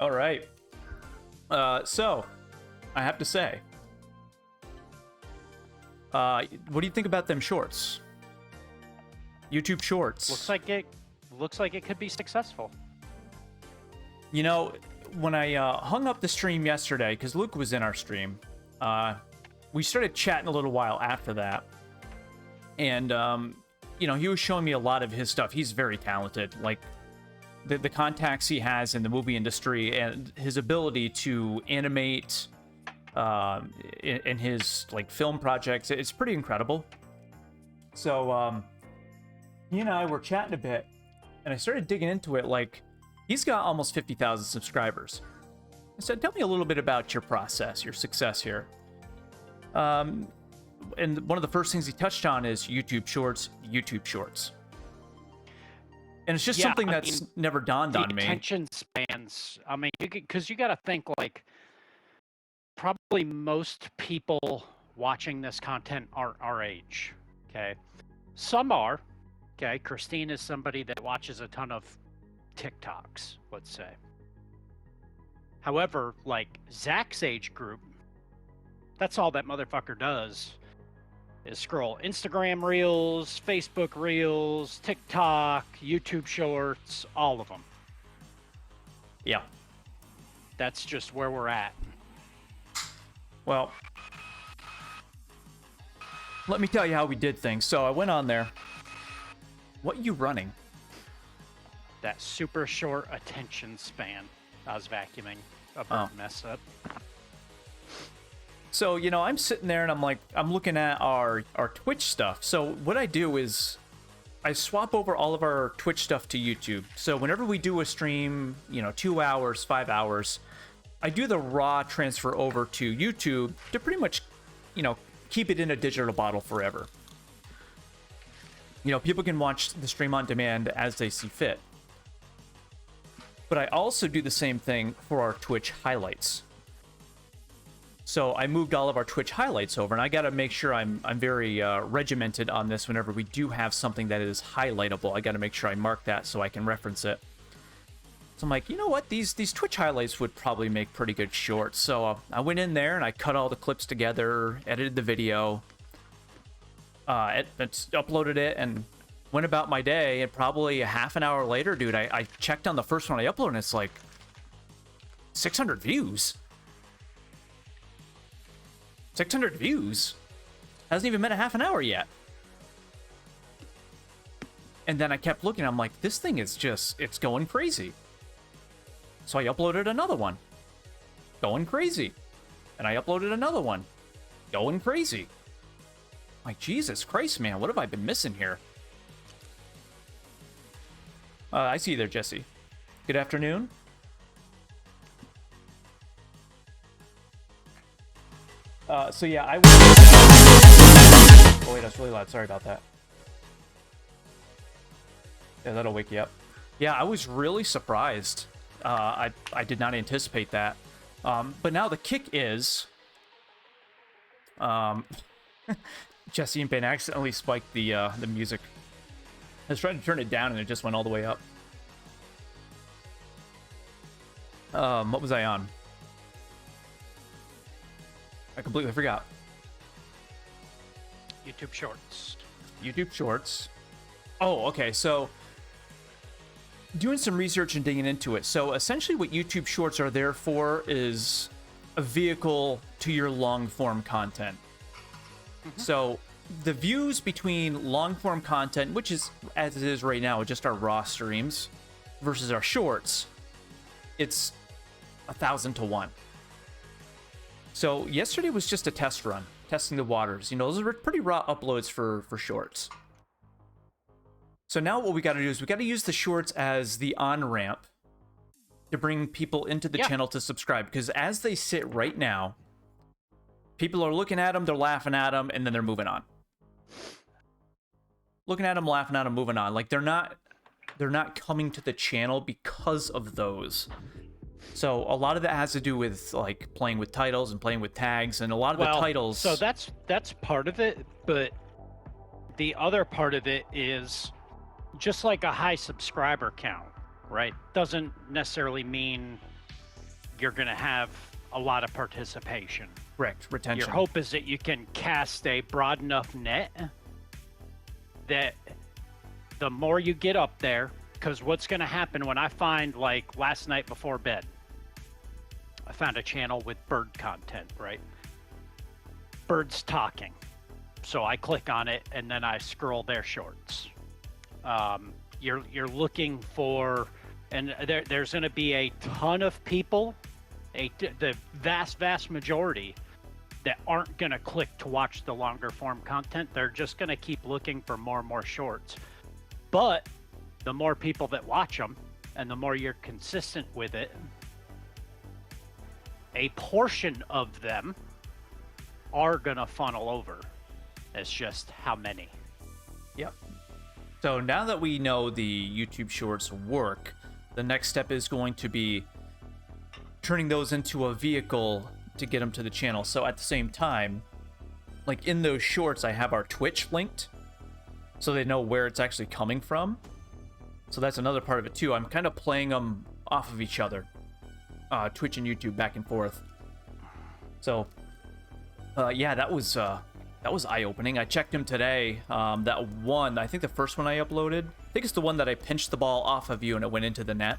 All right. So, I have to say, what do you think about them shorts? YouTube Shorts. Looks like it could be successful. You know, when I hung up the stream yesterday, because Luke was in our stream, we started chatting a little while after that, and you know, he was showing me a lot of his stuff. He's very talented. Like, the contacts he has in the movie industry and his ability to animate in his like film projects, it's pretty incredible. So he and I were chatting a bit, and I started digging into it. Like, he's got almost 50,000 subscribers. I said, tell me a little bit about your process, your success here. And one of the first things he touched on is YouTube Shorts. And it's just something that's never dawned on me. Attention spans. I mean, because you got to think, like, probably most people watching this content aren't our age. Okay, some are. Okay, Christine is somebody that watches a ton of TikToks, let's say. However, like Zach's age group, that's all that motherfucker does is scroll Instagram Reels, Facebook Reels, TikTok, YouTube Shorts, all of them. Yeah. That's just where we're at. Well, let me tell you how we did things. So I went on there. What are you running? That super short attention span. I was vacuuming a mess up. So, you know, I'm sitting there and I'm looking at our Twitch stuff. So what I do is I swap over all of our Twitch stuff to YouTube. So whenever we do a stream, you know, 2 hours, 5 hours, I do the raw transfer over to YouTube to pretty much, you know, keep it in a digital bottle forever. You know, people can watch the stream on demand as they see fit. But I also do the same thing for our Twitch highlights. So I moved all of our Twitch highlights over, and I got to make sure I'm very regimented on this whenever we do have something that is highlightable. I got to make sure I mark that so I can reference it. So I'm like, you know what? These Twitch highlights would probably make pretty good shorts. So I went in there and I cut all the clips together, edited the video, uploaded it, and went about my day. And probably a half an hour later, dude, I checked on the first one I uploaded, and it's like 600 views. 600 views. Hasn't even been a half an hour yet. And then I kept looking. I'm like, this thing is just, it's going crazy. So I uploaded another one. Going crazy. And I uploaded another one. Going crazy. Like, Jesus Christ, man. What have I been missing here? I see you there, Jesse. Good afternoon. So yeah, I... Oh wait, that's really loud. Sorry about that. Yeah, that'll wake you up. Yeah, I was really surprised. I did not anticipate that. But now the kick is... Jesse and Ben accidentally spiked the music. I was trying to turn it down and it just went all the way up. What was I on? I completely forgot. YouTube Shorts. YouTube Shorts. Oh, okay. So, doing some research and digging into it. So, essentially what YouTube Shorts are there for is a vehicle to your long-form content. Mm-hmm. So, the views between long-form content, which is, as it is right now, just our raw streams, versus our shorts, it's 1,000 to 1. So yesterday was just a test run, testing the waters. You know, those are pretty raw uploads for shorts. So now what we got to do is we got to use the shorts as the on-ramp to bring people into the channel to subscribe. Because as they sit right now, people are looking at them, they're laughing at them, and then they're moving on. Looking at them, laughing at them, moving on. Like, they're not coming to the channel because of those. So a lot of that has to do with like playing with titles and playing with tags, and a lot of the titles. So that's part of it, but the other part of it is just like a high subscriber count, right? Doesn't necessarily mean you're going to have a lot of participation. Correct. Retention. Your hope is that you can cast a broad enough net that the more you get up there, because what's going to happen when I find, like last night before bed, I found a channel with bird content, right? Birds talking. So I click on it and then I scroll their shorts. You're looking for, and there's going to be a ton of people, the vast majority that aren't going to click to watch the longer form content. They're just going to keep looking for more and more shorts. But the more people that watch them and the more you're consistent with it, a portion of them are going to funnel over. It's just how many. Yep. So now that we know the YouTube Shorts work, the next step is going to be turning those into a vehicle to get them to the channel. So at the same time, like in those shorts, I have our Twitch linked so they know where it's actually coming from. So that's another part of it too. I'm kind of playing them off of each other, Twitch and YouTube back and forth. So yeah, that was eye-opening. I checked him today. That one, I think the first one I uploaded, I think it's the one that I pinched the ball off of you and it went into the net.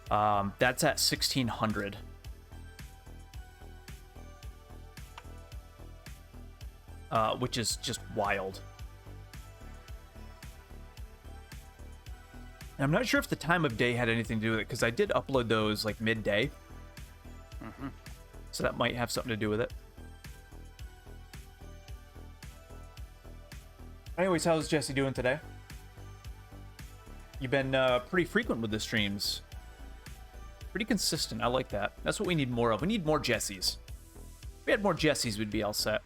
That's at 1,600. Which is just wild. And I'm not sure if the time of day had anything to do with it, because I did upload those like midday. So that might have something to do with it. Anyways, how's Jesse doing today? You've been pretty frequent with the streams. Pretty consistent. I like that. That's what we need more of. We need more Jessies. If we had more Jessies, we'd be all set.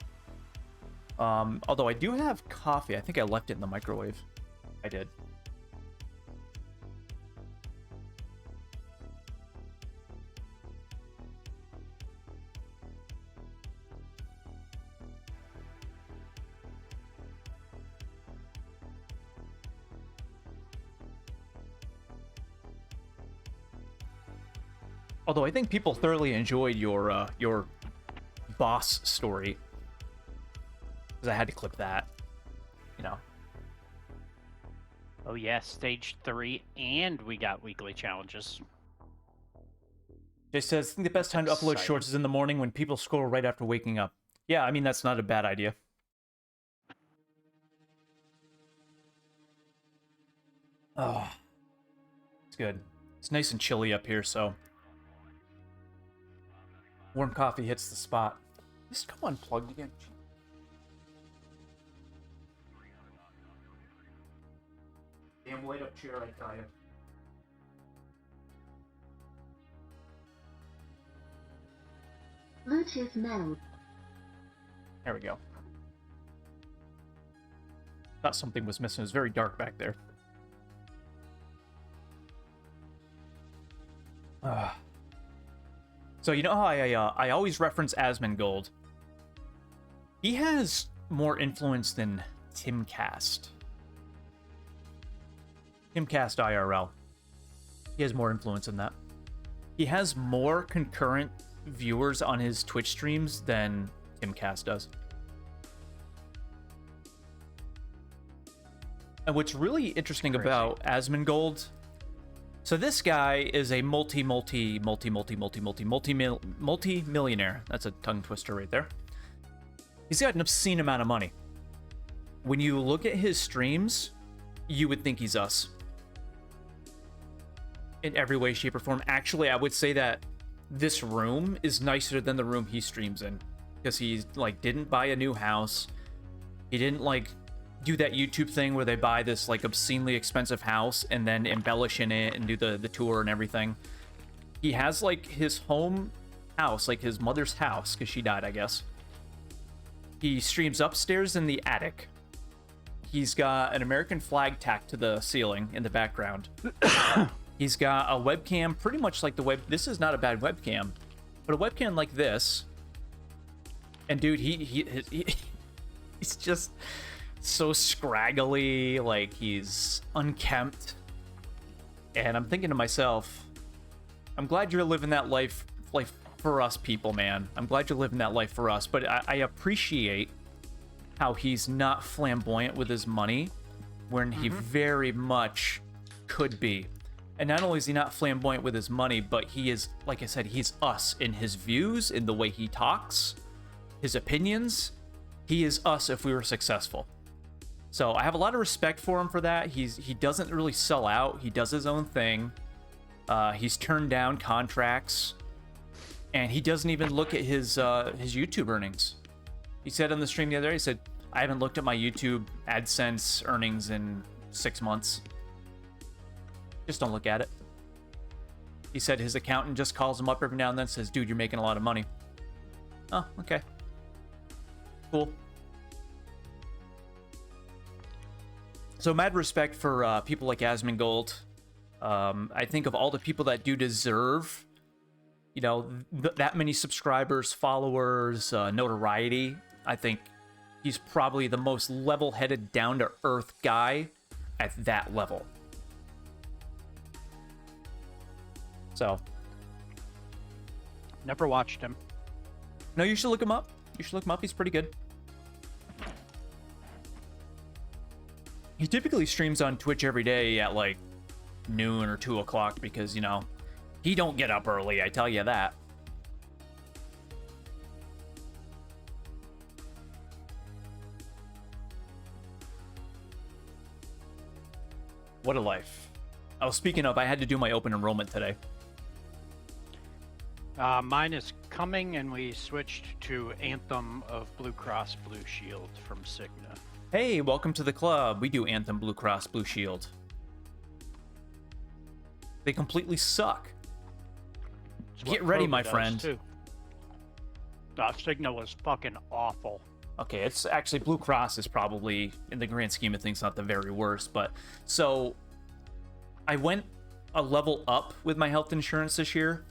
Although I do have coffee. I think I left it in the microwave. I did. Although I think people thoroughly enjoyed your boss story, because I had to clip that, you know. Oh yeah, stage 3, and we got weekly challenges. Jay says, I think the best time to upload shorts is in the morning when people scroll right after waking up. Yeah, I mean, that's not a bad idea. Oh, it's good. It's nice and chilly up here, so warm coffee hits the spot. Just come unplugged again. Damn light up chair, I tell you. Bluetooth mode. There we go. Thought something was missing. It was very dark back there. So you know how I always reference Asmongold? He has more influence than Timcast. Timcast IRL. He has more influence in that. He has more concurrent viewers on his Twitch streams than Timcast does. And what's really interesting about Asmongold, so this guy is a multi-millionaire. That's a tongue twister right there. He's got an obscene amount of money. When you look at his streams, you would think he's us. In every way, shape, or form. Actually, I would say that this room is nicer than the room he streams in. Because he, like, didn't buy a new house. He didn't, like, do that YouTube thing where they buy this, like, obscenely expensive house and then embellish in it and do the tour and everything. He has, like, his home house, like his mother's house, because she died, I guess. He streams upstairs in the attic. He's got an American flag tacked to the ceiling in the background. He's got a webcam, pretty much like the This is not a bad webcam, but a webcam like this. And dude, he's just so scraggly, like he's unkempt. And I'm thinking to myself, I'm glad you're living that life for us people, man. I'm glad you're living that life for us. But I appreciate how he's not flamboyant with his money when he very much could be. And not only is he not flamboyant with his money, but he is, like I said, he's us in his views, in the way he talks, his opinions. He is us if we were successful. So I have a lot of respect for him for that. He doesn't really sell out. He does his own thing. He's turned down contracts, and he doesn't even look at his YouTube earnings. He said on the stream the other day, he said, I haven't looked at my YouTube AdSense earnings in 6 months. Just don't look at it. He said his accountant just calls him up every now and then and says, dude, you're making a lot of money. Oh, okay. Cool. So mad respect for people like Asmongold. I think of all the people that do deserve, you know, that many subscribers, followers, notoriety. I think he's probably the most level-headed, down-to-earth guy at that level. So. Never watched him. No, you should look him up. You should look him up. He's pretty good. He typically streams on Twitch every day at like noon or 2 o'clock because, you know, he don't get up early, I tell you that. What a life. Oh, speaking of, I had to do my open enrollment today. Mine is coming, and we switched to Anthem of Blue Cross Blue Shield from Cigna. Hey, welcome to the club. We do Anthem, Blue Cross, Blue Shield. They completely suck. Get ready, my friend. Too. Cigna was fucking awful. Okay, it's actually Blue Cross is probably, in the grand scheme of things, not the very worst. But so I went a level up with my health insurance this year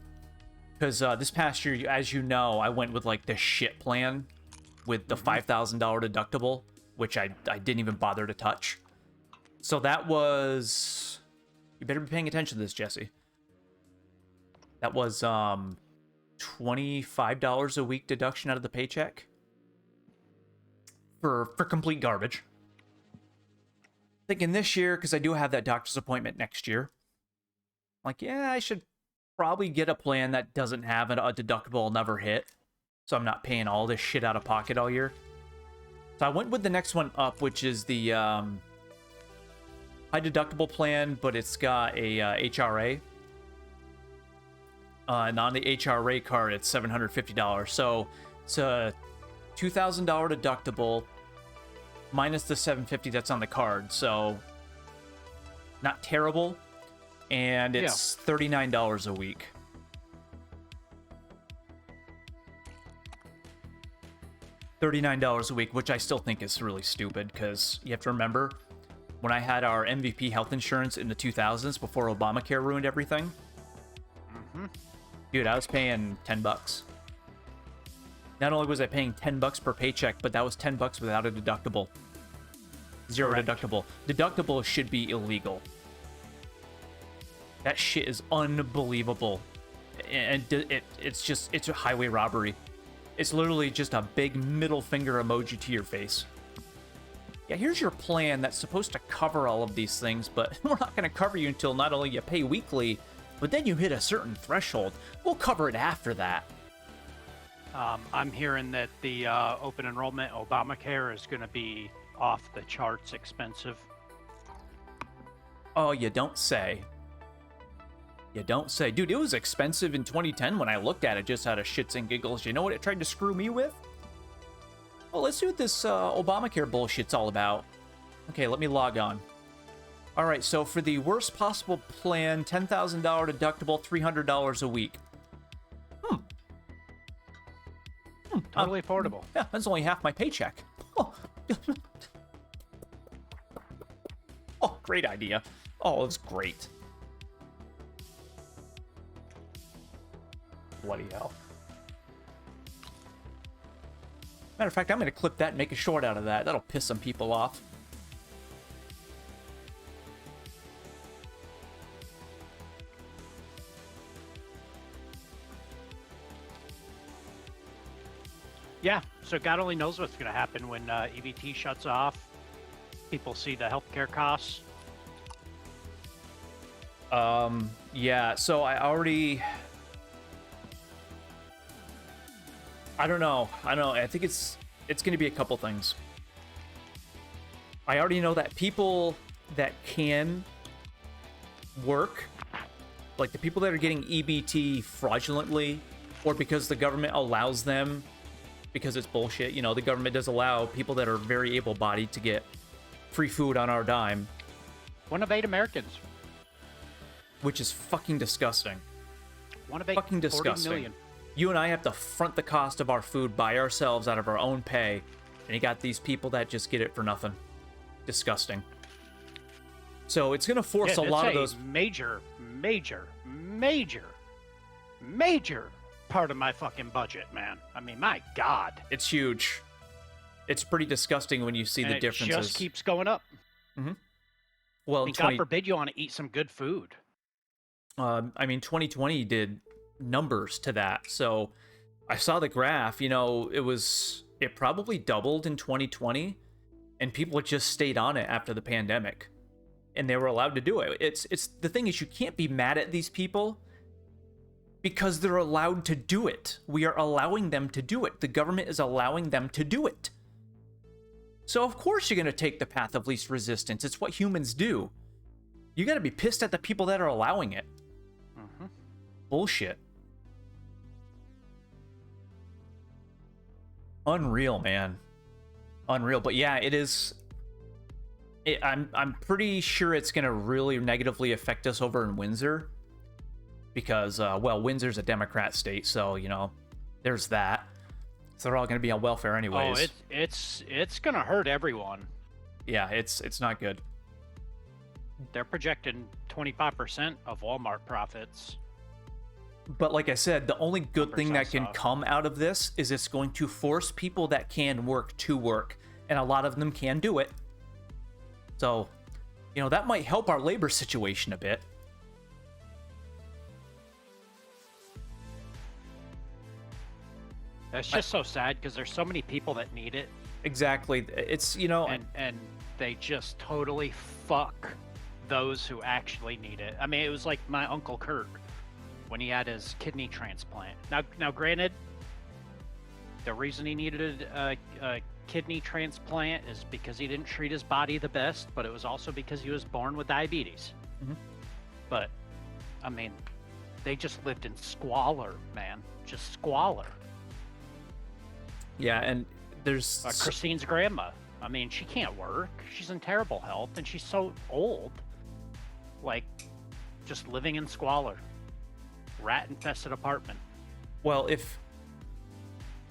because this past year, as you know, I went with like the shit plan with the $5,000 deductible, which I didn't even bother to touch. So that was, you better be paying attention to this, Jesse. That was $25 a week deduction out of the paycheck for complete garbage. Thinking this year, because I do have that doctor's appointment next year, like, yeah, I should probably get a plan that doesn't have a deductible I'll never hit, so I'm not paying all this shit out of pocket all year. So I went with the next one up, which is the high deductible plan, but it's got a HRA. And on the HRA card, it's $750. So it's a $2,000 deductible minus the $750 that's on the card. So not terrible. And it's $39 a week. $39 a week, which I still think is really stupid because you have to remember when I had our MVP health insurance in the 2000s before Obamacare ruined everything. Dude, I was paying $10. Not only was I paying $10 per paycheck, but that was $10 without a deductible. Zero Correct. deductible. Deductible should be illegal. That shit is unbelievable. And it's a highway robbery. It's literally just a big middle finger emoji to your face. Yeah, here's your plan that's supposed to cover all of these things, but we're not going to cover you until not only you pay weekly, but then you hit a certain threshold. We'll cover it after that. I'm hearing that the open enrollment Obamacare is going to be off the charts expensive. Oh, you don't say. You don't say. Dude, it was expensive in 2010 when I looked at it just out of shits and giggles. You know what it tried to screw me with? Well, let's see what this Obamacare bullshit's all about. Okay, let me log on. All right, so for the worst possible plan, $10,000 deductible, $300 a week. Totally affordable. Yeah, that's only half my paycheck. Oh, oh, great idea. Oh, it's great. Bloody hell. Matter of fact, I'm going to clip that and make a short out of that. That'll piss some people off. Yeah, so God only knows what's going to happen when EBT shuts off. People see the healthcare costs. Yeah, so I don't know. I think it's going to be a couple things. I already know that people that can work, like the people that are getting EBT fraudulently, or because the government allows them, because it's bullshit, the government does allow people that are very able-bodied to get free food on our dime. 1 of 8 Americans. Which is fucking disgusting. 1 of 8, fucking disgusting. 40 million. You and I have to front the cost of our food by ourselves out of our own pay, and you got these people that just get it for nothing. Disgusting. So it's gonna force a lot of those major part of my fucking budget, man. I mean, my God. It's huge. It's pretty disgusting when you see the differences. It just keeps going up. Mm-hmm. Well, God forbid you want to eat some good food. I mean, 2020 did numbers to that. So I saw the graph. It probably doubled in 2020, and people just stayed on it after the pandemic, and they were allowed to do it. It's the thing is, you can't be mad at these people because they're allowed to do it. We are allowing them to do it. The government is allowing them to do it. So of course you're going to take the path of least resistance. It's what humans do. You got to be pissed at the people that are allowing it. Mm-hmm. Bullshit. Unreal, man. Unreal. But yeah, it is. I'm pretty sure it's going to really negatively affect us over in Windsor. Because, Windsor's a Democrat state, so, there's that. So they're all going to be on welfare anyways. Oh, it's going to hurt everyone. Yeah, it's not good. They're projecting 25% of Walmart profits. But like I said, the only good thing that can come out of this is it's going to force people that can work to work. And a lot of them can do it. So, that might help our labor situation a bit. That's just so sad because there's so many people that need it. Exactly. It's, And they just totally fuck those who actually need it. I mean, it was like my Uncle Kurt when he had his kidney transplant. Now, granted, the reason he needed a kidney transplant is because he didn't treat his body the best, but it was also because he was born with diabetes. Mm-hmm. But, I mean, they just lived in squalor, man. Just squalor. Yeah, and there's... Christine's grandma. I mean, she can't work. She's in terrible health, and she's so old. Like, just living in squalor. Rat-infested apartment. Well, if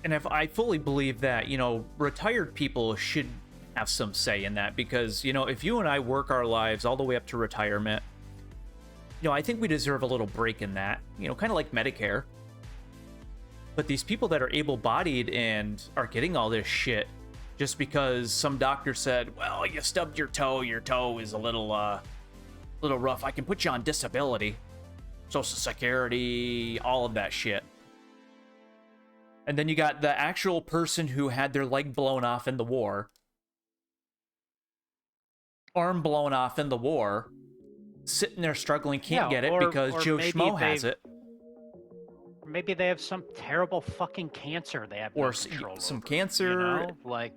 I fully believe that, retired people should have some say in that, because, if you and I work our lives all the way up to retirement, I think we deserve a little break in that, kind of like Medicare. But these people that are able-bodied and are getting all this shit just because some doctor said, well, you stubbed your toe is a little rough, I can put you on disability, Social Security, all of that shit. And then you got the actual person who had their leg blown off in the war, arm blown off in the war, sitting there struggling, can't get it because Joe Schmo has it. Maybe they have some terrible fucking cancer they have no control some over, cancer. Like,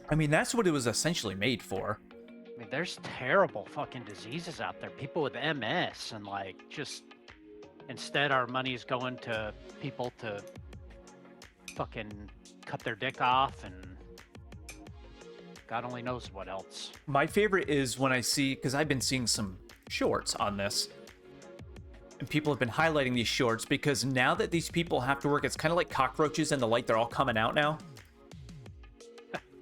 I mean, that's what it was essentially made for. I mean, there's terrible fucking diseases out there. People with MS and just instead our money's going to people to fucking cut their dick off and God only knows what else. My favorite is when I see, because I've been seeing some shorts on this, and people have been highlighting these shorts because now that these people have to work, it's kind of like cockroaches in the light. They're all coming out now.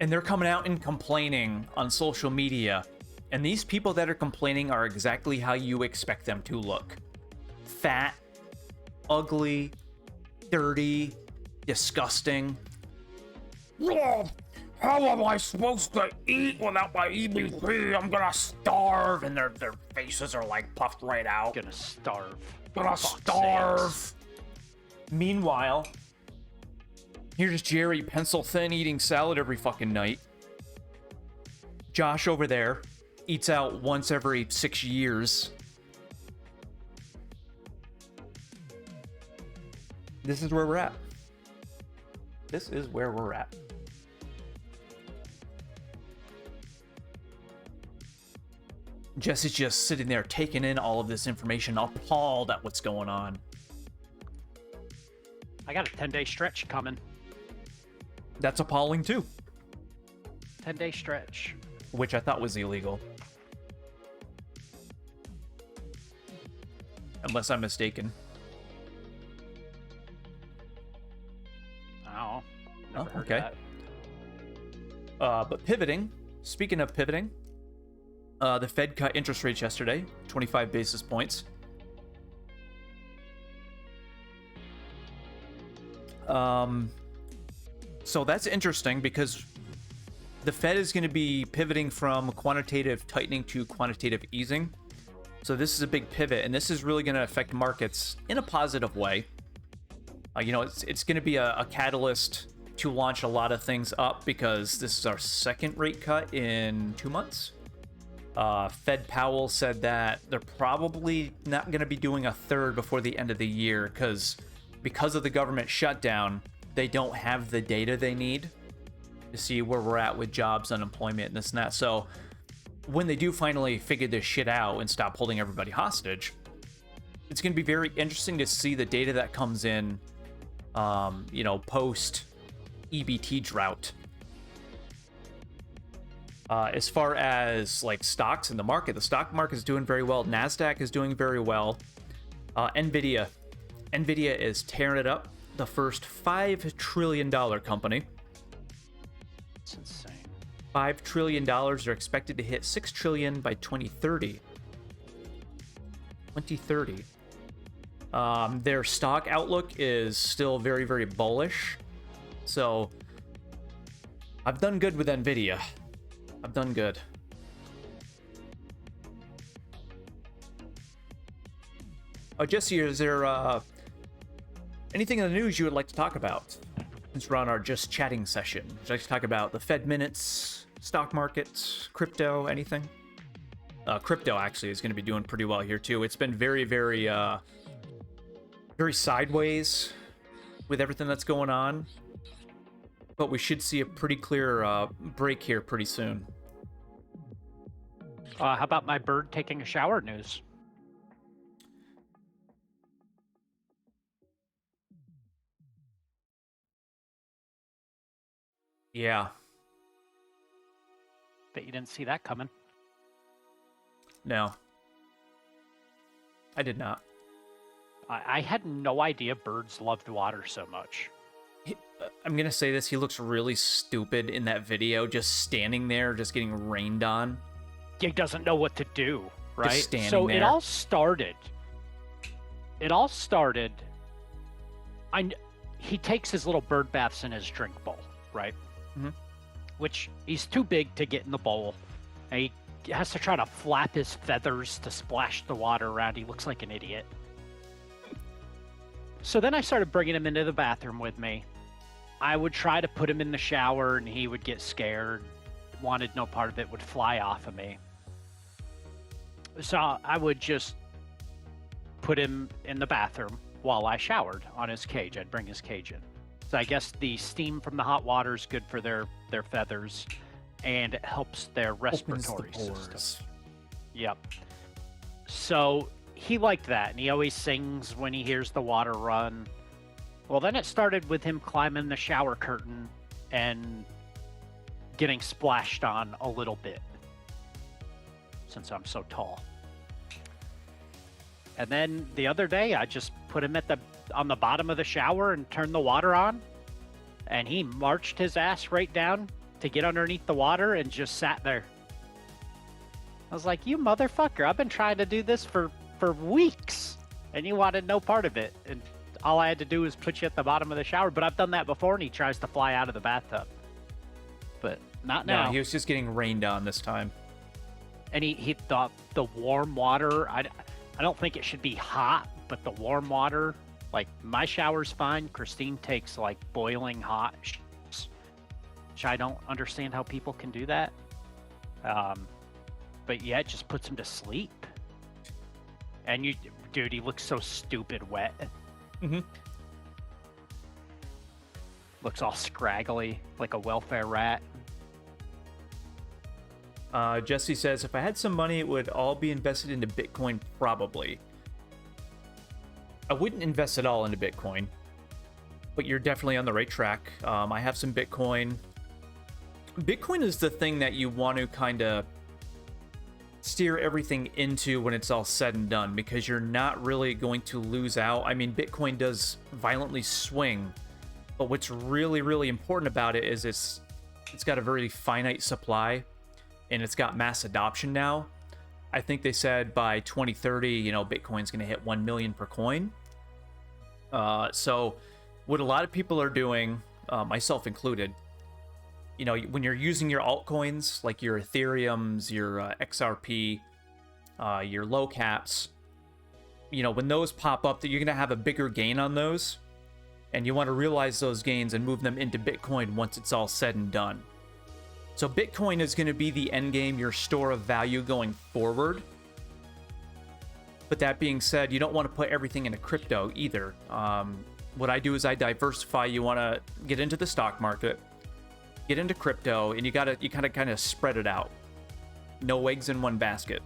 And they're coming out and complaining on social media. And these people that are complaining are exactly how you expect them to look. Fat, ugly, dirty, disgusting. How am I supposed to eat without my EBT? I'm gonna starve. And their faces are puffed right out. Gonna starve. Gonna starve. Meanwhile, Here's Jerry, pencil thin, eating salad every fucking night. Josh over there eats out once every 6 years. This is where we're at. This is where we're at. Jesse's just sitting there taking in all of this information, appalled at what's going on. I got a 10-day stretch coming. That's appalling too. 10-day stretch. Which I thought was illegal. Unless I'm mistaken. Oh, never heard okay. That. But pivoting, speaking of pivoting, the Fed cut interest rates yesterday, 25 basis points. So that's interesting because the Fed is going to be pivoting from quantitative tightening to quantitative easing. So this is a big pivot, and this is really going to affect markets in a positive way. It's going to be a catalyst to launch a lot of things up because this is our second rate cut in 2 months. Fed Powell said that they're probably not going to be doing a third before the end of the year because of the government shutdown, they don't have the data they need to see where we're at with jobs, unemployment, and this and that. So when they do finally figure this shit out and stop holding everybody hostage, it's going to be very interesting to see the data that comes in, post EBT drought. As far as like stocks in the market, the stock market is doing very well. NASDAQ is doing very well. Nvidia is tearing it up. The first $5 trillion company. It's insane. $5 trillion. They're expected to hit $6 trillion by 2030. 2030. Their stock outlook is still very, very bullish. So I've done good with Nvidia. I've done good. Oh, Jesse, is there anything in the news you would like to talk about? Since we're on our just chatting session. Would you like to talk about the Fed minutes, stock market, crypto, anything? Crypto actually is going to be doing pretty well here too. It's been very, very, very sideways with everything that's going on. But we should see a pretty clear break here pretty soon. How about my bird taking a shower news? Yeah. Bet you didn't see that coming. No. I did not. I had no idea birds loved water so much. I'm going to say this. He looks really stupid in that video, just standing there, just getting rained on. He doesn't know what to do, right? Just standing so there. It all started. He takes his little bird baths in his drink bowl, right? Mm-hmm. Which he's too big to get in the bowl. And he has to try to flap his feathers to splash the water around. He looks like an idiot. So then I started bringing him into the bathroom with me. I would try to put him in the shower and he would get scared, wanted no part of it, would fly off of me. So I would just put him in the bathroom while I showered on his cage. I'd bring his cage in. So I guess the steam from the hot water is good for their feathers and it helps their respiratory system. Yep. So he liked that and he always sings when he hears the water run. Well, then it started with him climbing the shower curtain and getting splashed on a little bit, since I'm so tall. And then the other day, I just put him on the bottom of the shower and turned the water on, and he marched his ass right down to get underneath the water and just sat there. I was like, you motherfucker, I've been trying to do this for weeks, and you wanted no part of it. And all I had to do was put you at the bottom of the shower, but I've done that before, and he tries to fly out of the bathtub. But not now. No, he was just getting rained on this time. And he thought the warm water, I don't think it should be hot, but the warm water Like, my shower's fine. Christine takes, like, boiling hot showers, which I don't understand how people can do that. But yeah, it just puts him to sleep. And dude, he looks so stupid wet. Mm-hmm. Looks all scraggly, like a welfare rat. Jesse says, if I had some money, it would all be invested into Bitcoin, probably. I wouldn't invest it all into Bitcoin, but you're definitely on the right track. I have some Bitcoin. Bitcoin is the thing that you want to kind of steer everything into when it's all said and done, because you're not really going to lose out. I mean, Bitcoin does violently swing, but what's really, really important about it is it's got a very finite supply, and it's got mass adoption now. I think they said by 2030, Bitcoin's going to hit 1 million per coin. So what a lot of people are doing, myself included, when you're using your altcoins, like your Ethereums, your XRP, your low caps, when those pop up, that you're going to have a bigger gain on those, and you want to realize those gains and move them into Bitcoin once it's all said and done. So Bitcoin is going to be the end game, your store of value going forward. But that being said, you don't want to put everything into crypto either. What I do is I diversify. You want to get into the stock market, get into crypto, and you kind of spread it out. No eggs in one basket.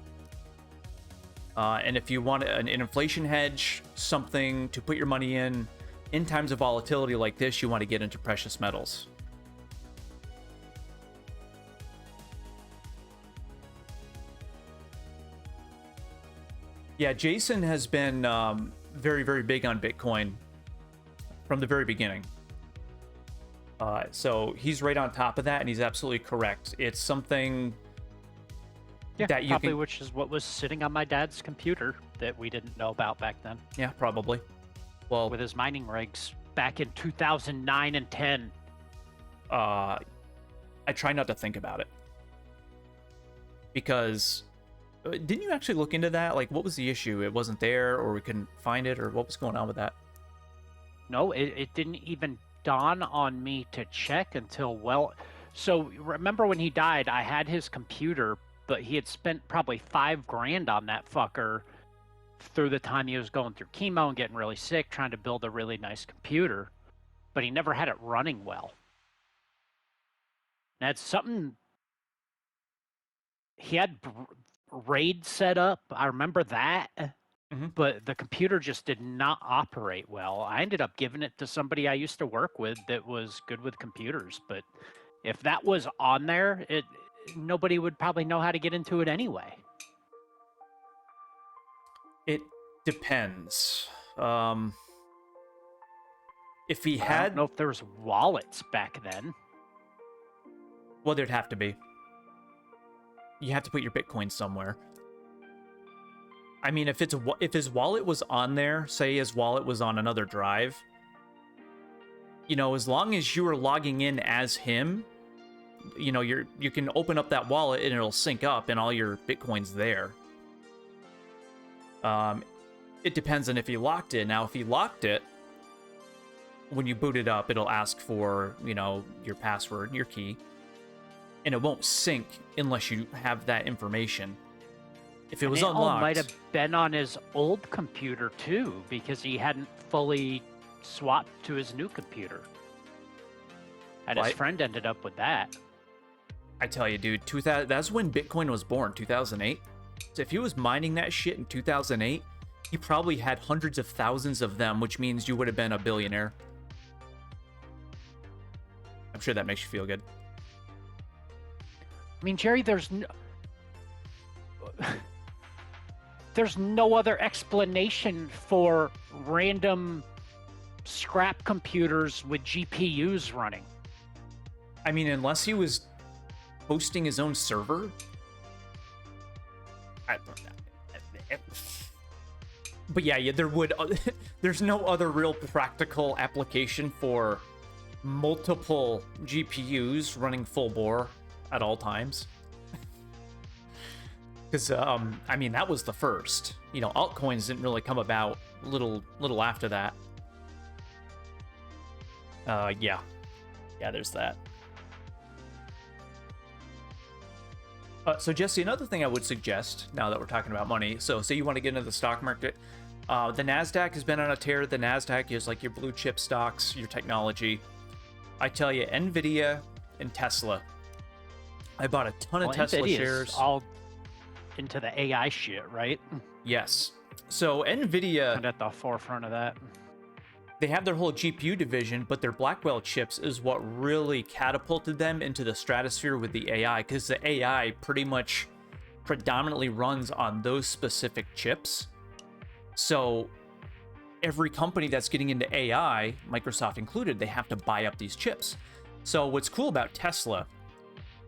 And if you want an inflation hedge, something to put your money in times of volatility like this, you want to get into precious metals. Yeah, Jason has been very, very big on Bitcoin from the very beginning. So he's right on top of that, and he's absolutely correct. It's something that you probably which is what was sitting on my dad's computer that we didn't know about back then. Yeah, probably. Well, with his mining rigs back in 2009 and 10. I try not to think about it, because didn't you actually look into that? Like, what was the issue? It wasn't there, or we couldn't find it, or what was going on with that? No, it didn't even dawn on me to check until, so remember when he died, I had his computer, but he had spent probably $5,000 on that fucker through the time he was going through chemo and getting really sick, trying to build a really nice computer, but he never had it running well. That's something he had RAID set up. I remember that, but the computer just did not operate well. I ended up giving it to somebody I used to work with that was good with computers, but if that was on there, nobody would probably know how to get into it anyway. It depends. If he had... I don't know if there was wallets back then. Well, there'd have to be. You have to put your Bitcoin somewhere. I mean, if his wallet was on there, say his wallet was on another drive, as long as you are logging in as him, you can open up that wallet and it'll sync up and all your Bitcoin's there. It depends on if he locked it. Now, if he locked it, when you boot it up, it'll ask for, your password, your key, and it won't sync unless you have that information. If it was unlocked... It might have been on his old computer, too, because he hadn't fully swapped to his new computer. And his friend ended up with that. I tell you, dude, that's when Bitcoin was born, 2008. So if he was mining that shit in 2008, he probably had hundreds of thousands of them, which means you would have been a billionaire. I'm sure that makes you feel good. I mean, Jerry, there's no other explanation for random scrap computers with GPUs running. I mean, unless he was hosting his own server. But yeah, there's no other real practical application for multiple GPUs running full bore at all times. Because, I mean, that was the first. Altcoins didn't really come about little after that. Yeah. Yeah, there's that. So Jesse, another thing I would suggest, now that we're talking about money, so say you want to get into the stock market, the NASDAQ has been on a tear. The NASDAQ is like your blue chip stocks, your technology. I tell you, NVIDIA and Tesla. I bought a ton of Tesla NVIDIA shares. Is all into the AI shit, right? Yes. So NVIDIA... kind of at the forefront of that. They have their whole GPU division, but their Blackwell chips is what really catapulted them into the stratosphere with the AI, because the AI pretty much predominantly runs on those specific chips. So every company that's getting into AI, Microsoft included, they have to buy up these chips. So what's cool about Tesla,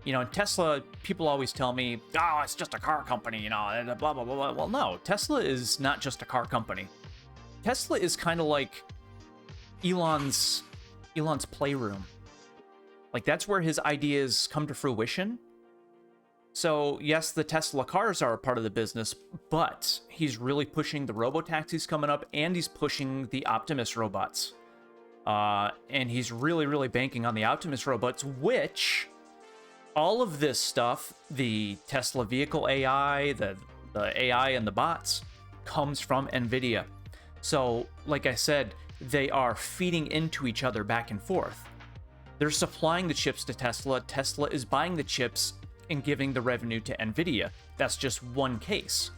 you know, Tesla, people always tell me, oh, it's just a car company, you know, and blah, blah, blah, blah. Well, no, Tesla is not just a car company. Tesla is kind of like Elon's playroom. Like, that's where his ideas come to fruition. So yes, the Tesla cars are a part of the business, but he's really pushing the robotaxis coming up, and he's pushing the Optimus robots. And he's really banking on the Optimus robots, which all of this stuff, the Tesla vehicle AI, the AI and the bots, comes from NVIDIA. So like I said, they are feeding into each other back and forth. They're supplying the chips to Tesla. Tesla is buying the chips and giving the revenue to NVIDIA. That's just one case.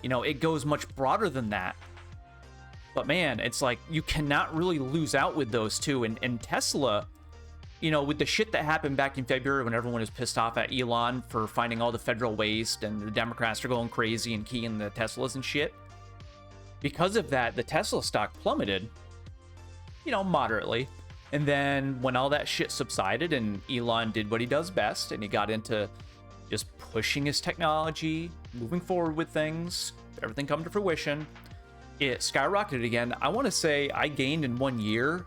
You know, it goes much broader than that. But man, it's like you cannot really lose out with those two. And Tesla, you know, with the shit that happened back in February when everyone was pissed off at Elon for finding all the federal waste and the Democrats are going crazy and keying the Teslas and shit. Because of that, the Tesla stock plummeted, you know, moderately. And then when all that shit subsided and Elon did what he does best and he got into just pushing his technology, moving forward with things, everything come to fruition, it skyrocketed again. I want to say I gained in 1 year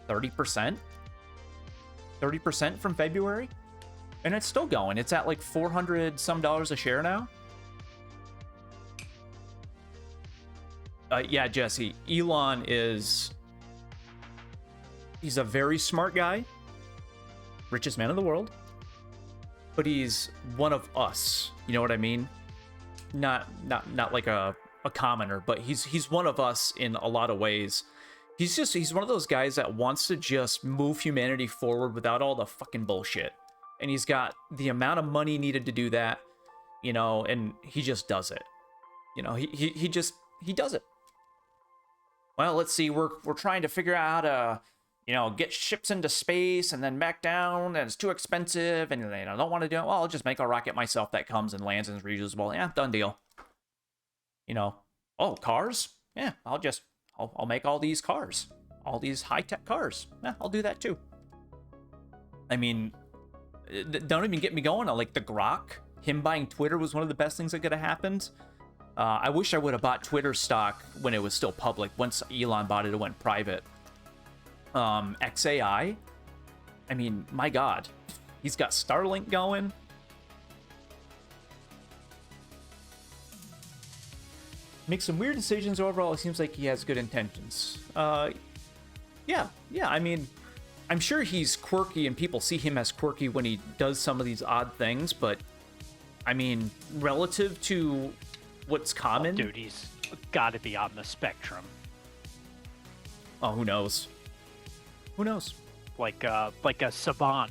30%. 30% from February. And it's still going. It's at like $400 some a share now. Yeah, Jesse, Elon is... he's a very smart guy. Richest man in the world. But he's one of us. You know what I mean? Not like a commoner, but he's one of us in a lot of ways. He's one of those guys that wants to just move humanity forward without all the fucking bullshit. And he's got the amount of money needed to do that, you know, and he just does it. You know, he does it. Well, let's see, we're trying to figure out how to, you know, get ships into space and then back down, and it's too expensive, and I don't want to do it. Well, I'll just make a rocket myself that comes and lands and is reusable. Yeah, done deal. You know, oh, cars? Yeah, I'll make all these cars. All these high-tech cars. Yeah, I'll do that too. I mean, don't even get me going on, like, the Grok. Him buying Twitter was one of the best things that could have happened. I wish I would have bought Twitter stock when it was still public. Once Elon bought it, it went private. XAI, I mean, my God, he's got Starlink going. Makes some weird decisions. Overall, it seems like he has good intentions. Yeah, I mean, I'm sure he's quirky and people see him as quirky when he does some of these odd things, but I mean, relative to what's common... Oh, dude, he's got to be on the spectrum. Oh, who knows? Who knows? Like a savant,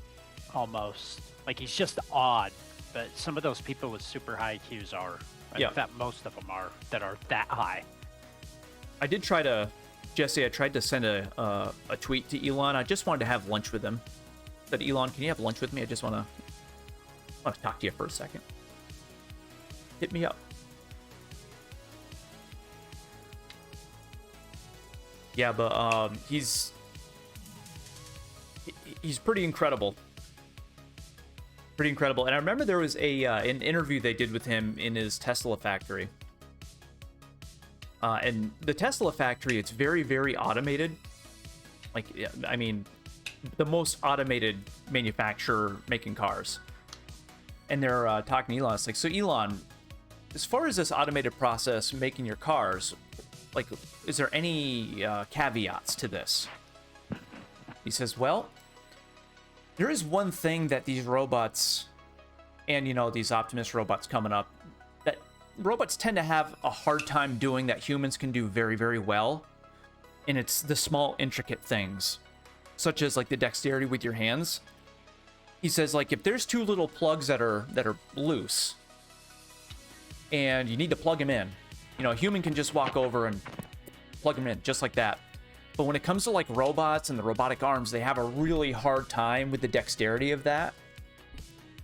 almost. Like, he's just odd, but some of those people with super high IQs are. Yeah. In fact, most of them are, that are that high. I did try to... Jesse, I tried to send a tweet to Elon. I just wanted to have lunch with him. I said, Elon, can you have lunch with me? I just want to talk to you for a second. Hit me up. Yeah, but he's pretty incredible. Pretty incredible. And I remember there was an interview they did with him in his Tesla factory. And the Tesla factory, it's very, very automated. Like, I mean, the most automated manufacturer making cars. And they're talking to Elon. It's like, so Elon, as far as this automated process making your cars, like, is there any caveats to this? He says, well, there is one thing that these robots, and, you know, these Optimus robots coming up, that robots tend to have a hard time doing that humans can do very, very well. And it's the small, intricate things, such as, like, the dexterity with your hands. He says, like, if there's two little plugs that are loose, and you need to plug them in, you know, a human can just walk over and plug them in, just like that. But when it comes to, like, robots and the robotic arms, they have a really hard time with the dexterity of that.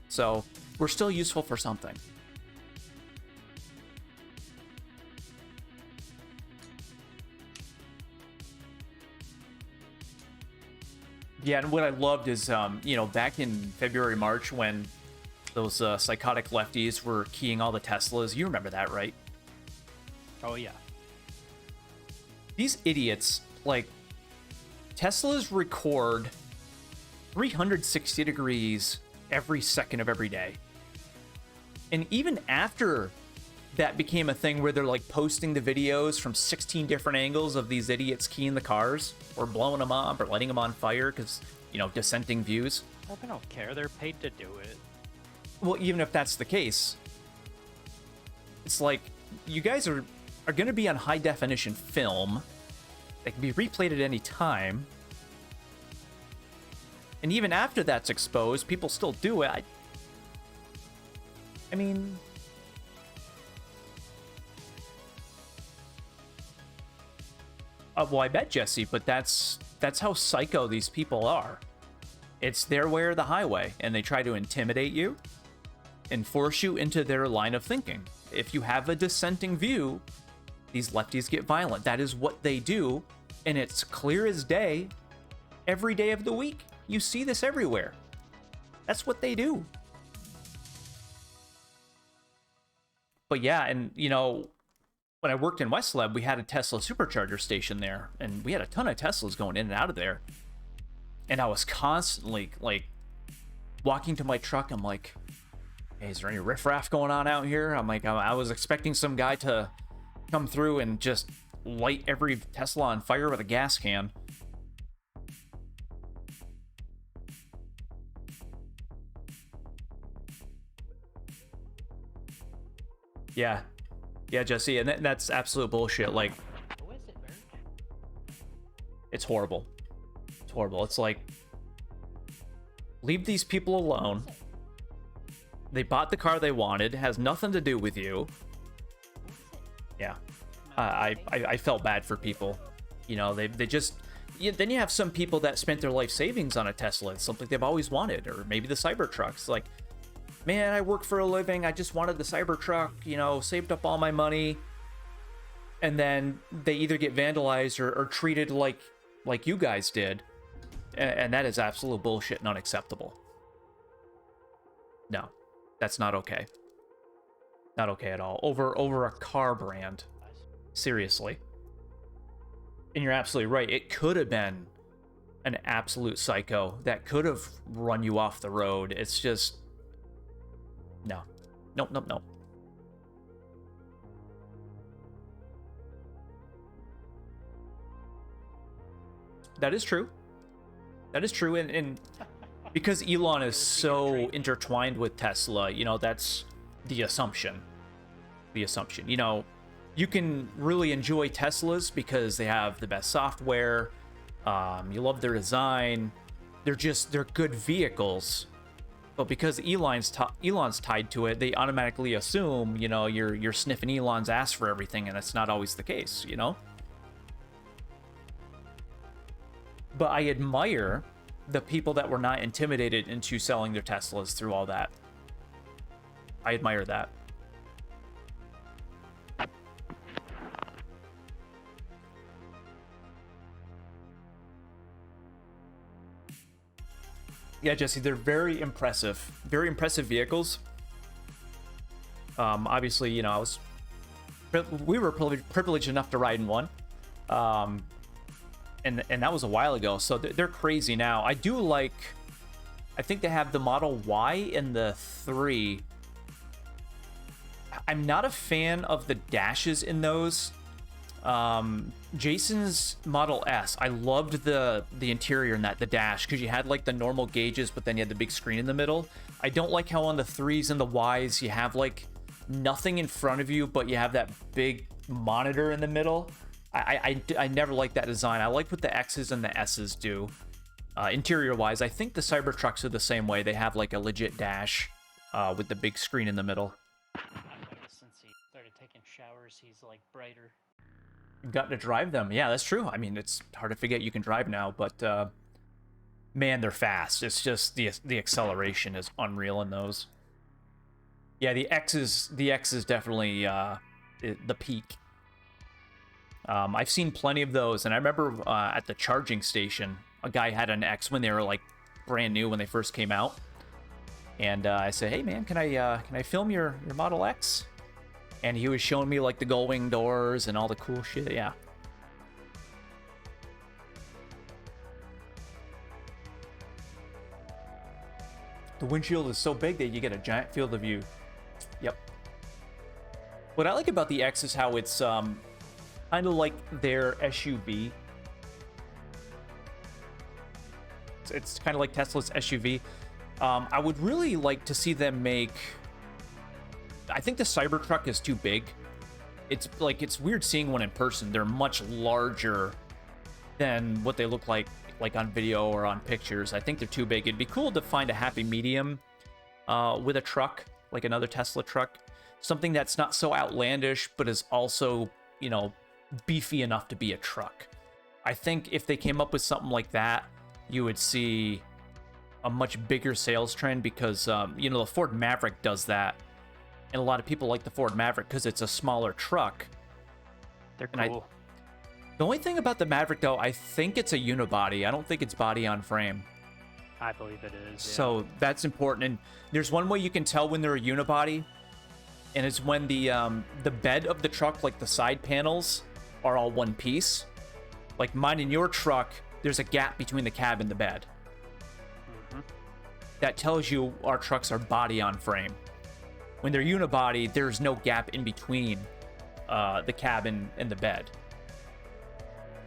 So, we're still useful for something. Yeah, and what I loved is, you know, back in February, March, when those psychotic lefties were keying all the Teslas, you remember that, right? Oh, yeah. These idiots, like, Teslas record 360 degrees every second of every day. And even after that became a thing where they're, like, posting the videos from 16 different angles of these idiots keying the cars, or blowing them up, or lighting them on fire, because, you know, dissenting views. Well, they don't care. They're paid to do it. Well, even if that's the case, it's like, you guys are going to be on high-definition film. They can be replayed at any time. And even after that's exposed, people still do it. I mean... well, I bet, Jesse, but that's how psycho these people are. It's their way or the highway, and they try to intimidate you and force you into their line of thinking. If you have a dissenting view, these lefties get violent. That is what they do, and it's clear as day every day of the week. You see this everywhere. That's what they do. But yeah, and, you know, when I worked in West Lab, we had a Tesla supercharger station there, and we had a ton of Teslas going in and out of there. And I was constantly, like, walking to my truck. I'm like, hey, is there any riffraff going on out here? I'm like, I was expecting some guy to come through and just light every Tesla on fire with a gas can. Yeah. Yeah, Jesse, and that's absolute bullshit. Like, it's horrible. It's horrible. It's like, leave these people alone. They bought the car they wanted. Has nothing to do with you. Yeah. I felt bad for people. You know, they just... then you have some people that spent their life savings on a Tesla. It's something they've always wanted. Or maybe the Cybertrucks. Like, man, I work for a living. I just wanted the Cybertruck, you know, saved up all my money. And then they either get vandalized or treated like you guys did. And that is absolute bullshit and unacceptable. No, that's not okay. Not okay at all. Over a car brand. Seriously. And you're absolutely right. It could have been an absolute psycho that could have run you off the road. It's just... No. Nope, nope, nope. That is true. That is true, and because Elon is so intertwined with Tesla, you know, that's the assumption. The assumption. You know, you can really enjoy Teslas because they have the best software. You love their design. They're good vehicles. But because Elon's tied to it, they automatically assume, you know, you're sniffing Elon's ass for everything, and that's not always the case, you know? But I admire the people that were not intimidated into selling their Teslas through all that. I admire that. Yeah, Jesse, they're very impressive vehicles. Obviously, you know, we were privileged enough to ride in one. And that was a while ago, so they're crazy now. I think they have the Model Y and the 3. I'm not a fan of the dashes in those. Jason's Model S, I loved the interior in that, the dash, because you had like the normal gauges, but then you had the big screen in the middle. I don't like how on the 3s and the Ys you have like nothing in front of you, but you have that big monitor in the middle. I never liked that design. I like what the X's and the S's do. Interior wise, I think the Cybertrucks are the same way. They have like a legit dash with the big screen in the middle. I noticed since he started taking showers, he's like brighter. Got to drive them. Yeah, that's true. I mean, it's hard to forget you can drive now, but man, they're fast. It's just the acceleration is unreal in those. Yeah, the X is definitely the peak. I've seen plenty of those, and I remember at the charging station, a guy had an X when they were like brand new when they first came out, and I said, "Hey man, can I film your Model X?" And he was showing me like the gull-wing doors and all the cool shit. Yeah. The windshield is so big that you get a giant field of view. Yep. What I like about the X is how it's kind of like their SUV. It's kind of like Tesla's SUV. I would really like to see them make... I think the Cybertruck is too big. It's weird seeing one in person. They're much larger than what they look like on video or on pictures. I think they're too big. It'd be cool to find a happy medium with a truck, like another Tesla truck. Something that's not so outlandish, but is also, you know, beefy enough to be a truck. I think if they came up with something like that, you would see a much bigger sales trend because, you know, the Ford Maverick does that. And a lot of people like the Ford Maverick because it's a smaller truck. They're cool. The only thing about the Maverick, though, I think it's a unibody. I don't think it's body on frame. I believe it is. Yeah. So that's important. And there's one way you can tell when they're a unibody, and it's when the bed of the truck, like the side panels, are all one piece. Like mine and your truck, there's a gap between the cab and the bed. Mm-hmm. That tells you our trucks are body on frame. When they're unibody, there's no gap in between the cab and the bed.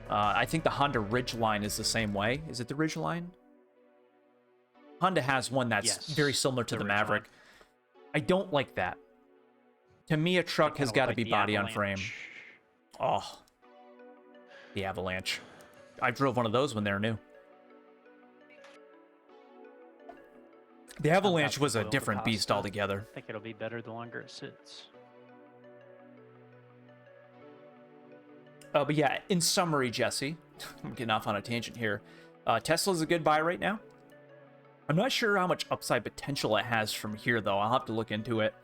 I think the Honda Ridgeline is the same way. Is it the Ridgeline? Honda has one that's very similar to the Maverick. I don't like that. To me, a truck has got to be body on frame. Oh, the Avalanche. I drove one of those when they were new. The Avalanche was a different beast altogether. I think it'll be better the longer it sits. But yeah, in summary, Jesse, I'm getting off on a tangent here. Tesla's a good buy right now. I'm not sure how much upside potential it has from here, though. I'll have to look into it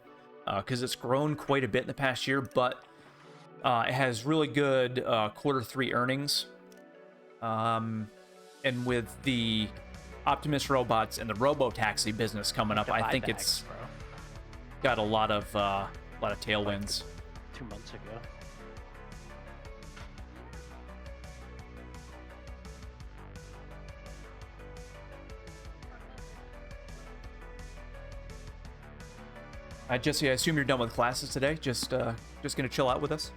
because it's grown quite a bit in the past year, but it has really good Q3 earnings. And with the Optimus robots and the robo-taxi business coming up, I think it's got a lot of tailwinds. 2 months ago. Jesse, I assume you're done with classes today. Just gonna chill out with us.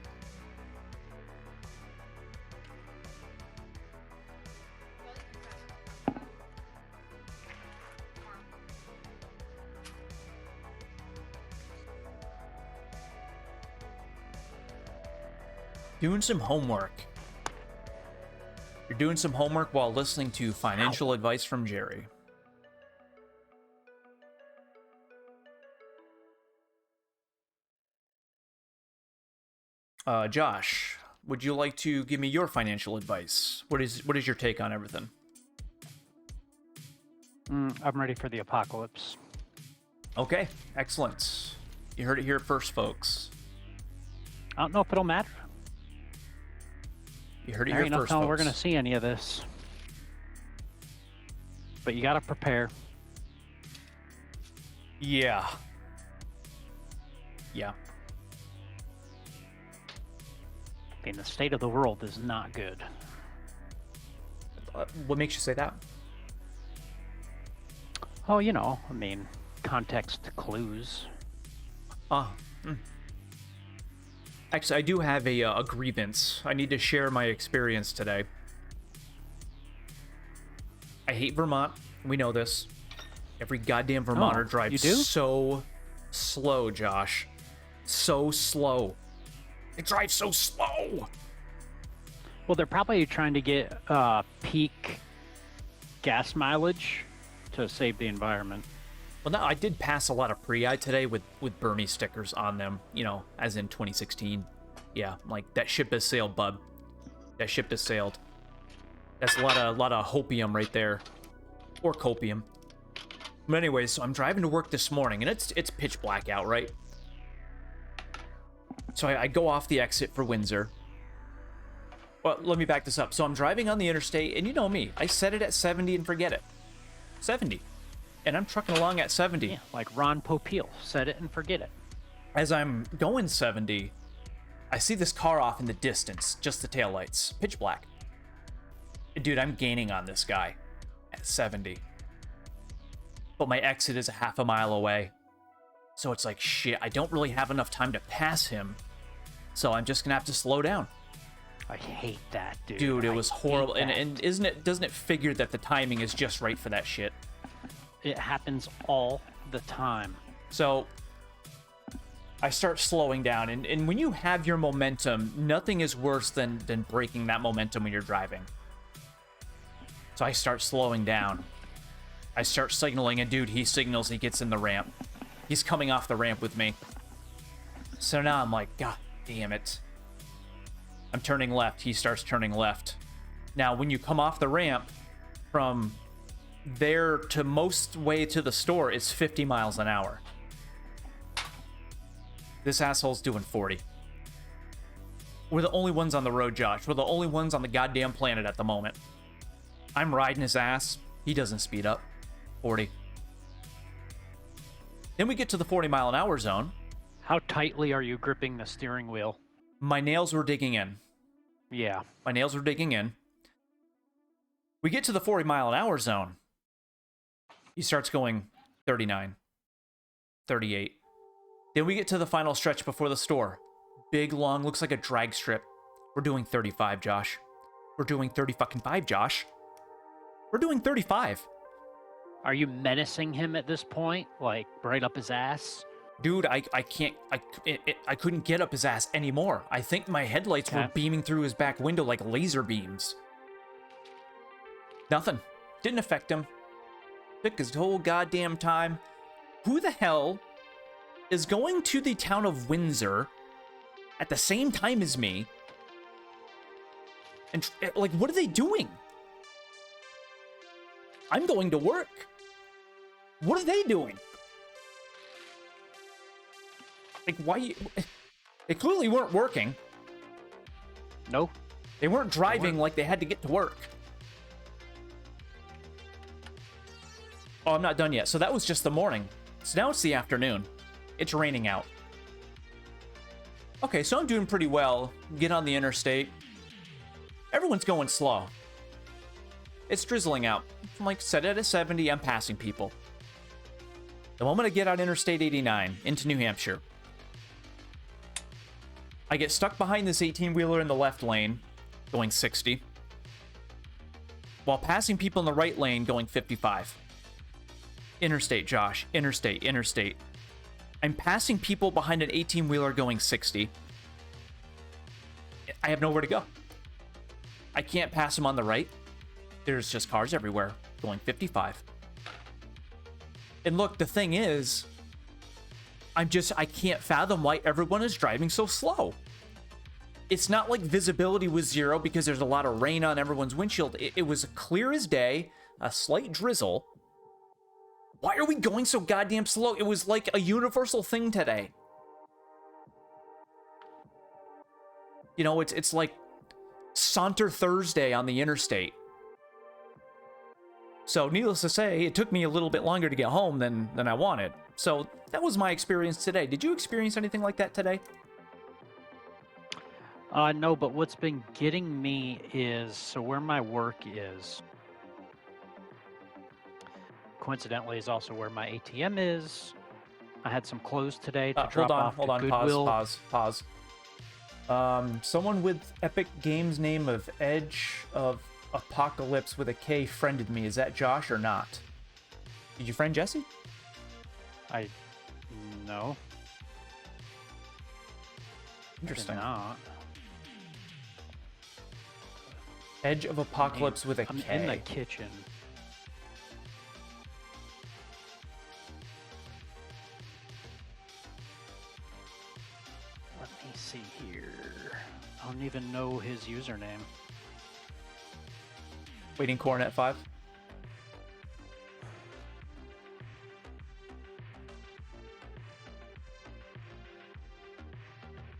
Doing some homework. You're doing some homework while listening to financial advice from Jerry. Josh, would you like to give me your financial advice? What is your take on everything? I'm ready for the apocalypse. Okay, excellent. You heard it here first, folks. I don't know if it'll matter. You heard it here first, folks. We're going to see any of this. But you got to prepare. Yeah. Yeah. I mean, the state of the world is not good. What makes you say that? Oh, you know, I mean, context clues. I Actually, I do have a grievance. I need to share my experience today. I hate Vermont. We know this. Every goddamn Vermonter drives so slow, Josh. So slow. They drive so slow. Well, they're probably trying to get peak gas mileage to save the environment. Well, no, I did pass a lot of Prii today with Bernie stickers on them, you know, as in 2016. Yeah, like, that ship has sailed, bub. That ship has sailed. That's a lot of hopium right there. Or copium. But anyways, so I'm driving to work this morning, and it's pitch black out, right? So I go off the exit for Windsor. Well, let me back this up. So I'm driving on the interstate, and you know me. I set it at 70 and forget it. 70. And I'm trucking along at 70. Yeah, like Ron Popeil. Set it and forget it. As I'm going 70, I see this car off in the distance. Just the taillights. Pitch black. Dude, I'm gaining on this guy at 70. But my exit is a half a mile away. So it's like, shit, I don't really have enough time to pass him. So I'm just gonna have to slow down. I hate that, dude. Dude, it was horrible. And doesn't it figure that the timing is just right for that shit? It happens all the time. So I start slowing down, and when you have your momentum, nothing is worse than breaking that momentum when you're driving. So I start slowing down. I start signaling, and dude, he signals, he gets in the ramp. He's coming off the ramp with me. So now I'm like, God damn it. I'm turning left. He starts turning left. Now, when you come off the ramp, from there to most way to the store, it's 50 miles an hour. This asshole's doing 40. We're the only ones on the road, Josh. We're the only ones on the goddamn planet at the moment. I'm riding his ass. He doesn't speed up. 40. Then we get to the 40 mile an hour zone. How tightly are you gripping the steering wheel? My nails were digging in. Yeah. My nails were digging in. We get to the 40 mile an hour zone. He starts going 39, 38. Then we get to the final stretch before the store. Big, long, looks like a drag strip. We're doing 35, Josh. We're doing 30-fucking-5, Josh. We're doing 35. Are you menacing him at this point? Like, right up his ass? Dude, I couldn't get up his ass anymore. I think my headlights were beaming through his back window like laser beams. Nothing. Didn't affect him. Took his whole goddamn time. Who the hell is going to the town of Windsor at the same time as me? And, like, what are they doing? I'm going to work. What are they doing? Like, why? They clearly weren't working. No. They weren't driving like they had to get to work. Oh, I'm not done yet. So that was just the morning. So now it's the afternoon. It's raining out. Okay, so I'm doing pretty well. Get on the interstate. Everyone's going slow. It's drizzling out. I'm like, set it at 70, I'm passing people. The moment I get on Interstate 89 into New Hampshire, I get stuck behind this 18-wheeler in the left lane, going 60, while passing people in the right lane, going 55. Interstate, Josh. Interstate, interstate. I'm passing people behind an 18-wheeler going 60. I have nowhere to go. I can't pass them on the right. There's just cars everywhere, going 55. And look, the thing is, I can't fathom why everyone is driving so slow. It's not like visibility was zero because there's a lot of rain on everyone's windshield. It was clear as day, a slight drizzle. Why are we going so goddamn slow? It was like a universal thing today. You know, it's like Saunter Thursday on the interstate. So, needless to say, it took me a little bit longer to get home than I wanted. So, that was my experience today. Did you experience anything like that today? No, but what's been getting me is, so where my work is, coincidentally, is also where my ATM is. I had some clothes today to drop off to Goodwill. Pause. Someone with Epic Games name of Edge of Apocalypse with a K friended me. Is that Josh or not? Did you friend Jesse? No. Interesting. Not. Edge of Apocalypse with a I'm K. in the kitchen. Let me see here. I don't even know his username. Waiting Corn at 5.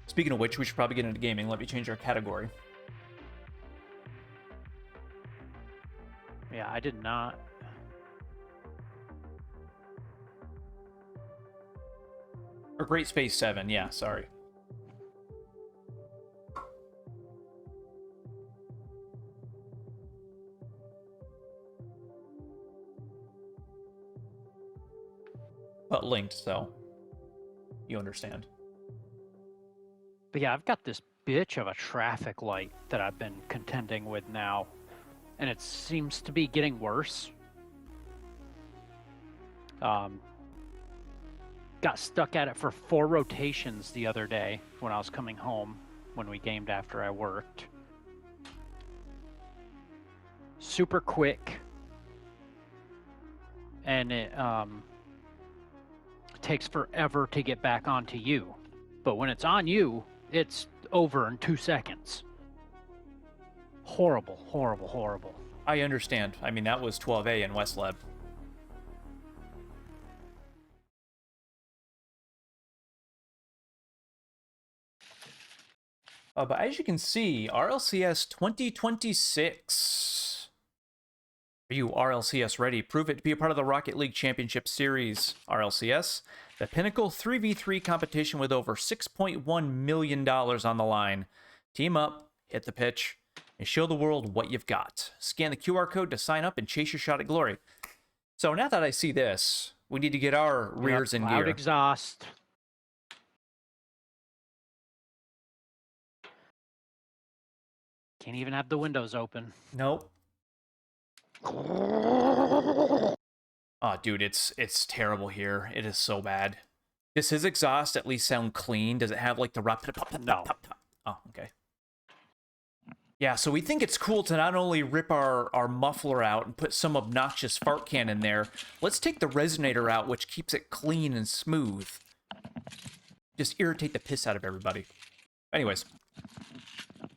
Speaking of which, we should probably get into gaming. Let me change our category. Yeah, I did not. Or Great Space 7, yeah, sorry. But linked, so you understand. But yeah, I've got this bitch of a traffic light that I've been contending with now, and it seems to be getting worse. Got stuck at it for 4 rotations the other day when I was coming home when we gamed after I worked. Super quick, and it takes forever to get back onto you. But when it's on you, it's over in 2 seconds. Horrible, horrible, horrible. I understand. I mean, that was 12A in West Lab. But as you can see, RLCS 2026. Are you RLCS ready? Prove it to be a part of the Rocket League Championship Series. RLCS, the pinnacle 3v3 competition with over $6.1 million on the line. Team up, hit the pitch, and show the world what you've got. Scan the QR code to sign up and chase your shot at glory. So now that I see this, we need to get our rears in gear. Loud exhaust. Can't even have the windows open. Nope. Oh, dude, it's terrible here. It is so bad. Does his exhaust at least sound clean? Does it have like the rapid pop? No. Oh, okay. Yeah, so we think it's cool to not only rip our muffler out and put some obnoxious fart can in there, let's take the resonator out, which keeps it clean and smooth. Just irritate the piss out of everybody. Anyways,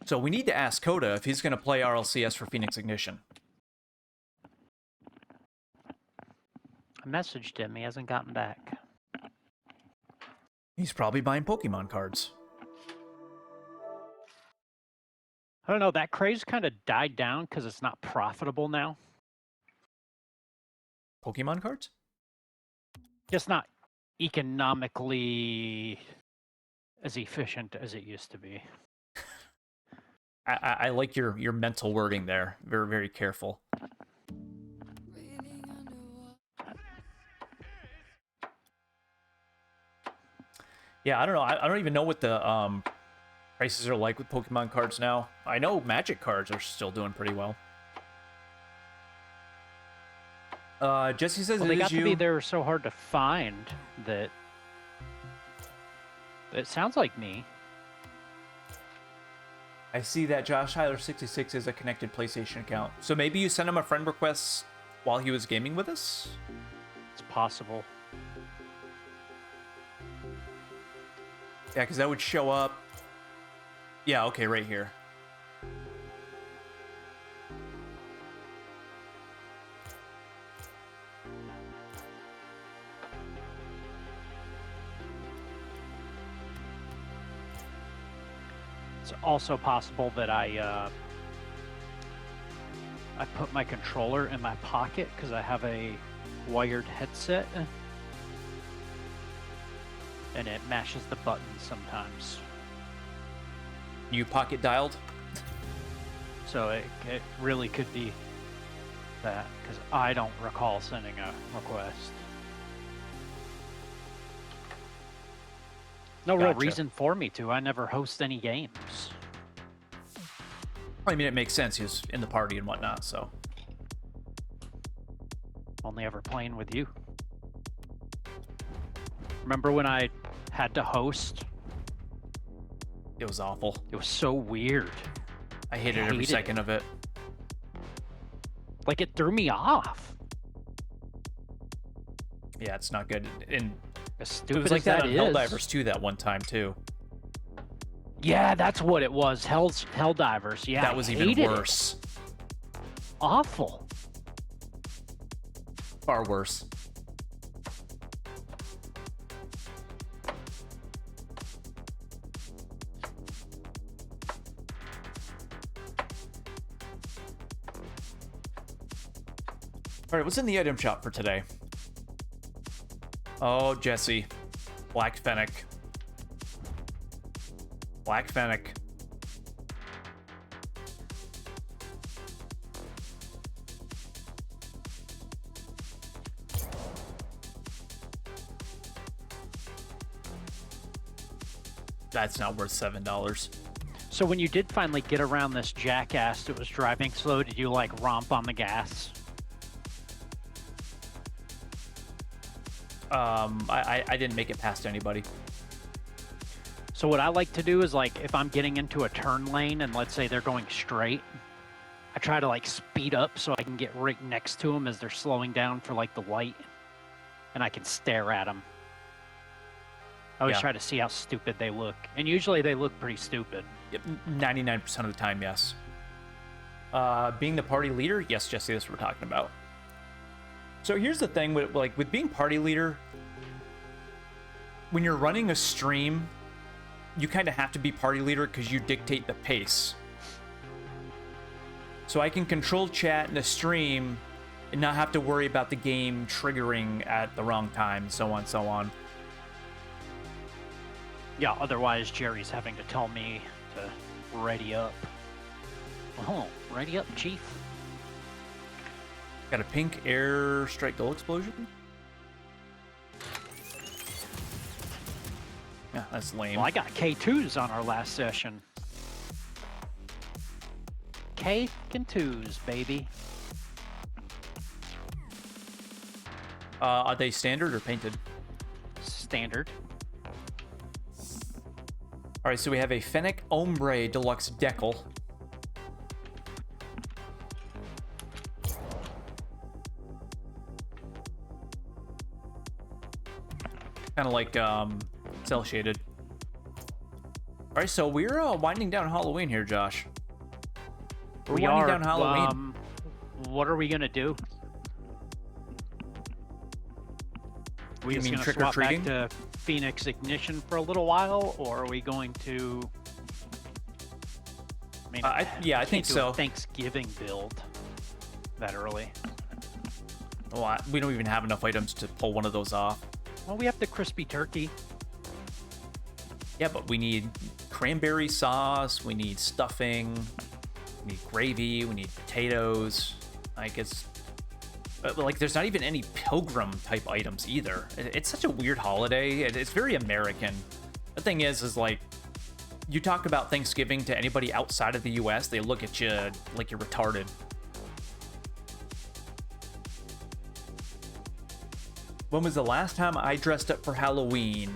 so we need to ask Coda if he's going to play RLCS for Phoenix Ignition. I messaged him. He hasn't gotten back. He's probably buying Pokemon cards. I don't know. That craze kind of died down because it's not profitable now. Pokemon cards? Just not economically as efficient as it used to be. I like your mental wording there. Very, very careful. Yeah, I don't know. I don't even know what the prices are like with Pokemon cards now. I know Magic cards are still doing pretty well. Jesse says Well, they it got is to be you. they're so hard to find that it sounds like me. I see that Josh Tyler 66 is a connected PlayStation account. So maybe you sent him a friend request while he was gaming with us? It's possible. Yeah, because that would show up. Yeah, okay, right here. It's also possible that I put my controller in my pocket because I have a wired headset, and it mashes the buttons sometimes. You pocket dialed? So it really could be that, because I don't recall sending a request. No real Gotcha. reason for me to. I never host any games. I mean, it makes sense. He was in the party and whatnot, so. Only ever playing with you. Remember when I had to host? It was awful. It was so weird. I hated every second of it. Like, it threw me off. Yeah, it's not good. And As it stupid was like as that that on is. Helldivers 2 that one time, too. Yeah, that's what it was. Helldivers. Yeah, that was I even hated worse. it. Awful. Far worse. All right, what's in the item shop for today? Oh, Jesse. Black Fennec. Black Fennec. That's not worth $7. So when you did finally get around this jackass that was driving slow, did you like romp on the gas? I didn't make it past anybody. So what I like to do is, like, if I'm getting into a turn lane and let's say they're going straight, I try to like speed up so I can get right next to them as they're slowing down for like the light, and I can stare at them. I always try to see how stupid they look, and usually they look pretty stupid. Yep, 99% of the time, yes. Being the party leader, yes, Jesse, that's what we're talking about. So here's the thing with being party leader, when you're running a stream, you kind of have to be party leader because you dictate the pace. So I can control chat in a stream and not have to worry about the game triggering at the wrong time, so on, so on. Yeah, otherwise Jerry's having to tell me to ready up. Oh, ready up, Chief. Got a pink airstrike goal explosion? Yeah, that's lame. Well, I got K2s on our last session. K and 2s, baby. Are they standard or painted? Standard. All right, so we have a Fennec Ombre Deluxe Decal. Kind of like cell shaded. All right, so we're winding down Halloween here, Josh. We winding are down Halloween. What are we gonna do? We You just mean gonna trick or swap treating? back to Phoenix Ignition for a little while, or are we going to? I mean, yeah, I can't think do so. A Thanksgiving build that early. Well, we don't even have enough items to pull one of those off. Well, we have the crispy turkey. Yeah, but we need cranberry sauce, we need stuffing, we need gravy, we need potatoes. Like, it's... like, there's not even any pilgrim type items either. It's such a weird holiday. It's very American. The thing is like, you talk about Thanksgiving to anybody outside of the US, they look at you like you're retarded. When was the last time I dressed up for Halloween?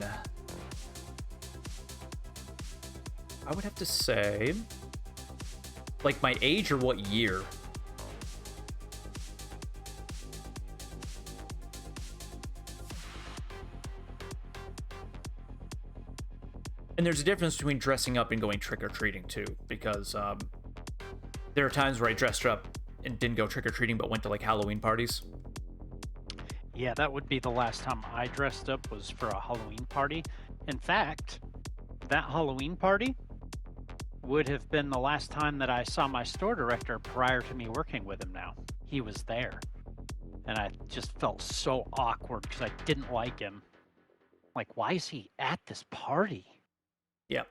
I would have to say, like, my age or what year? And there's a difference between dressing up and going trick-or-treating, too, because there are times where I dressed up and didn't go trick-or-treating, but went to, like, Halloween parties. Yeah, that would be the last time I dressed up was for a Halloween party. In fact, that Halloween party would have been the last time that I saw my store director prior to me working with him now. He was there. And I just felt so awkward because I didn't like him. Like, why is he at this party? Yeah.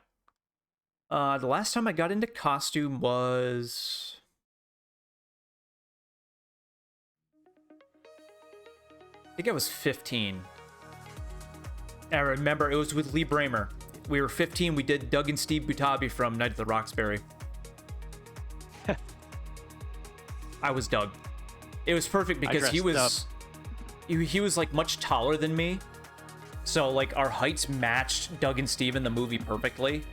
The last time I got into costume was... I think I was 15. I remember it was with Lee Bramer. we were 15. We did Doug and Steve Butabi from Night at the Roxbury. I was Doug. It was perfect because he was like much taller than me. So like our heights matched Doug and Steve in the movie perfectly.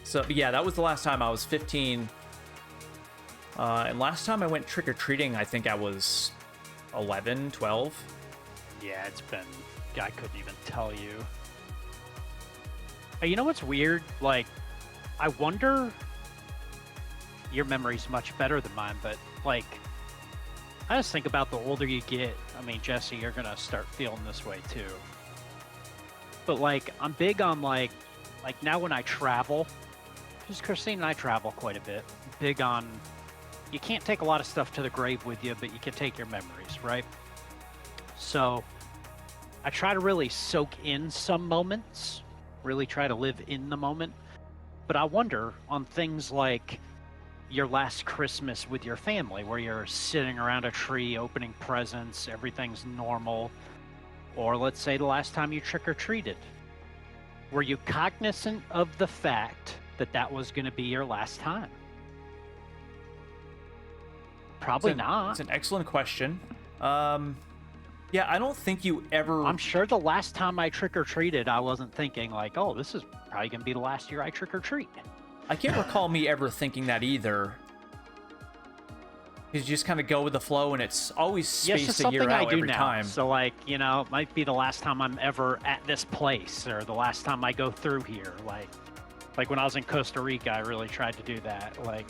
So yeah, that was the last time I was 15. And last time I went trick-or-treating, I think I was 11, 12. Yeah, it's been... I couldn't even tell you. You know what's weird? Like, I wonder... Your memory's much better than mine, but, like... I just think about the older you get. I mean, Jesse, you're gonna start feeling this way, too. But, like, I'm big on, like now when I travel... Because Christine and I travel quite a bit. Big on... You can't take a lot of stuff to the grave with you, but you can take your memories, right? So... I try to really soak in some moments, really try to live in the moment. But I wonder on things like your last Christmas with your family, where you're sitting around a tree, opening presents, everything's normal. Or let's say the last time you trick-or-treated. Were you cognizant of the fact that that was going to be your last time? Probably not. It's an excellent question. Yeah, I don't think you ever... I'm sure the last time I trick-or-treated, I wasn't thinking like, oh, this is probably going to be the last year I trick-or-treat. I can't recall me ever thinking that either. You just kind of go with the flow, and it's always spaced a year out every time. So, like, you know, it might be the last time I'm ever at this place, or the last time I go through here. Like when I was in Costa Rica, I really tried to do that. Like,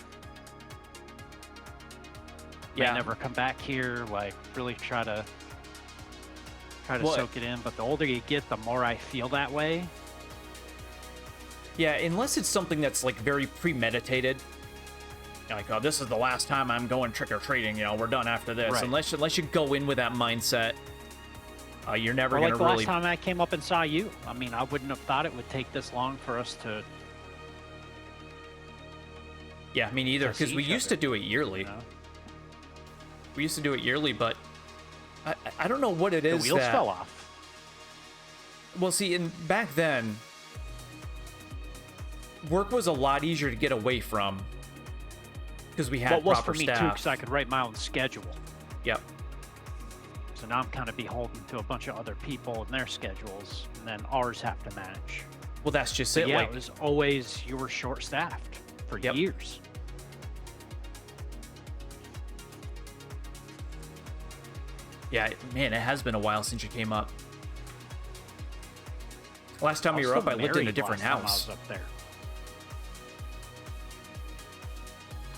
yeah, never come back here. Like, really try to soak it in. But the older you get, the more I feel that way. Yeah, unless it's something that's like very premeditated. Like, oh, this is the last time I'm going trick-or-treating, you know, we're done after this. Right. Unless you go in with that mindset, you're never going to really... Like the last time I came up and saw you. I mean, I wouldn't have thought it would take this long for us to... Yeah, me neither, because we used to do it yearly. You know? We used to do it yearly, but I don't know what it is. The wheels fell off. Well, see, back then, work was a lot easier to get away from because we had proper staff. Well, it was for me too, because I could write my own schedule. Yep. So now I'm kind of beholden to a bunch of other people and their schedules, and then ours have to match. Well, that's just but it. Yeah, like, it was always you were short-staffed for years. Yeah, man, it has been a while since you came up. Last time you were up, I lived in a different house. I was up there.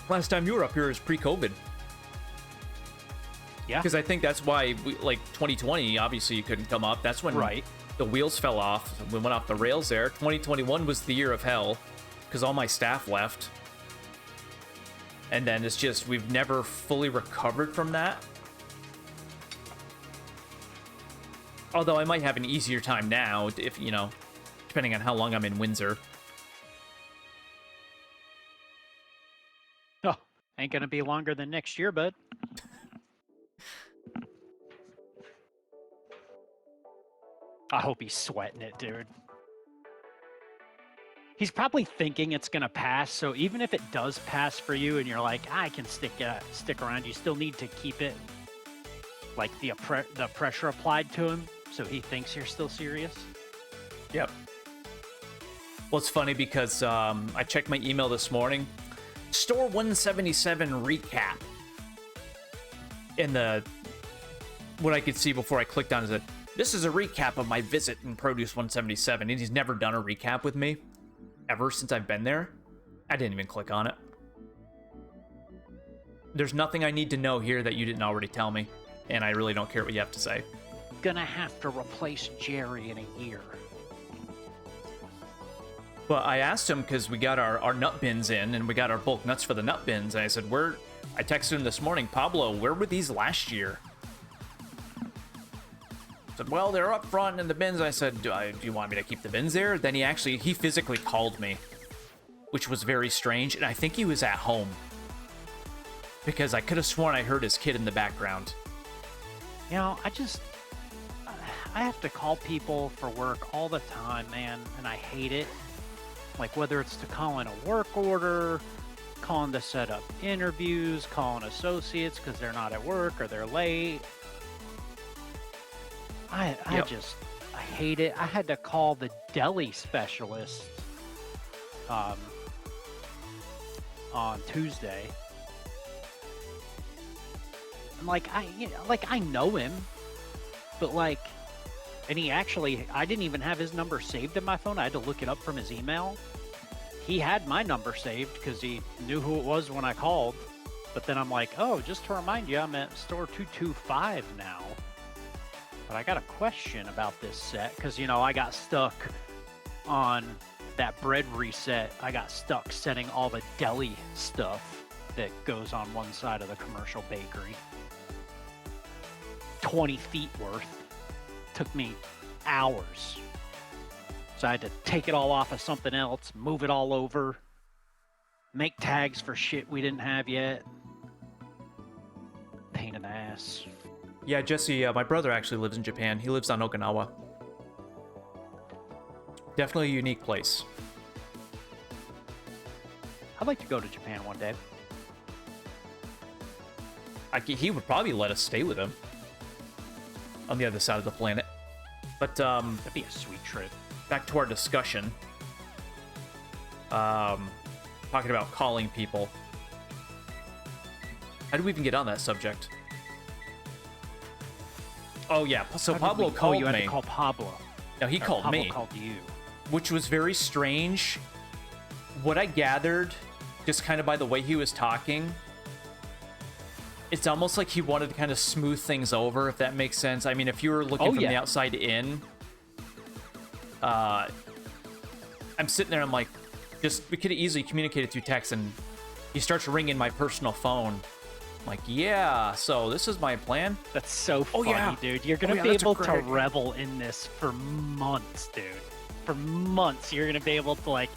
Last time you were up here was pre-COVID. Yeah. Because I think that's why, like, 2020, obviously you couldn't come up. That's when the wheels fell off. We went off the rails there. 2021 was the year of hell because all my staff left. And then it's just, we've never fully recovered from that. Although I might have an easier time now, if, you know, depending on how long I'm in Windsor. Oh, ain't gonna be longer than next year, bud. I hope he's sweating it, dude. He's probably thinking it's gonna pass, so even if it does pass for you and you're like, I can stick around, you still need to keep it, like, the pressure applied to him. So he thinks you're still serious? Yep. Well, it's funny because I checked my email this morning. Store 177 recap. And what I could see before I clicked on is that this is a recap of my visit in Produce 177. And he's never done a recap with me ever since I've been there. I didn't even click on it. There's nothing I need to know here that you didn't already tell me. And I really don't care what you have to say. Gonna have to replace Jerry in a year. Well, I asked him because we got our nut bins in and we got our bulk nuts for the nut bins. And I said, I texted him this morning, Pablo, where were these last year? I said, well, they're up front in the bins. I said, do you want me to keep the bins there? Then he physically called me, which was very strange. And I think he was at home because I could have sworn I heard his kid in the background. You know, I have to call people for work all the time, man, and I hate it. Like, whether it's to call in a work order, calling to set up interviews, calling associates because they're not at work or they're late. I hate it. I had to call the deli specialist on Tuesday. And I know him, but and I didn't even have his number saved in my phone. I had to look it up from his email. He had my number saved because he knew who it was when I called. But then I'm like, oh, just to remind you, I'm at store 225 now. But I got a question about this set because, I got stuck on that bread reset. I got stuck setting all the deli stuff that goes on one side of the commercial bakery. 20 feet worth. Took me hours. So I had to take it all off of something else, move it all over, make tags for shit we didn't have yet. Pain in the ass. Yeah, Jesse, my brother actually lives in Japan. He lives on Okinawa. Definitely a unique place. I'd like to go to Japan one day. He would probably let us stay with him on the other side of the planet. But, that'd be a sweet trip. Back to our discussion. Talking about calling people. How did we even get on that subject? Oh, yeah. So Pablo called me. You had to call Pablo. No, he called me. Pablo called you. Which was very strange. What I gathered, just kind of by the way he was talking, it's almost like he wanted to kind of smooth things over, if that makes sense. I mean, if you were looking from the outside in, I'm sitting there, I'm like, we could have easily communicated through text, and he starts ringing my personal phone. I'm like, yeah, so this is my plan. That's so funny, dude. You're going to be able to revel in this for months, dude. For months, you're going to be able to, like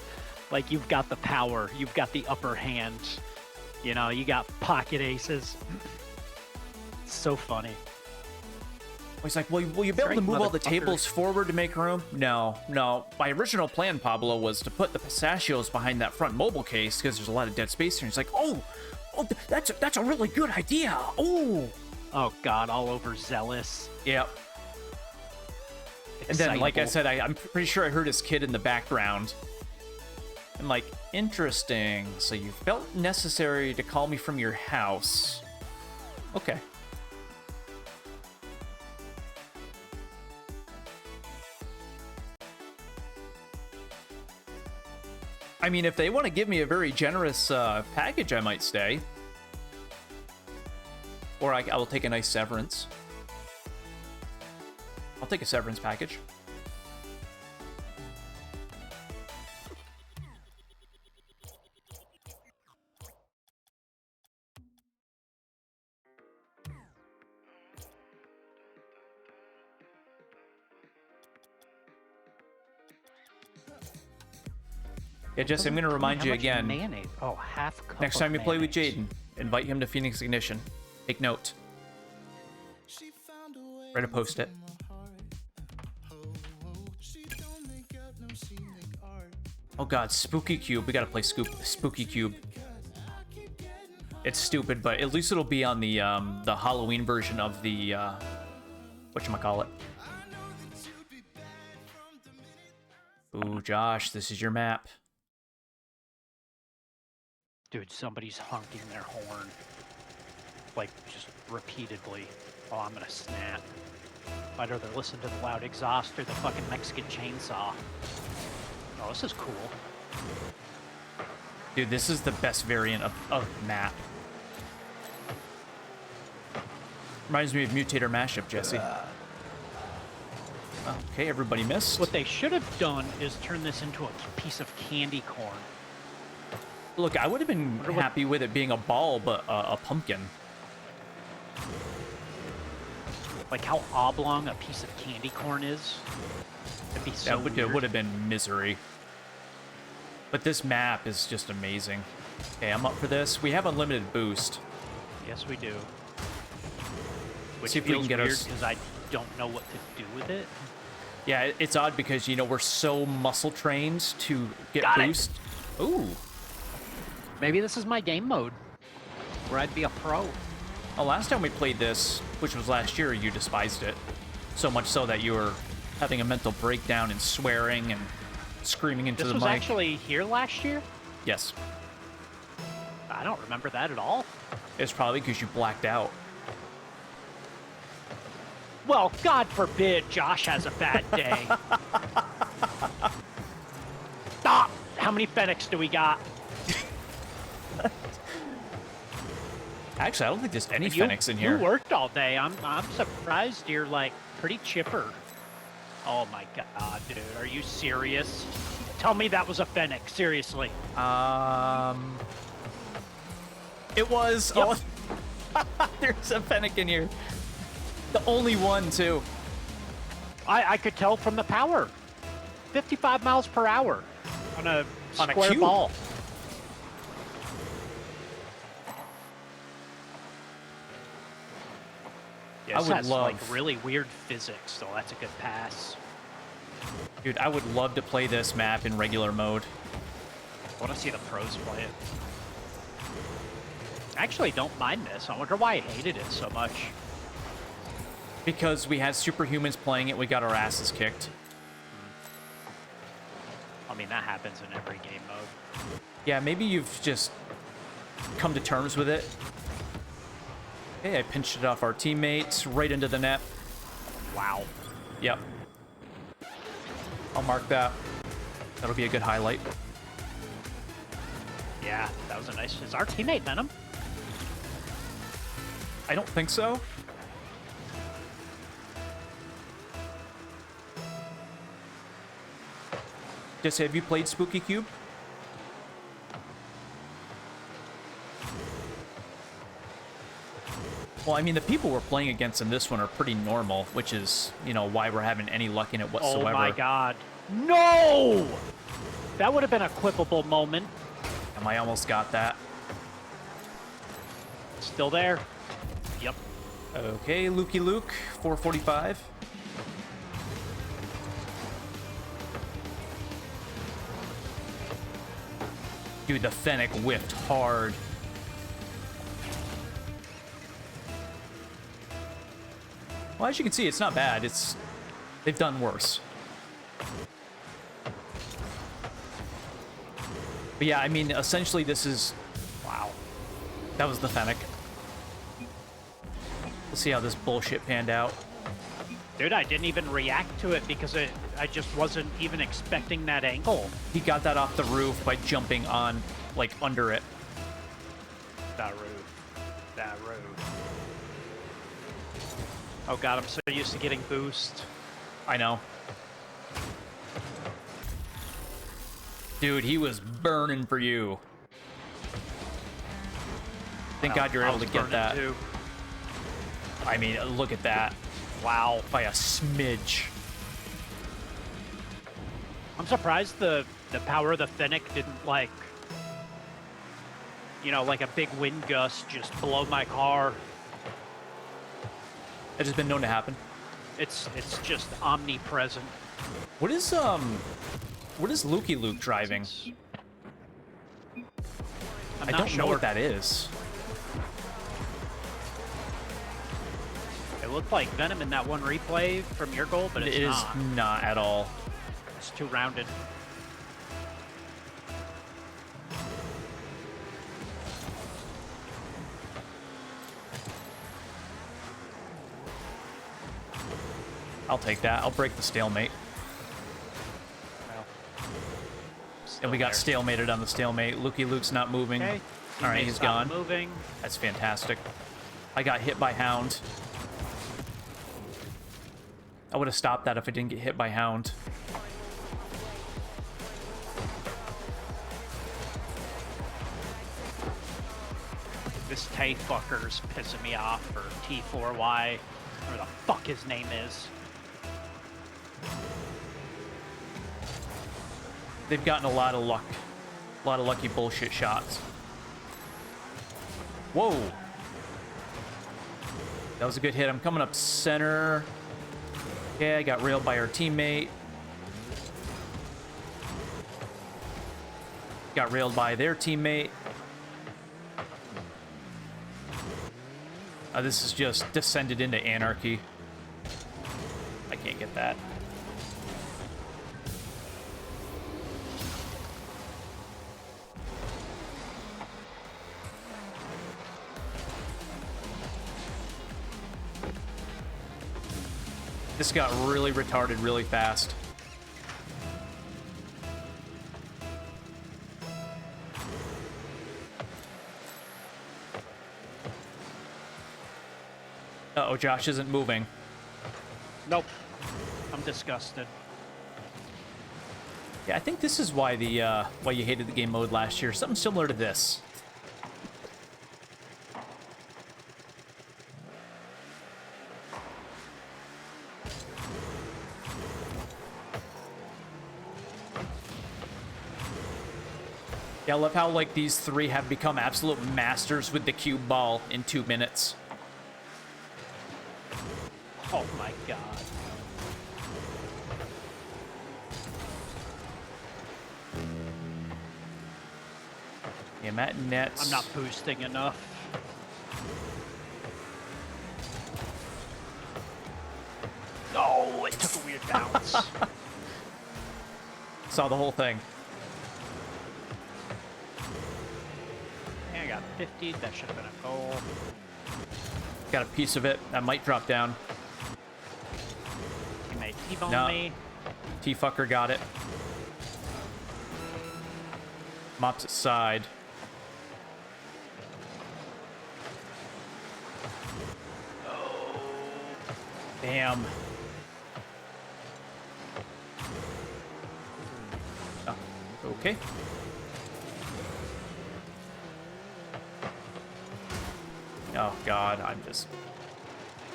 you've got the power. You've got the upper hand. You got pocket aces. It's so funny. He's like, well, will you be able to move all the tables forward to make room? No. My original plan, Pablo, was to put the pistachios behind that front mobile case because there's a lot of dead space here. He's like, oh, that's a really good idea. Oh, God, all overzealous. Yep. And then, like I said, I'm pretty sure I heard his kid in the background. I'm like, interesting. So you felt necessary to call me from your house. Okay. I mean, if they want to give me a very generous package, I might stay. Or I will take a nice severance. I'll take a severance package. Yeah, Jesse, I'm going to remind you again. Mayonnaise? Oh, half cup. Next time you play with Jaden, invite him to Phoenix Ignition. Take note. Write a post-it. Oh god, Spooky Cube. We gotta play Spooky Cube. It's stupid, but at least it'll be on the Halloween version of the whatchamacallit. Ooh, Josh, this is your map. Dude, somebody's honking their horn. Like, just repeatedly. Oh, I'm gonna snap. I'd rather listen to the loud exhaust or the fucking Mexican chainsaw. Oh, this is cool. Dude, this is the best variant of map. Reminds me of Mutator Mashup, Jesse. Okay, everybody missed. What they should have done is turn this into a piece of candy corn. Look, I would have been happy with it being a ball, but a pumpkin. Like how oblong a piece of candy corn is. That'd be so weird. It would have been misery. But this map is just amazing. Okay, I'm up for this. We have unlimited boost. Yes, we do. which See if we feels can get weird our... because I don't know what to do with it. Yeah, it's odd because, you know, we're so muscle trained to get Got it. boost. Ooh. Maybe this is my game mode, where I'd be a pro. Well, last time we played this, which was last year, you despised it. So much so that you were having a mental breakdown and swearing and screaming into the mic. This was actually here last year? Yes. I don't remember that at all. It's probably because you blacked out. Well, God forbid Josh has a bad day. Stop! How many Fennecs do we got? Actually, I don't think there's any Fennecs in here. You worked all day. I'm surprised you're, like, pretty chipper. Oh, my God, dude. Are you serious? Tell me that was a Fennec, seriously. It was. Yep. Oh, there's a Fennec in here. The only one, too. I could tell from the power. 55 miles per hour on a square cube. ball. Yeah, I this would has, love... like, really weird physics, so that's a good pass. Dude, I would love to play this map in regular mode. I want to see the pros play it. I actually don't mind this. I wonder why I hated it so much. Because we had superhumans playing it, we got our asses kicked. I mean, that happens in every game mode. Yeah, maybe you've just come to terms with it. Hey, I pinched it off our teammates right into the net. Wow. Yep. I'll mark that. That'll be a good highlight. Yeah, that was a nice... Is our teammate Venom? I don't think so. Just have you played Spooky Cube? Well, I mean, the people we're playing against in this one are pretty normal, which is, you know, why we're having any luck in it whatsoever. Oh my God. No! That would have been a quippable moment. And I almost got that. Still there. Yep. Okay, Lukey Luke, 445. Dude, the Fennec whiffed hard. Well, as you can see, it's not bad. They've done worse. But yeah, I mean, essentially this is... Wow. That was the Fennec. We'll see how this bullshit panned out. Dude, I didn't even react to it because I just wasn't even expecting that angle. He got that off the roof by jumping on, like, under it. That roof. That roof. Oh God, I'm so used to getting boost. I know. Dude, he was burning for you. Thank God you're able to get that. Too. I mean, look at that. Wow. By a smidge. I'm surprised the power of the Fennec didn't, like, you know, like a big wind gust just blow my car. It has been known to happen. It's just omnipresent. What is Lukey Luke driving? I don't know what that is. It looked like Venom in that one replay from your goal, but it's not. It is not at all. It's too rounded. I'll take that. I'll break the stalemate. Well, And we got there. stalemated on the stalemate. Lukey Luke's not moving. Okay. All right, he's gone. Moving. That's fantastic. I got hit by Hound. I would have stopped that if I didn't get hit by Hound. This Tay fucker's pissing me off, or T4Y, whatever the fuck his name is. They've gotten a lot of luck. A lot of lucky bullshit shots. Whoa. That was a good hit. I'm coming up center. Okay, I got railed by our teammate. Got railed by their teammate. This is just descended into anarchy. I can't get that. This got really retarded really fast. Uh-oh, Josh isn't moving. Nope. I'm disgusted. Yeah, I think this is why why you hated the game mode last year. Something similar to this. Yeah, I love how like these three have become absolute masters with the cube ball in 2 minutes. Oh my god. Yeah, Matt Nets. I'm not boosting enough. Oh, it took a weird bounce. Saw the whole thing. I got 50. That should have been a goal. Got a piece of it. That might drop down. He may T-bone No. me. T-fucker got it. Mops aside. Damn. Oh, okay. Oh, God, I'm just...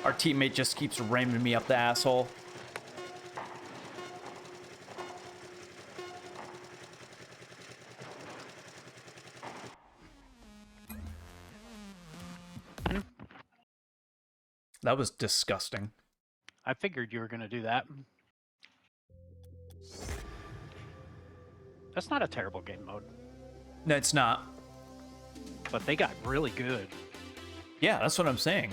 Our teammate just keeps ramming me up the asshole. That was disgusting. I figured you were going to do that. That's not a terrible game mode, No, it's not. but they got really good. Yeah, that's what I'm saying.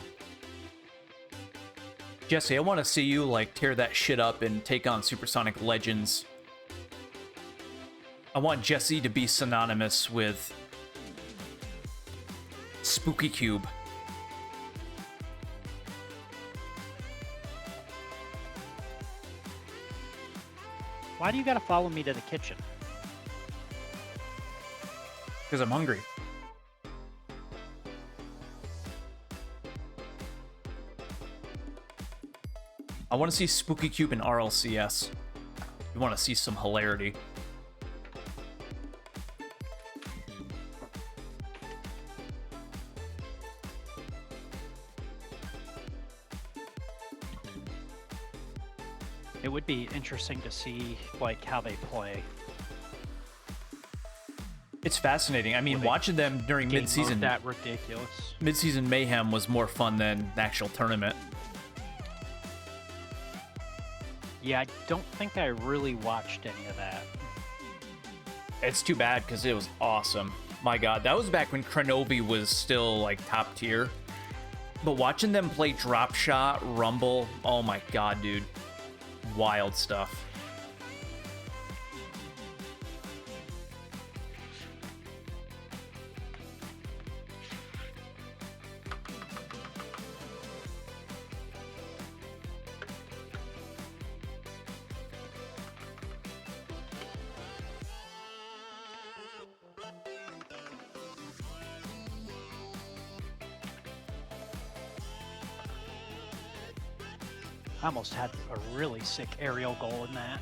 Jesse, I want to see you, like, tear that shit up and take on Supersonic Legends. I want Jesse to be synonymous with Spooky Cube. Why do you got to follow me to the kitchen? Because I'm hungry. I want to see Spooky Cube in RLCS. You want to see some hilarity. It would be interesting to see like how they play. It's fascinating. I mean, watching them during Game mid-season... mode that ridiculous. Mid-season mayhem was more fun than the actual tournament. Yeah, I don't think I really watched any of that. It's too bad because it was awesome. My God, that was back when Krenovi was still like top tier. But watching them play Drop Shot, Rumble, oh my God, dude. Wild stuff. I almost had a really sick aerial goal in that.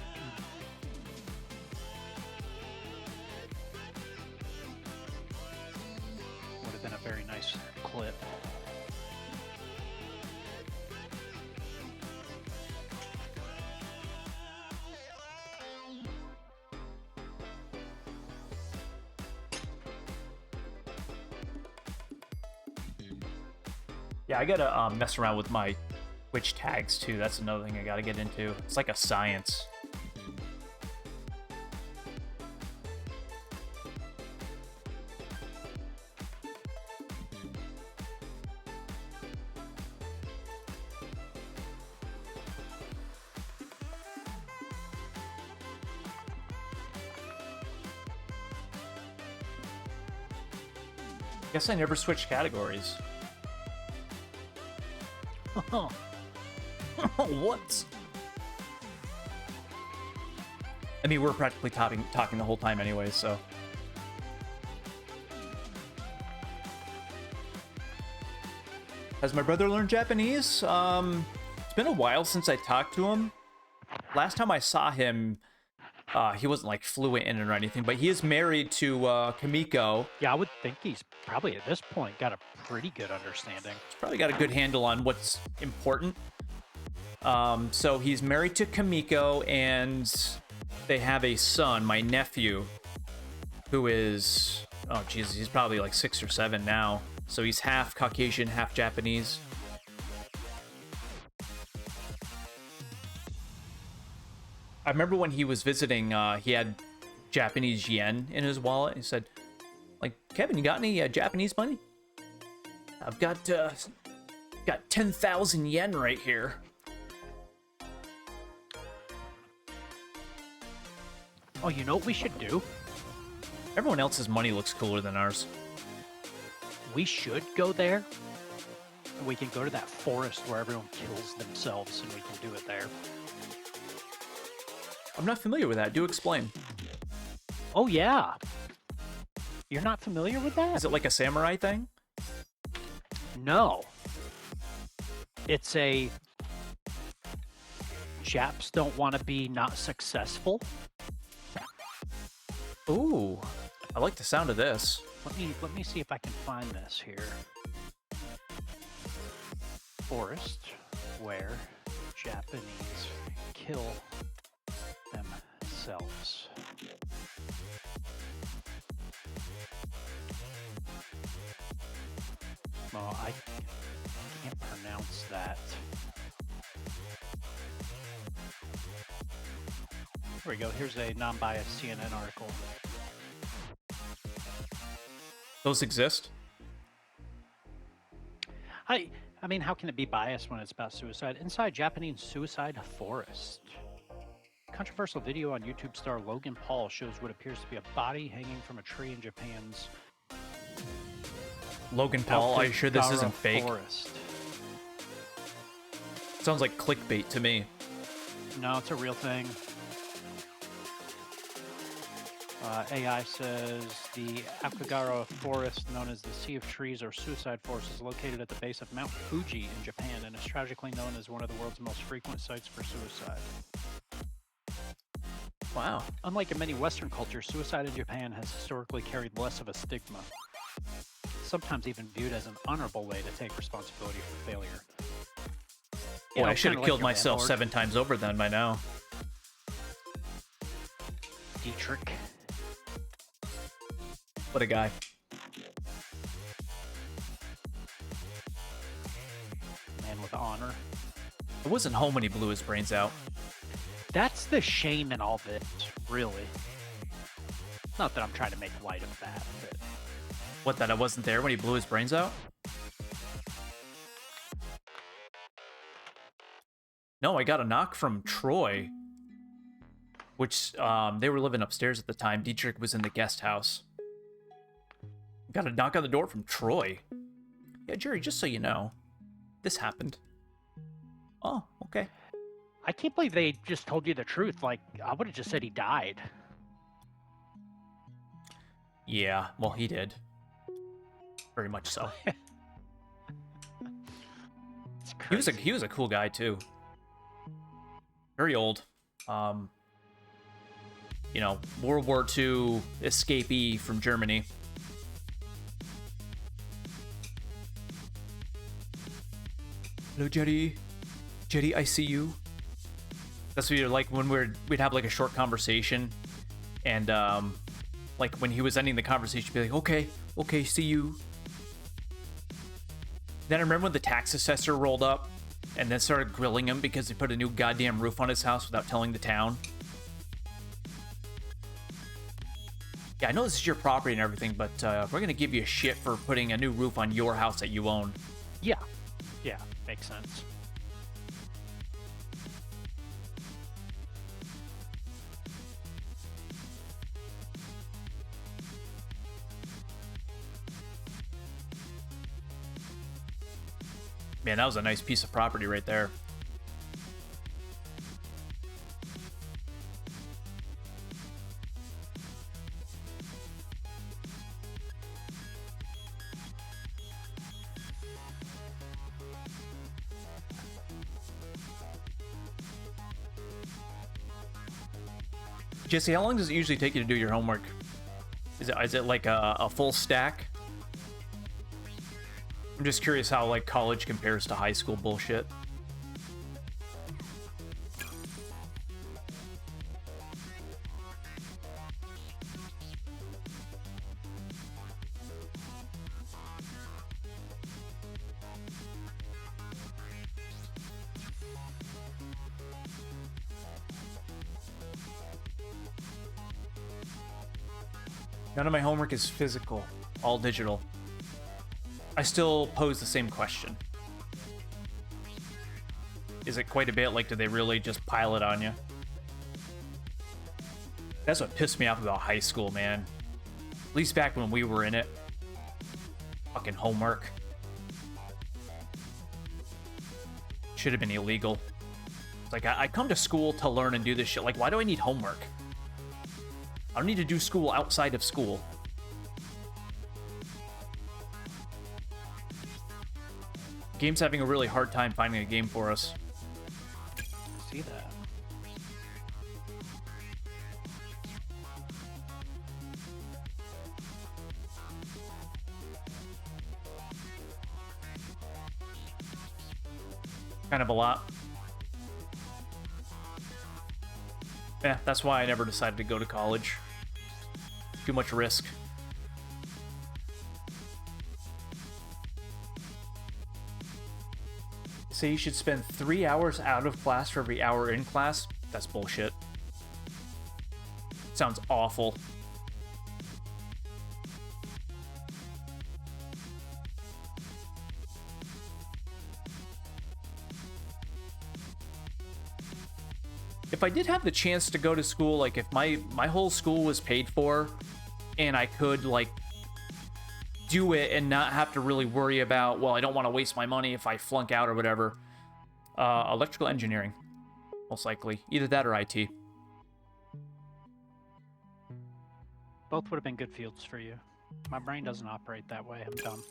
Would have been a very nice clip. Yeah, I gotta mess around with my Twitch tags too. That's another thing I gotta get into. It's like a science. Guess I never switched categories. What? I mean, we're practically talking the whole time anyway, so. Has my brother learned Japanese? It's been a while since I talked to him. Last time I saw him, he wasn't like fluent in it or anything, but he is married to Kamiko. Yeah, I would think he's probably at this point got a pretty good understanding. He's probably got a good handle on what's important. So he's married to Kamiko, and they have a son, my nephew, who is, oh Jesus, he's probably like 6 or 7 now. So he's half Caucasian, half Japanese. I remember when he was visiting, he had Japanese yen in his wallet. He said, like, Kevin, you got any Japanese money? I've got 10,000 yen right here. Oh, you know what we should do? Everyone else's money looks cooler than ours. We should go there. And we can go to that forest where everyone kills themselves, and we can do it there. I'm not familiar with that. Do explain. Oh, yeah. You're not familiar with that? Is it like a samurai thing? No. It's a Japs don't want to be not successful. Ooh, I like the sound of this. Let me see if I can find this here. Forest where Japanese kill themselves. Well, I can't pronounce that. Here we go. Here's a non-biased CNN article. Those exist? I mean, how can it be biased when it's about suicide? Inside Japanese suicide forest. Controversial video on YouTube star Logan Paul shows what appears to be a body hanging from a tree in Japan's Logan Paul, are you sure this isn't fake? Forest. Sounds like clickbait to me. No, it's a real thing. AI says the Akagara Forest, known as the Sea of Trees or Suicide Forest, is located at the base of Mount Fuji in Japan and is tragically known as one of the world's most frequent sites for suicide. Wow. Unlike in many Western cultures, suicide in Japan has historically carried less of a stigma, sometimes even viewed as an honorable way to take responsibility for failure. Boy, I should have killed myself 7 times over then by now. Dietrich. What a guy. Man with honor. I wasn't home when he blew his brains out. That's the shame in all this, really. Not that I'm trying to make light of that, but... What, that I wasn't there when he blew his brains out? No, I got a knock from Troy. Which, they were living upstairs at the time. Dietrich was in the guest house. Got a knock on the door from Troy. Yeah, Jerry, just so you know, this happened. Oh, okay. I can't believe they just told you the truth. Like, I would have just said he died. Yeah, well, he did. Very much so. It's crazy. He was a cool guy, too. Very old. You know, World War II escapee from Germany. Hello, Jerry. Jerry, I see you. That's what you're like when we'd have like a short conversation, and like when he was ending the conversation, he'd be like, "Okay, see you." Then I remember when the tax assessor rolled up and then started grilling him because he put a new goddamn roof on his house without telling the town. Yeah, I know this is your property and everything, but we're going to give you a shit for putting a new roof on your house that you own. Yeah. Yeah, makes sense. Man, that was a nice piece of property right there. Jesse, how long does it usually take you to do your homework? Is it like a full stack? I'm just curious how like college compares to high school bullshit. None of my homework is physical, all digital. I still pose the same question. Is it quite a bit? Like, do they really just pile it on you? That's what pissed me off about high school, man. At least back when we were in it. Fucking homework. Should have been illegal. It's like, I come to school to learn and do this shit. Like, why do I need homework? I don't need to do school outside of school. Game's having a really hard time finding a game for us. See that. Kind of a lot. Yeah, that's why I never decided to go to college. Too much risk. Say you should spend 3 hours out of class for every hour in class? That's bullshit. Sounds awful. If I did have the chance to go to school, like if my whole school was paid for and I could like do it and not have to really worry about, well, I don't want to waste my money if I flunk out or whatever. Electrical engineering, most likely. Either that or IT. Both would have been good fields for you. My brain doesn't operate that way. I'm dumb.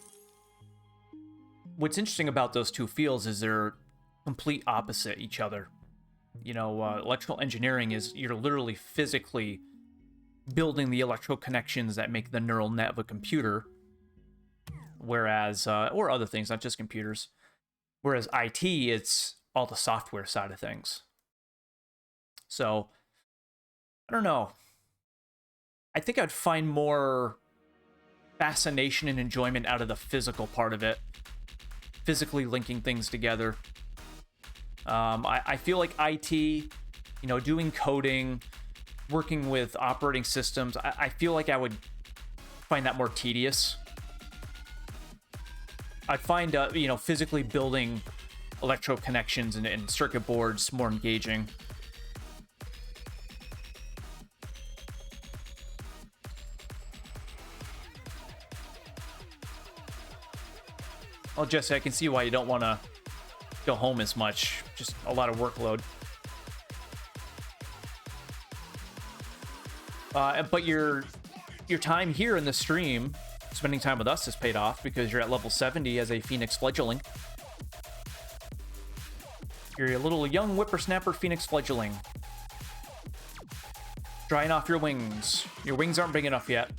What's interesting about those two fields is they're complete opposite each other. You know, electrical engineering is you're literally physically building the electrical connections that make the neural net of a computer. Whereas, or other things, not just computers. Whereas IT, it's all the software side of things. So, I don't know. I think I'd find more fascination and enjoyment out of the physical part of it. Physically linking things together. I feel like IT, you know, doing coding, working with operating systems, I feel like I would find that more tedious. I find, you know, physically building electro connections and circuit boards more engaging. Well, Jesse, I can see why you don't want to go home as much. Just a lot of workload. But your time here in the stream, spending time with us, has paid off because you're at level 70 as a Phoenix fledgling. You're a little young whippersnapper Phoenix fledgling. Drying off your wings. Your wings aren't big enough yet.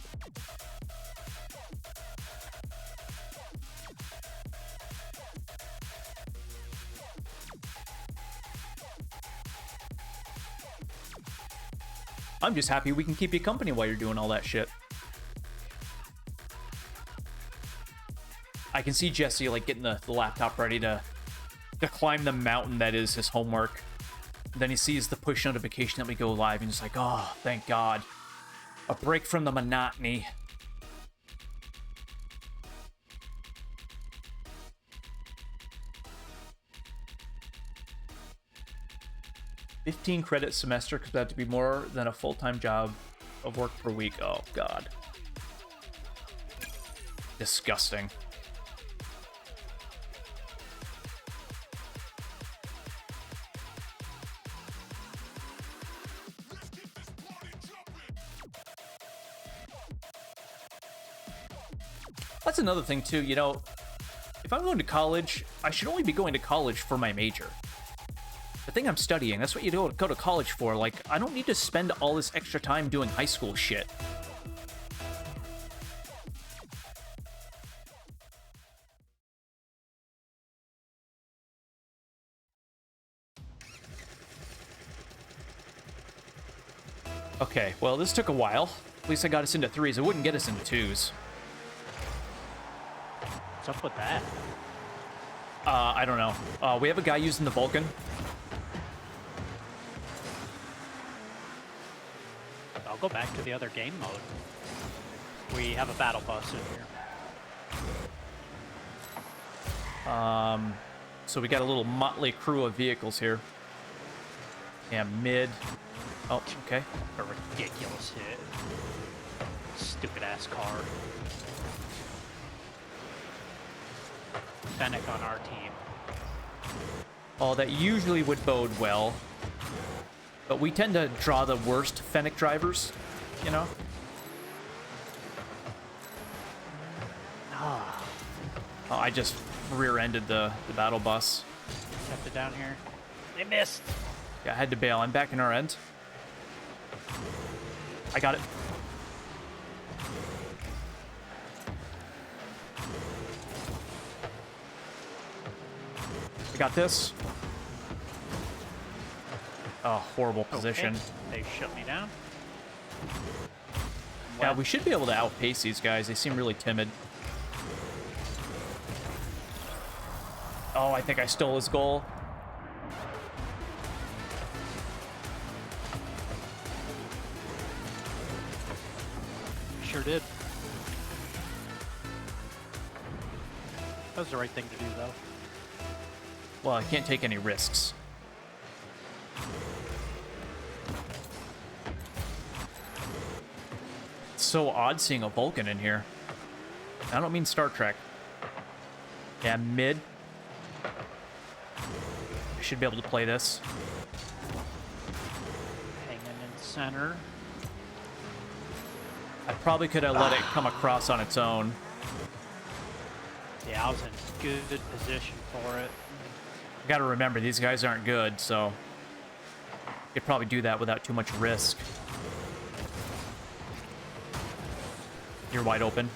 I'm just happy we can keep you company while you're doing all that shit. I can see Jesse, like, getting the laptop ready to climb the mountain that is his homework. Then he sees the push notification that we go live, and he's like, oh, thank God. A break from the monotony. $15 credit semester could that to be more than a full-time job of work per week. Oh, God. Disgusting. That's another thing, too. You know, if I'm going to college, I should only be going to college for my major. The thing I'm studying, that's what you go to college for. Like, I don't need to spend all this extra time doing high school shit. Okay, well, this took a while. At least I got us into 3s. It wouldn't get us into 2s. What's up with that? I don't know. We have a guy using the Vulcan. I'll go back to the other game mode. We have a battle bus in here. So we got a little motley crew of vehicles here. Yeah, mid. Oh, okay. A ridiculous hit. Stupid ass car. Fennec on our team. Oh, that usually would bode well. But we tend to draw the worst Fennec drivers, you know? Ah. Oh, I just rear-ended the battle bus. Kept it down here. They missed. Yeah, I had to bail. I'm back in our end. I got it. I got this. Oh, horrible position. Okay. They shut me down. Yeah, we should be able to outpace these guys. They seem really timid. Oh, I think I stole his goal. Sure did. That was the right thing to do, though. Well, I can't take any risks. It's so odd seeing a Vulcan in here. I don't mean Star Trek. Yeah, mid. I should be able to play this. Hanging in center. I probably could have let it come across on its own. Yeah, I was in good position for it. I gotta remember, these guys aren't good, so... you could probably do that without too much risk. You're wide open.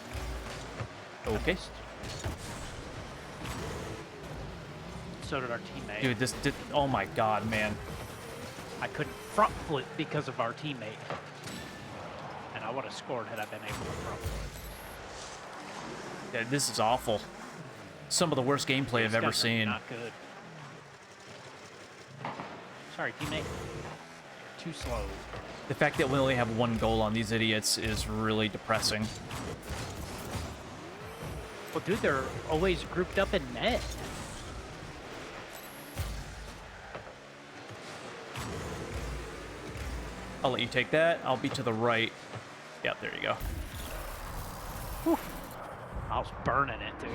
Okay. So did our teammate. Dude, this did... oh my god, man. I couldn't front flip because of our teammate. And I would have scored had I been able to front flip. Yeah, this is awful. Some of the worst gameplay I've ever seen. Not good. Sorry, teammate. Too slow. The fact that we only have one goal on these idiots is really depressing. Well, dude, they're always grouped up in net. I'll let you take that. I'll be to the right. Yep, there you go. Whew. I was burning it, dude.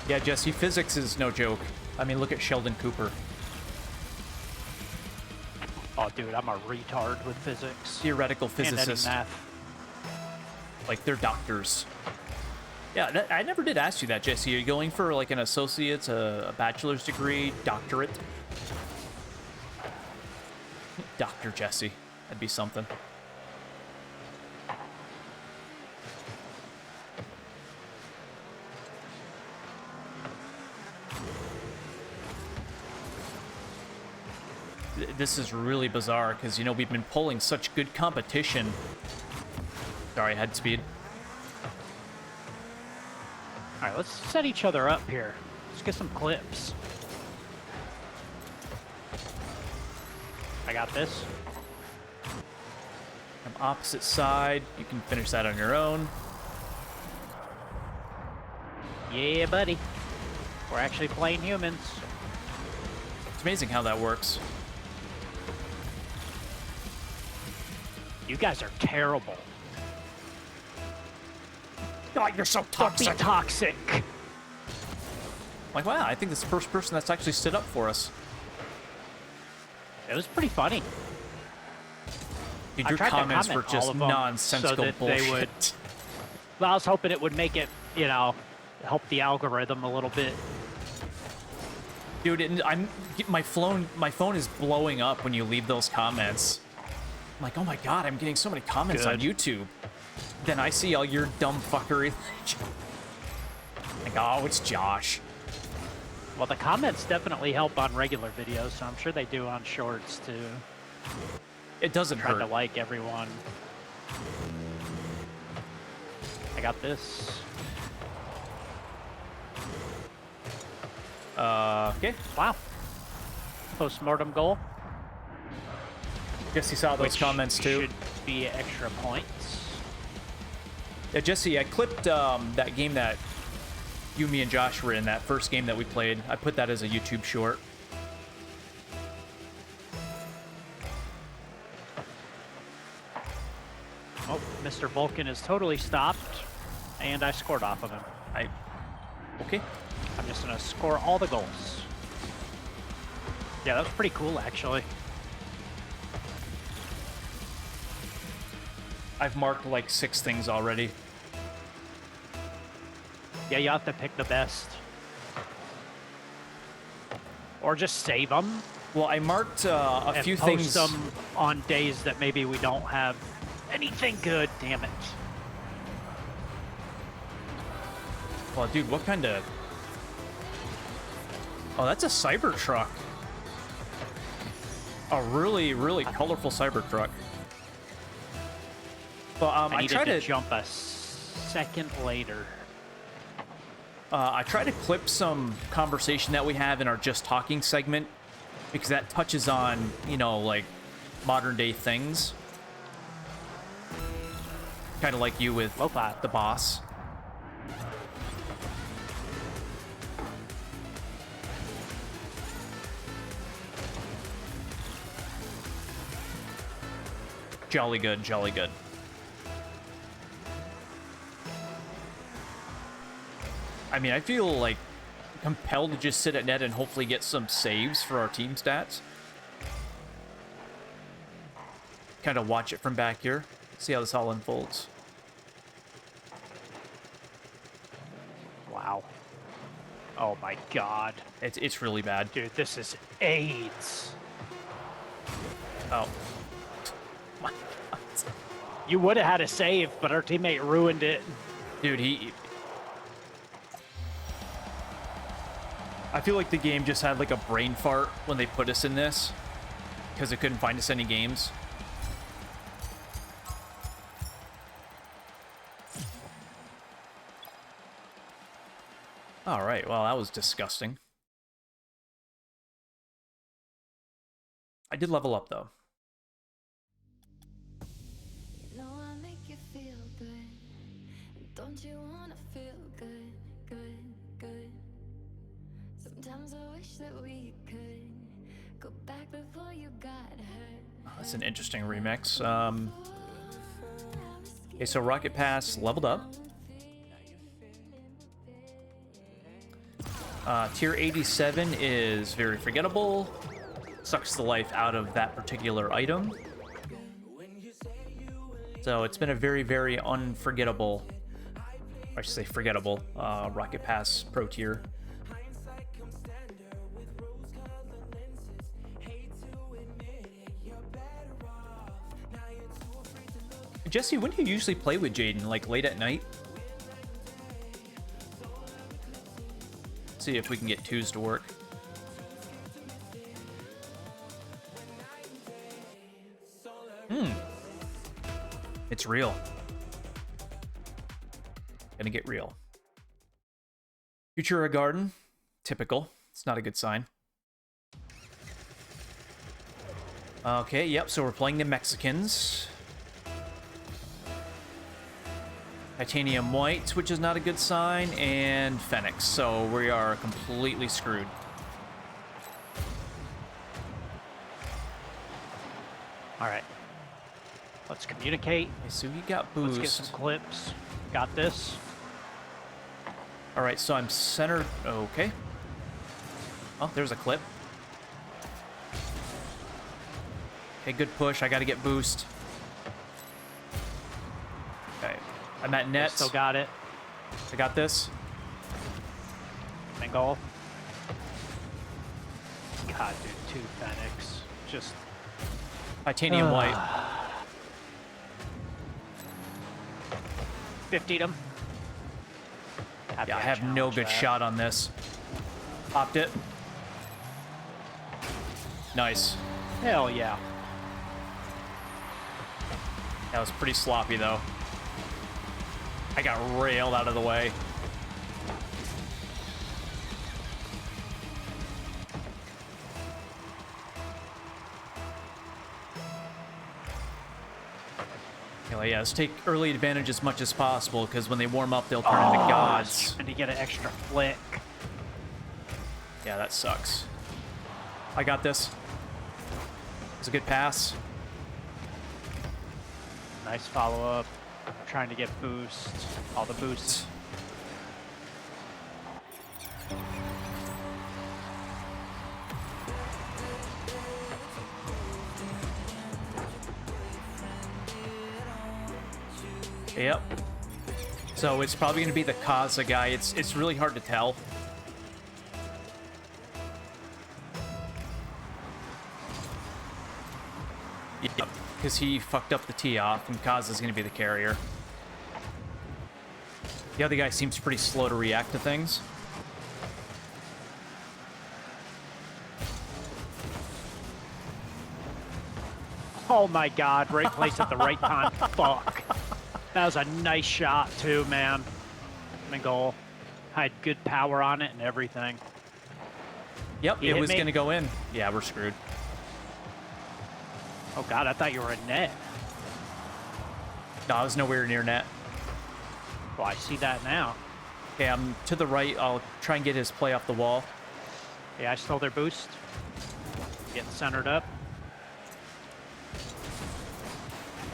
Yeah, Jesse, physics is no joke. I mean, look at Sheldon Cooper. Oh, dude, I'm a retard with physics. Theoretical And any physicist. math. Like, they're doctors. Yeah, I never did ask you that, Jesse. Are you going for, like, an associate's, a bachelor's degree, doctorate? Dr. Jesse. That'd be something. This is really bizarre, because, you know, we've been pulling such good competition. Sorry, head speed. let's set each other up here. Let's get some clips. I got this. I'm opposite side. You can finish that on your own. Yeah, buddy. We're actually playing humans. It's amazing how that works. You guys are terrible. God, you're so toxic. Don't be toxic. Like, wow, I think this is the first person that's actually stood up for us. It was pretty funny. Dude, your comments were just nonsensical so that bullshit. They would, well, I was hoping it would make it, you know, help the algorithm a little bit. Dude, my phone is blowing up when you leave those comments. I'm like, oh my god, I'm getting so many comments on YouTube. Then I see all your dumb fuckery. Like, oh, it's Josh. Well, the comments definitely help on regular videos, so I'm sure they do on shorts too. It doesn't hurt. Trying to like everyone. I got this. Okay. Wow. Postmortem goal. Guess you saw those comments too. Should be extra points. Yeah, Jesse, I clipped that game that you, me, and Josh were in, that first game that we played. I put that as a YouTube short. Oh, Mr. Vulcan is totally stopped, and I scored off of him. Okay. I'm just gonna score all the goals. Yeah, that was pretty cool, actually. I've marked like 6 things already. Yeah, you have to pick the best. Or just save them. Well, I marked a few post things. them on days that maybe we don't have anything good. Damn it. Well, dude, what kind of... Oh, that's a Cybertruck. A really, really colorful Cybertruck. Well, I needed to jump a second later. I try to clip some conversation that we have in our Just Talking segment, because that touches on, you know, like, modern day things. Kind of like you with the boss. Jolly good, jolly good. I mean, I feel like compelled to just sit at net and hopefully get some saves for our team stats. Kind of watch it from back here. See how this all unfolds. Wow. Oh my god. It's really bad. Dude, this is AIDS. Oh. You would have had a save, but our teammate ruined it. Dude, I feel like the game just had like a brain fart when they put us in this, because it couldn't find us any games. All right, well, that was disgusting. I did level up, though. You know I make you feel good. Don't you wanna feel good, good, good? Sometimes I wish that we could go back before you got hurt. Oh, that's an interesting remix. Okay, so Rocket Pass leveled up. Tier 87 is very forgettable. Sucks the life out of that particular item. So it's been a very, very unforgettable, I should say forgettable, Rocket Pass Pro tier. Jesse, when do you usually play with Jaden? Like late at night? See if we can get 2s to work. It's real. Gonna get real. Futura Garden. Typical. It's not a good sign. Okay, yep, so we're playing the Mexicans. Titanium White, which is not a good sign, and Phoenix, so we are completely screwed. Alright. Let's communicate. Okay, so you got boost. Let's get some clips. Got this. Alright, so I'm centered. Okay. Oh, there's a clip. Okay, good push. I gotta get boost. Okay. I'm at net. Still got it. I got this. Bengal. God, dude, 2 Phoenix. Just Titanium White. 50'd him. Yeah, I have no good shot on this. Popped it. Nice. Hell yeah. That was pretty sloppy, though. I got railed out of the way. Yeah, let's take early advantage as much as possible, because when they warm up, they'll turn into gods. And to get an extra flick. Yeah, that sucks. I got this. It's a good pass. Nice follow-up. Trying to get boost. All the boosts. Yep. So it's probably going to be the Kaza guy. It's really hard to tell. Yep, because he fucked up the tee off, and Kaza's going to be the carrier. The other guy seems pretty slow to react to things. Oh my god, right place at the right time. Fuck. That was a nice shot too, man. And goal. Had good power on it and everything. Yep, it was going to go in. Yeah, we're screwed. Oh god, I thought you were in net. No, I was nowhere near net. Well, I see that now. Okay, I'm to the right. I'll try and get his play off the wall. Yeah, I stole their boost. Getting centered up.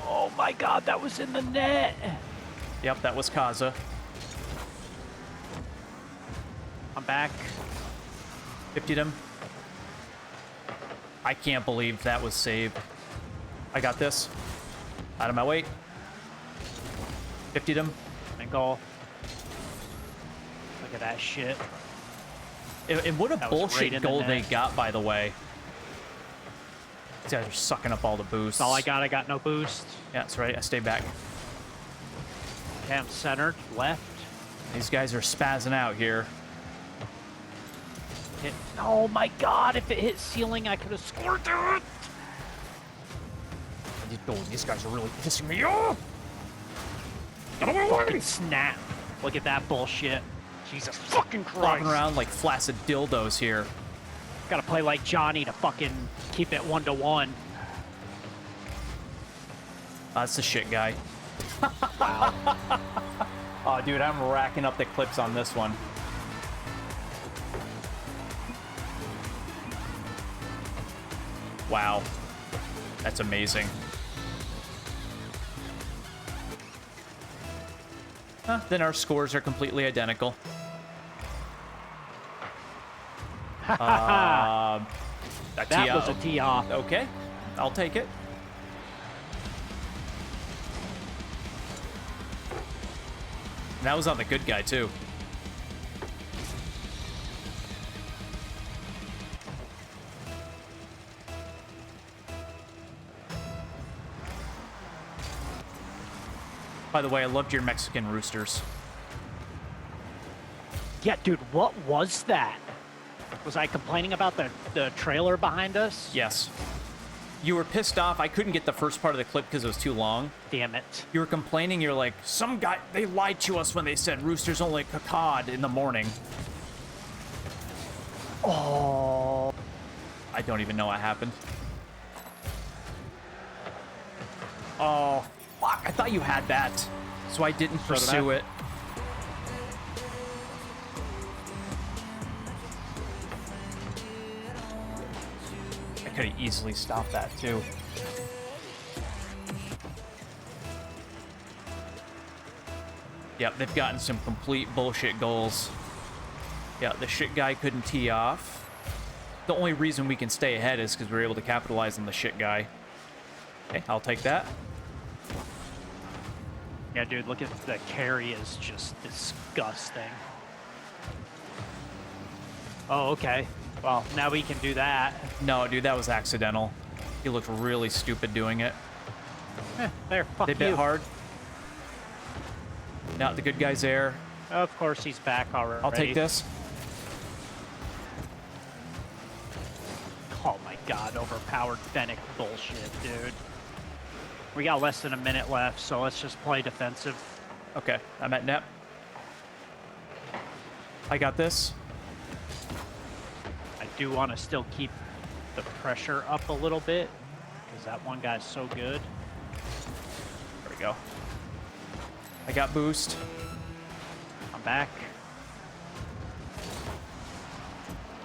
Oh my god, that was in the net. Yep, that was Kaza. I'm back. 50'd him. I can't believe that was saved. I got this. Out of my way. 50'd him. And goal. Look at that shit. And what a That was right bullshit in the goal they net. got, by the way. These guys are sucking up all the boosts. That's all I got. I got no boost. Yeah, that's right. I stay back. Okay, I'm centered. Left. These guys are spazzing out here. Hit. Oh my god, if it hit ceiling, I could have scored it. These guys are really pissing me off. Fucking snap. Look at that bullshit. Jesus fucking Flopping Christ. around like flaccid dildos here. Gotta play like Johnny to fucking keep it 1-1. That's the shit guy. Wow. Oh, dude, I'm racking up the clips on this one. Wow. That's amazing. Huh, then our scores are completely identical. That was a tee off. Okay, I'll take it. And that was on the good guy, too. By the way, I loved your Mexican roosters. Yeah, dude, what was that? Was I complaining about the trailer behind us? Yes. You were pissed off. I couldn't get the first part of the clip because it was too long. Damn it. You were complaining. You're like, some guy, they lied to us when they said roosters only cacawed in the morning. Oh, I don't even know what happened. Oh, fuck. I thought you had that, so I didn't pursue it. I could have easily stopped that, too. Yep, they've gotten some complete bullshit goals. Yeah, the shit guy couldn't tee off. The only reason we can stay ahead is because we were able to capitalize on the shit guy. Okay, I'll take that. Yeah, dude, look at the carry is just disgusting. Oh, okay. Well, now we can do that. No, dude, that was accidental. He looked really stupid doing it. There, fuck They you. bit hard. Now the good guy's there. Of course he's back already. I'll take this. Oh my god, overpowered Fennec bullshit, dude. We got less than a minute left, so let's just play defensive. Okay, I'm at net. I got this. I do want to still keep the pressure up a little bit, because that one guy's so good. There we go. I got boost. I'm back.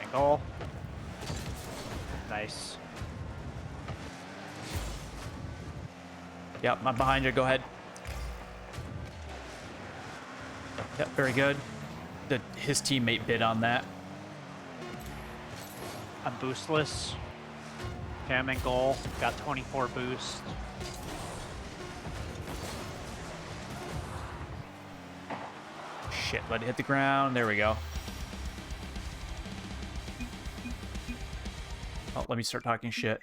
And goal. Nice. Yep, I'm behind you. Go ahead. Yep, very good. His teammate bid on that. I'm boostless. Okay, I'm in goal. Got 24 boost. Shit, let it hit the ground. There we go. Oh, let me start talking shit.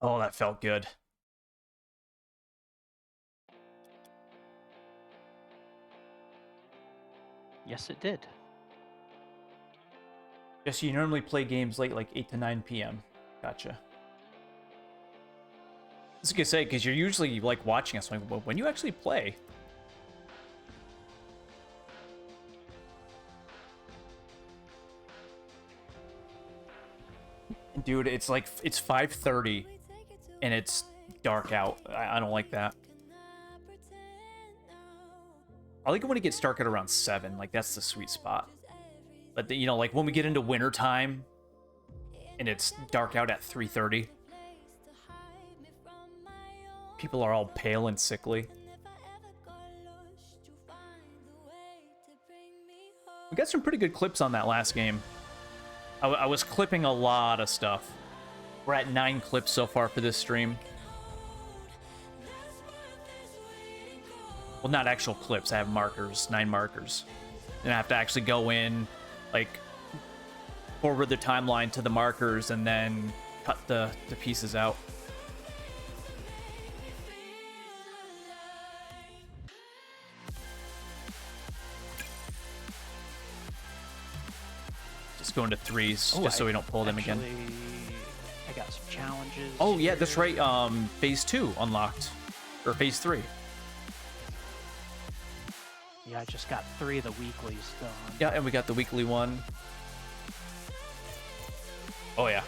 Oh, that felt good. Yes, it did. Yes, you normally play games late, like 8 to 9 p.m. Gotcha. That's what I could say, because you're usually, like, watching us. Like, when you actually play? Dude, it's like, it's 5:30, and it's dark out. I don't like that. I like it when it gets dark at around 7. Like, that's the sweet spot. But, you know, like, when we get into winter time, and it's dark out at 3:30, people are all pale and sickly. We got some pretty good clips on that last game. I was clipping a lot of stuff. We're at 9 clips so far for this stream. Well, not actual clips. I have markers, 9 markers. And I have to actually go in, like, forward the timeline to the markers and then cut the pieces out. Just go into 3s, just so we don't pull them again. I got some challenges. Oh, yeah, that's right. Phase 2 unlocked. Or Phase 3. Yeah, I just got 3 of the weeklies done. Yeah, and we got the weekly one. Oh, yeah.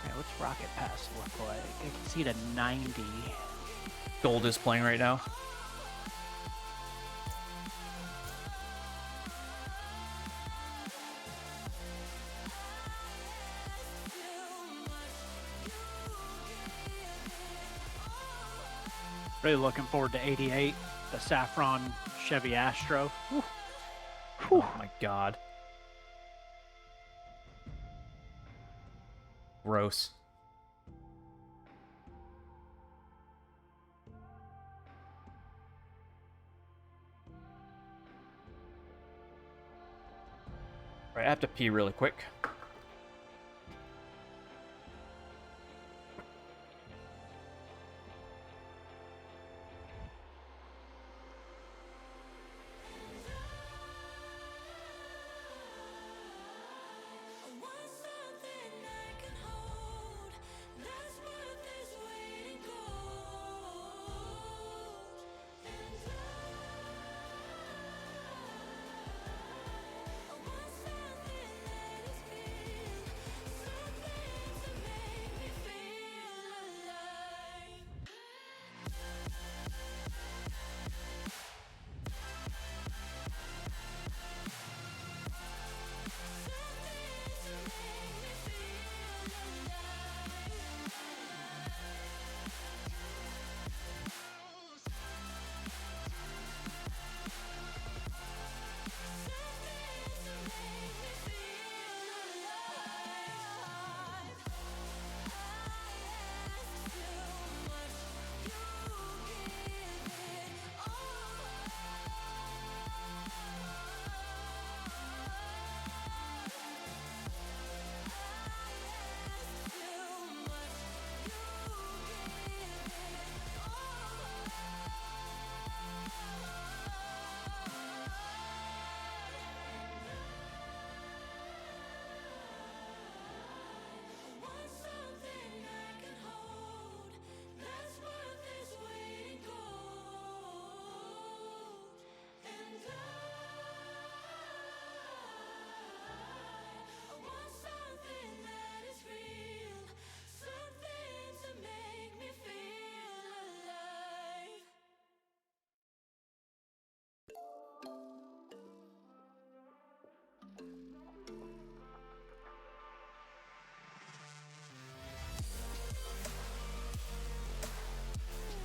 Yeah, what's Rocket Pass look like? I can see the 90. Gold is playing right now. Really looking forward to 88, the Saffron Chevy Astro. Whew. Oh my god. Gross. Right, I have to pee really quick.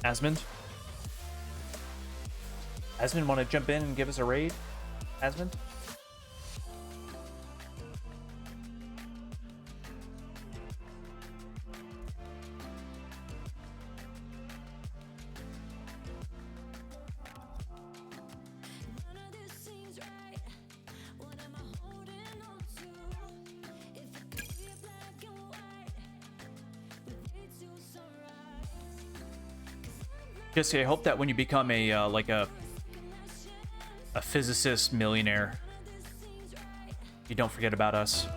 Asmund? Asmund, want to jump in and give us a raid? Asmund? None of this seems right. What am I holding on to? If it could be black and white, with day to sunrise. Jesse, I hope that when you become a like a physicist millionaire, you don't forget about us.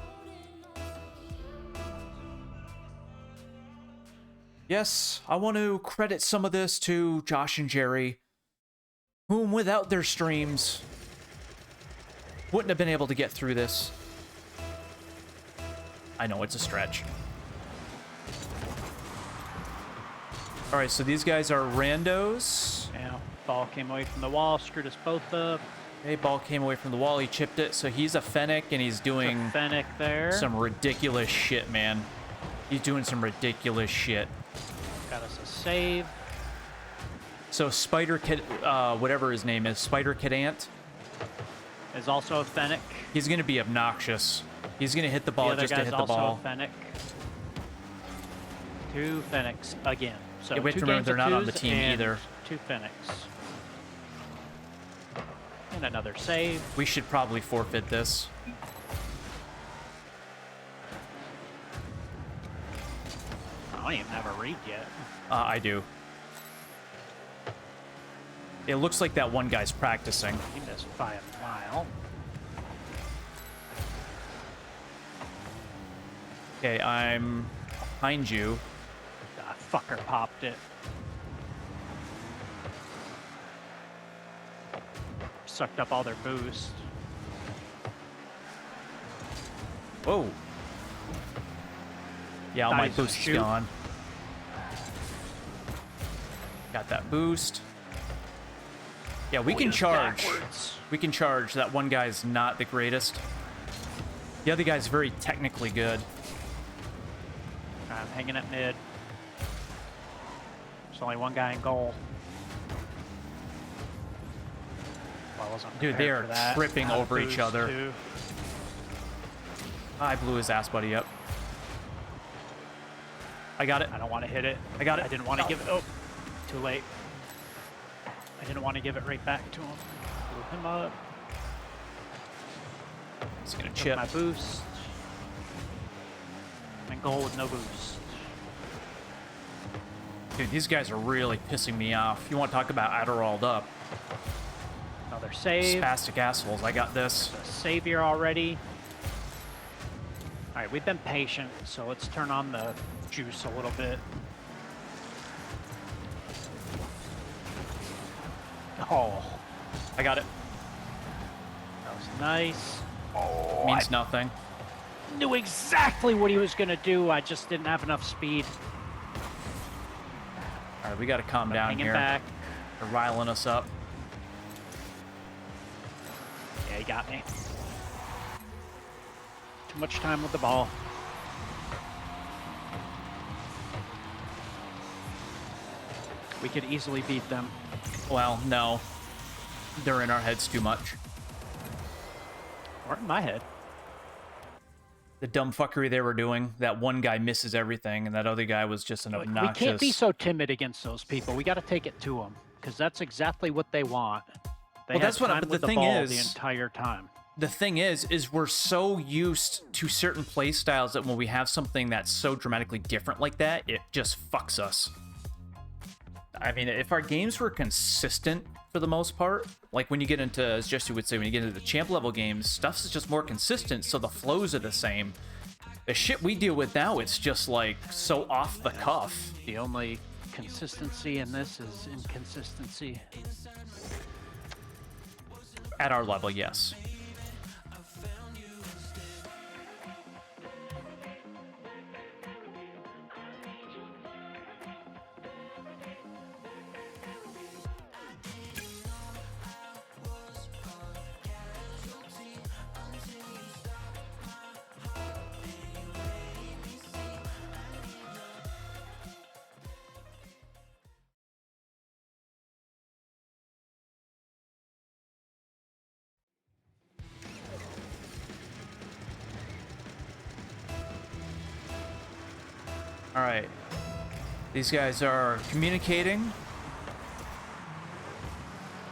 Yes, I want to credit some of this to Josh and Jerry, whom without their streams wouldn't have been able to get through this. I know it's a stretch. All right, so these guys are randos. Yeah, ball came away from the wall, screwed us both up. Okay, ball came away from the wall. He chipped it, so he's a Fennec, and he's doing Fennec there. some ridiculous shit, man. He's doing some ridiculous shit. Got us a save. So Spider Kid, whatever his name is, Spider Kidant, Is also a Fennec. he's gonna be obnoxious. He's gonna hit the ball The other just to guy's hit the also ball. a Fennec. 2 Fennecs again. So Yeah, we have two to remember games they're of not on the twos team and either. 2 Fennecs. And another save. We should probably forfeit this. I don't even have a read yet. I do. It looks like that one guy's practicing. He missed by a mile. Okay, I'm behind you. That fucker popped it. Sucked up all their boost. Whoa. Yeah, all my Nice boost's shoot. gone. Got that boost. Yeah, we can Wheels charge. backwards. We can charge. That one guy's not the greatest. The other guy's very technically good. I'm hanging at mid. There's only one guy in goal. Well, I wasn't Dude, they prepared are for that. tripping Out of over each boost, other. too. I blew his ass buddy up. I got it. I don't want to hit it. I got it. I didn't want to Oh. give it. Oh, too late. I didn't want to give it right back to him. Blew him up. It's gonna Took chip. my boost. I'm in goal with no boost. Dude, these guys are really pissing me off. You want to talk about Adderalled up? Another save. Spastic assholes. I got this. A savior already. All right, we've been patient, so let's turn on the juice a little bit. Oh, I got it. that was nice. Oh, Means nothing. I knew exactly what he was gonna do. I just didn't have enough speed. All right, we got to calm down Hanging here. back. They're riling us up. Yeah, he got me. Too much time with the ball. We could easily beat them. Well, no. They're in our heads too much. Or in my head. The dumb fuckery they were doing. That one guy misses everything, and that other guy was just an obnoxious... We can't be so timid against those people. We got to take it to them because that's exactly what they want. They Well, have that's what- time but with the thing ball is- the entire time. The thing is we're so used to certain play styles that when we have something that's so dramatically different like that, it just fucks us. I mean, if our games were consistent for the most part, like when you get into, as Jesse would say, when you get into the champ level games, stuff's just more consistent, so the flows are the same. The shit we deal with now, it's just like so off the cuff. The only consistency in this is inconsistency. At our level, yes. All right. These guys are communicating.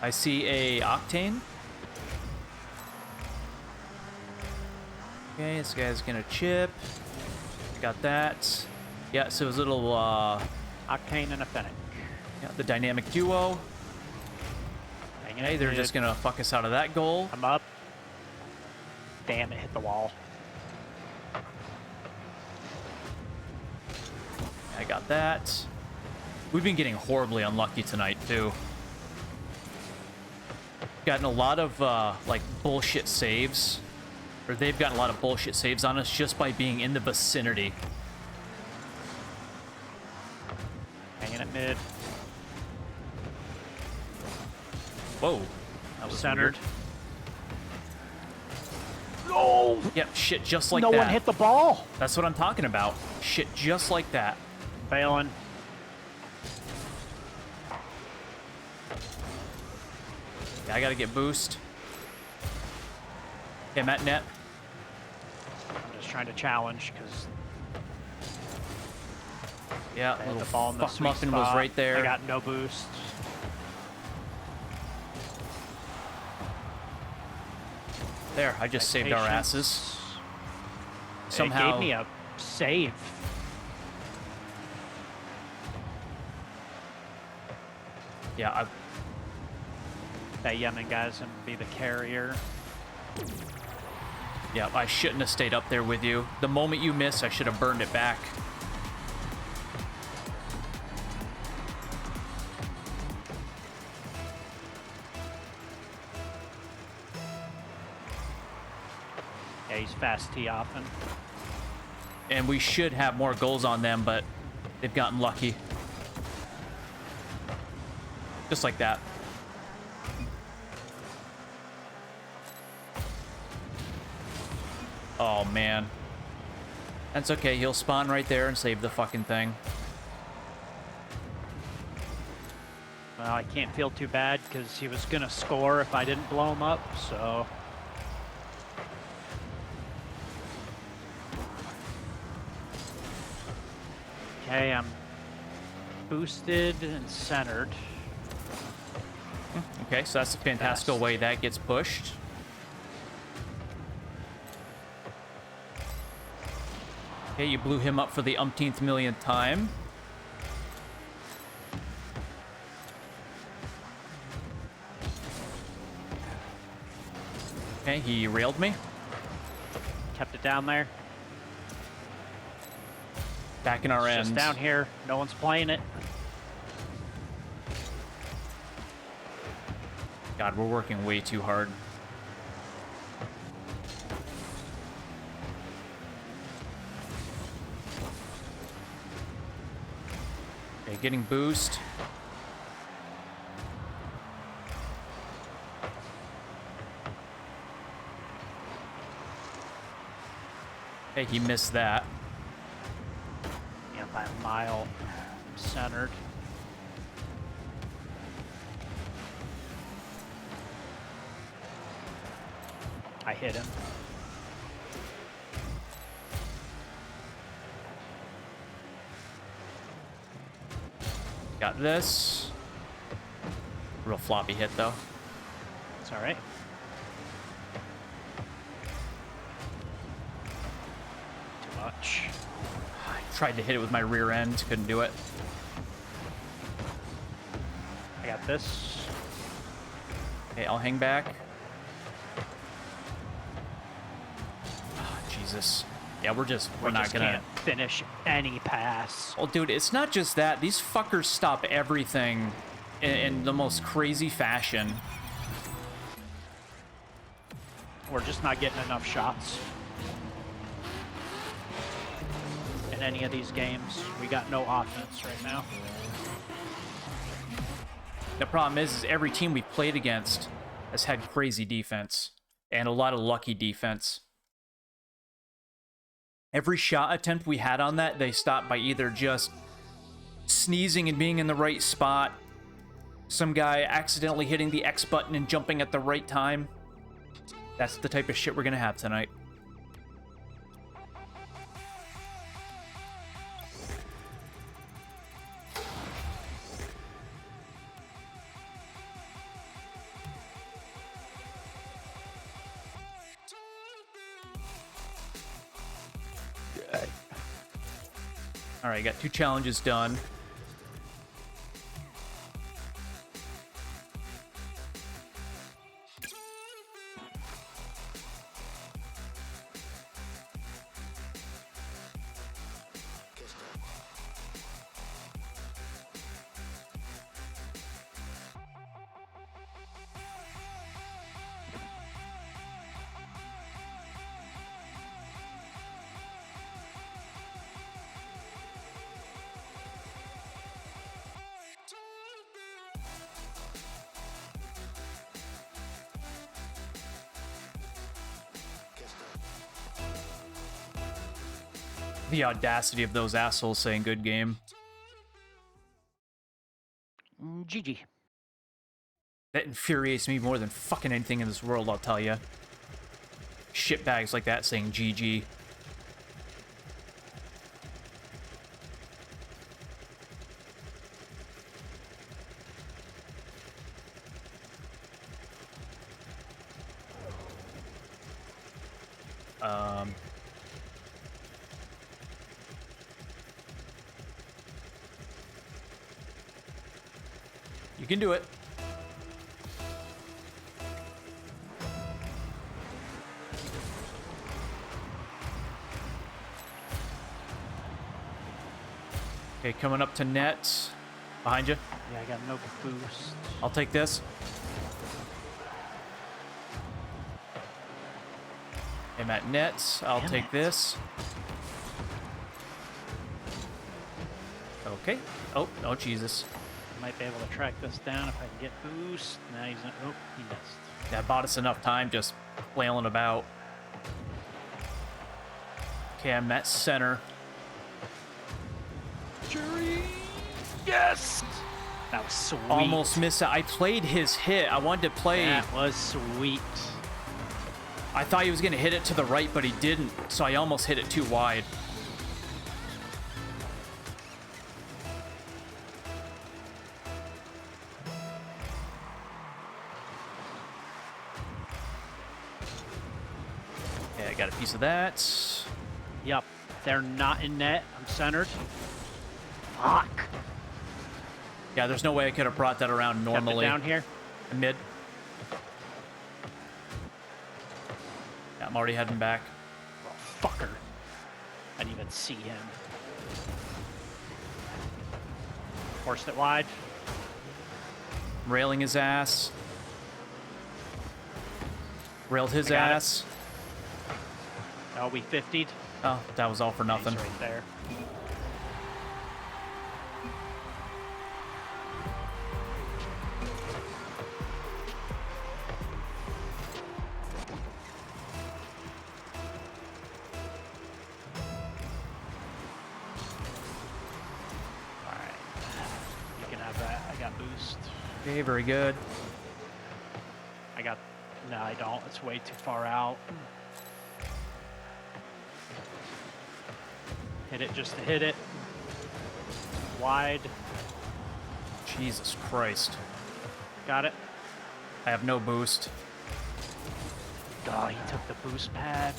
I see a Octane. Okay, this guy's gonna chip. Got that. Yeah, so his little, Octane and a Fennec. yeah, the dynamic duo. Hanging Hey, in they're mid. just gonna fuck us out of that goal. I'm up. Damn, it hit the wall. I got that. We've been getting horribly unlucky tonight, too. Gotten a lot of, like, bullshit saves. Or they've gotten a lot of bullshit saves on us just by being in the vicinity. Hanging at mid. Whoa. That was Centered. weird. No! Yep, shit, just like no that. one hit the ball. That's what I'm talking about. Shit, just like that. Failing. Yeah, I gotta get boost. Okay, I'm at net. I'm just trying to challenge because Yeah, I hit little the ball in the fuck sweet muffin was spot. right there. I got no boost. There, I just saved our asses. Somehow. It gave me a save. Yeah, That Yemen guy's gonna be the carrier. yeah, I shouldn't have stayed up there with you. The moment you miss, I should have burned it back. Yeah, he's fast tee often. And we should have more goals on them, but they've gotten lucky. Just like that. Oh, man. That's okay. He'll spawn right there and save the fucking thing. Well, I can't feel too bad because he was gonna score if I didn't blow him up, so. Okay, I'm boosted and centered. Okay, so that's a fantastical way that gets pushed. Okay, you blew him up for the umpteenth millionth time. Okay, he railed me. Kept it down there. Back in our It's end. just down here. No one's playing it. God, we're working way too hard. Okay, getting boost. Okay, he missed that. Yeah, by a mile. Centered. I hit him. Got this. Real floppy hit, though. It's all right. Too much. I tried to hit it with my rear end, couldn't do it. I got this. Okay, I'll hang back. Oh, Jesus. Yeah, we're We not just gonna. can't finish any pass. Well, dude, it's not just that. These fuckers stop everything in the most crazy fashion. We're just not getting enough shots. In any of these games, we got no offense right now. The problem is every team we've played against has had crazy defense and a lot of lucky defense. Every shot attempt we had on that, they stopped by either just sneezing and being in the right spot, some guy accidentally hitting the X button and jumping at the right time. That's the type of shit we're gonna have tonight. All right, got 2 challenges done. The audacity of those assholes saying good game. GG. That infuriates me more than fucking anything in this world, I'll tell you. Shitbags like that saying GG. You can do it. Okay, coming up to net. Behind you. Yeah, I got no boost. I'll take this. I'm at net. I'll Damn take it. this. Okay. Oh, Jesus. I might be able to track this down if I can get boost. Now he's not. Oh, he missed. That bought us enough time just flailing about. Okay, I'm at center. Jury. Yes. That was sweet. Almost missed it. I played his hit. I wanted to play. That was sweet. I thought he was going to hit it to the right, but he didn't. So I almost hit it too wide. Okay, I got a piece of that. Yep. They're not in net. I'm centered. Fuck. Yeah, there's no way I could have brought that around Kept it normally. down here. Mid. Yeah, I'm already heading back. Oh, fucker. I didn't even see him. Forced it wide. Railing his ass. Railed his I got it. ass. Oh, we 50'd. Oh, that was all for nothing. He's right there. Alright. You can have that. I got boost. Okay, very good. I got... No, I don't. It's way too far out. Hit it just to hit it. Wide. Jesus Christ. Got it. I have no boost. Oh, he took the boost pad.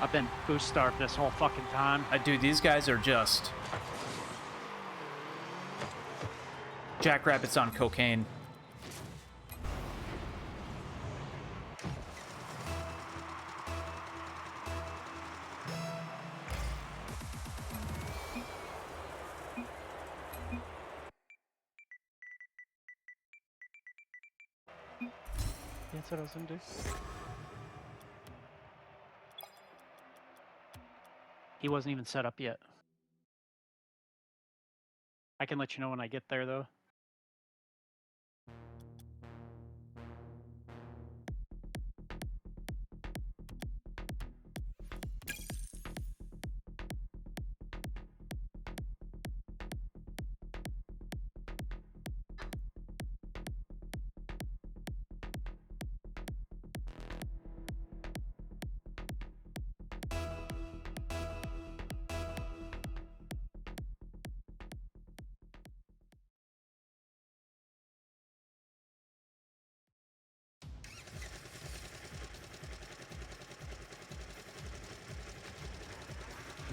I've been boost starved this whole fucking time. Dude, these guys are just... jackrabbits on cocaine. That's what I was gonna do. He wasn't even set up yet. I can let you know when I get there, though.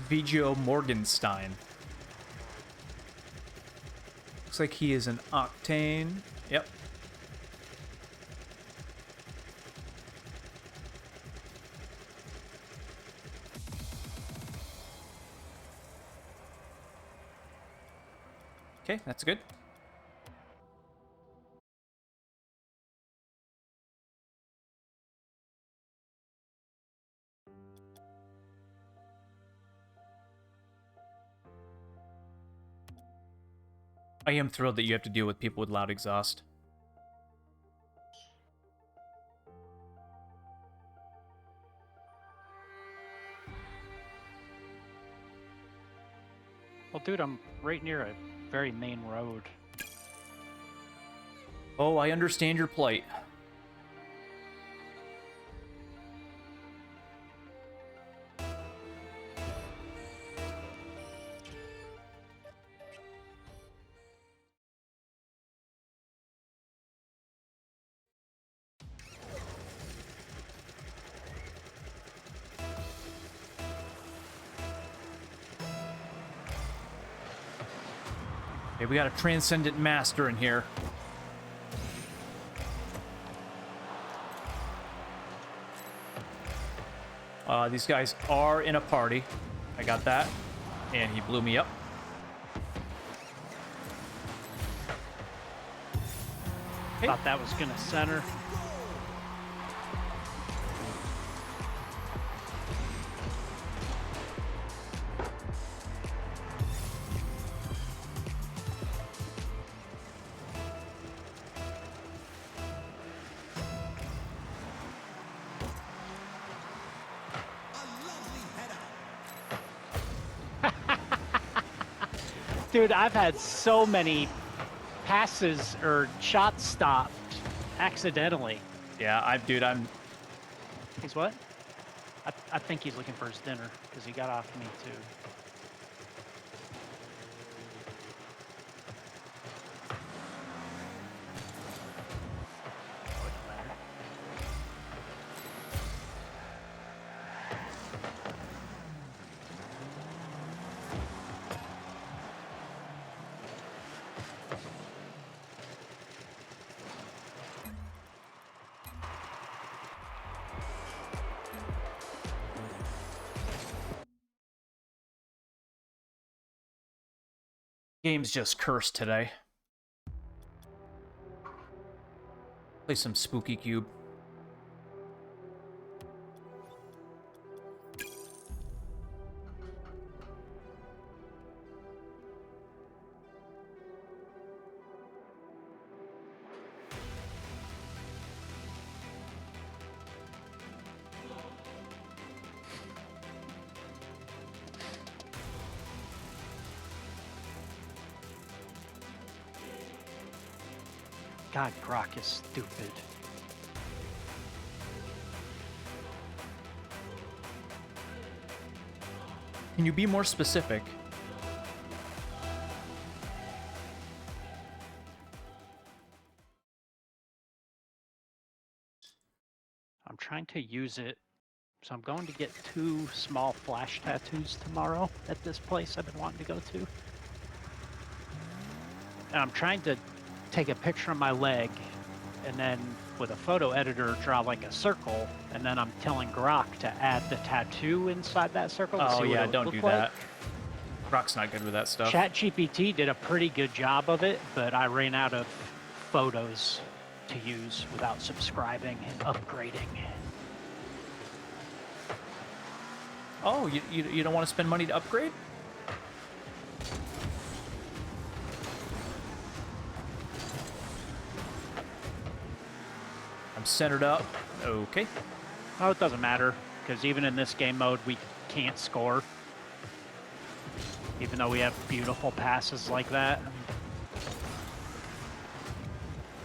Vigio Morgenstein. Looks like he is an Octane. Yep. Okay, that's good. I am thrilled that you have to deal with people with loud exhaust. Well, dude, I'm right near a very main road. Oh, I understand your plight. Okay, we got a Transcendent Master in here. These guys are in a party. I got that. And he blew me up. Okay. Thought that was gonna center. Dude, I've had so many passes or shots stopped accidentally. Yeah, dude, I'm... He's what? I think he's looking for his dinner because he got off me too. Game's just cursed today. Play some Spooky Cube. God, Grok is stupid. Can you be more specific? I'm trying to use it, so I'm going to get 2 small flash tattoos tomorrow at this place I've been wanting to go to. And I'm trying to take a picture of my leg and then with a photo editor draw like a circle, and then I'm telling Grok to add the tattoo inside that circle to Oh see what yeah, it don't would do look like. that. Grok's not good with that stuff. ChatGPT did a pretty good job of it, but I ran out of photos to use without subscribing and upgrading. Oh, you don't want to spend money to upgrade? I'm centered up. Okay. Oh, it doesn't matter, because even in this game mode, we can't score. Even though we have beautiful passes like that.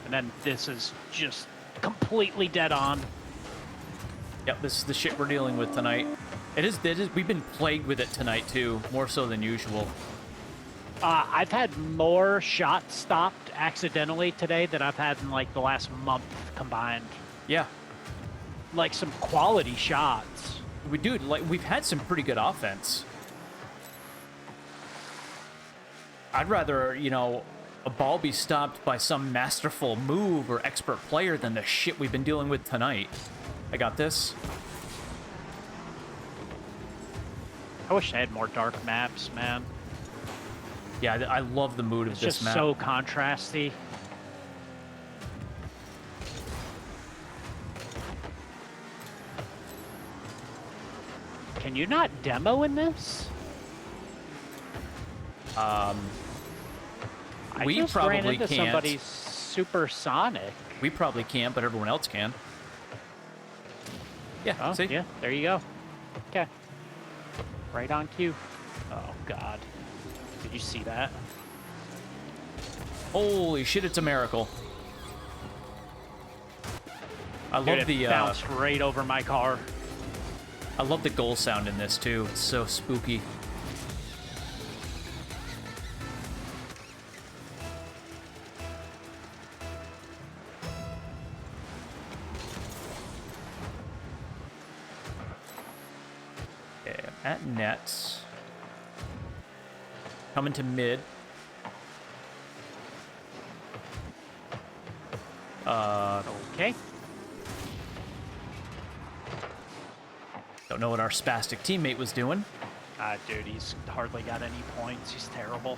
And then this is just completely dead on. Yep, this is the shit we're dealing with tonight. It is, we've been plagued with it tonight, too. More so than usual. I've had more shots stopped accidentally today than I've had in, like, the last month combined. Yeah. Like, some quality shots. We've had some pretty good offense. I'd rather, you know, a ball be stopped by some masterful move or expert player than the shit we've been dealing with tonight. I got this. I wish I had more dark maps, man. Yeah, I love the mood of It's this just map. so contrasty. Can you not demo in this? I We just probably ran into can't. somebody's supersonic. We probably can, but everyone else can. Yeah, Oh, see? yeah, there you go. Okay. Right on cue. Oh, God. Did you see that? Holy shit, it's a miracle. I Dude, love it the bounced right over my car. I love the goal sound in this too. It's so spooky. Okay, I'm at nets. Coming to mid. Okay. Don't know what our spastic teammate was doing. Dude, he's hardly got any points. He's terrible.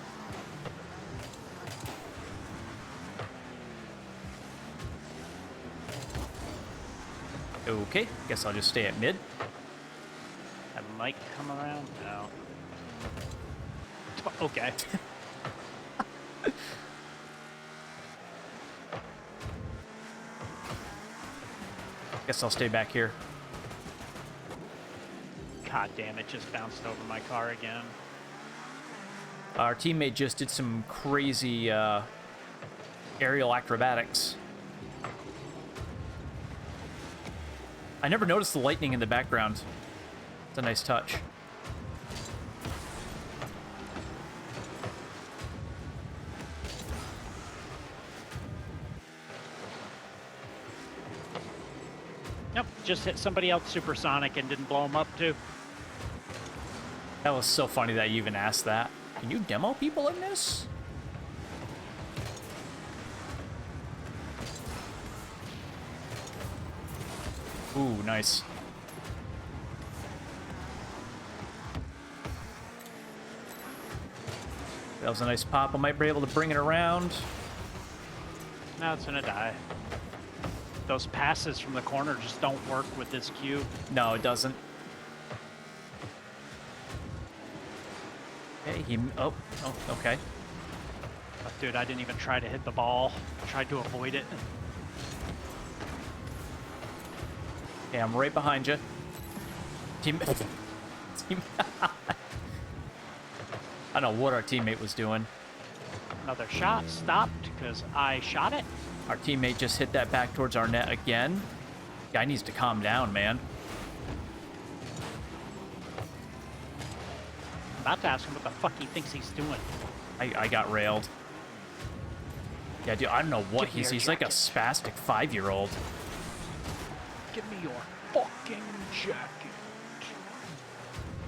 Okay, guess I'll just stay at mid. I might come around. No. Okay. Guess I'll stay back here. God damn it, just bounced over my car again. Our teammate just did some crazy aerial acrobatics. I never noticed the lightning in the background. It's a nice touch. Yep, just hit somebody else supersonic and didn't blow him up too. That was so funny that you even asked that. Can you demo people in this? Ooh, nice. That was a nice pop. I might be able to bring it around. No, it's gonna die. Those passes from the corner just don't work with this cube. No, it doesn't. Okay, oh, okay. But dude, I didn't even try to hit the ball. I tried to avoid it. Okay, I'm right behind you. Team... I don't know what our teammate was doing. Another shot stopped because I shot it. Our teammate just hit that back towards our net again. Guy needs to calm down, man. I'm about to ask him what the fuck he thinks he's doing. I got railed. Yeah, dude, I don't know what Give me your he's like a jacket. spastic 5-year-old. Give me your fucking jacket.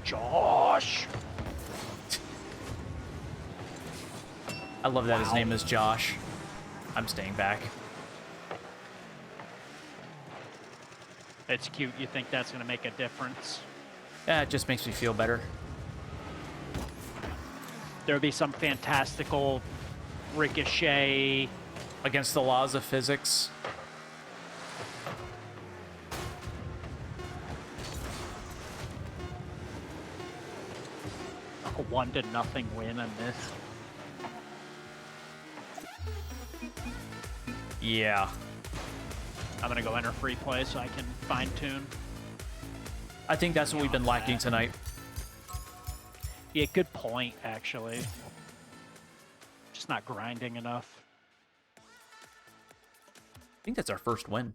Josh! I love that his Wow. name is Josh. I'm staying back. It's cute. You think that's gonna make a difference? Yeah, it just makes me feel better. There'll be some fantastical ricochet. Against the laws of physics. A 1-0 win on this. Yeah. I'm gonna go enter free play so I can fine tune. I think that's what we've been lacking tonight. Yeah, good point, actually. Just not grinding enough. I think that's our first win.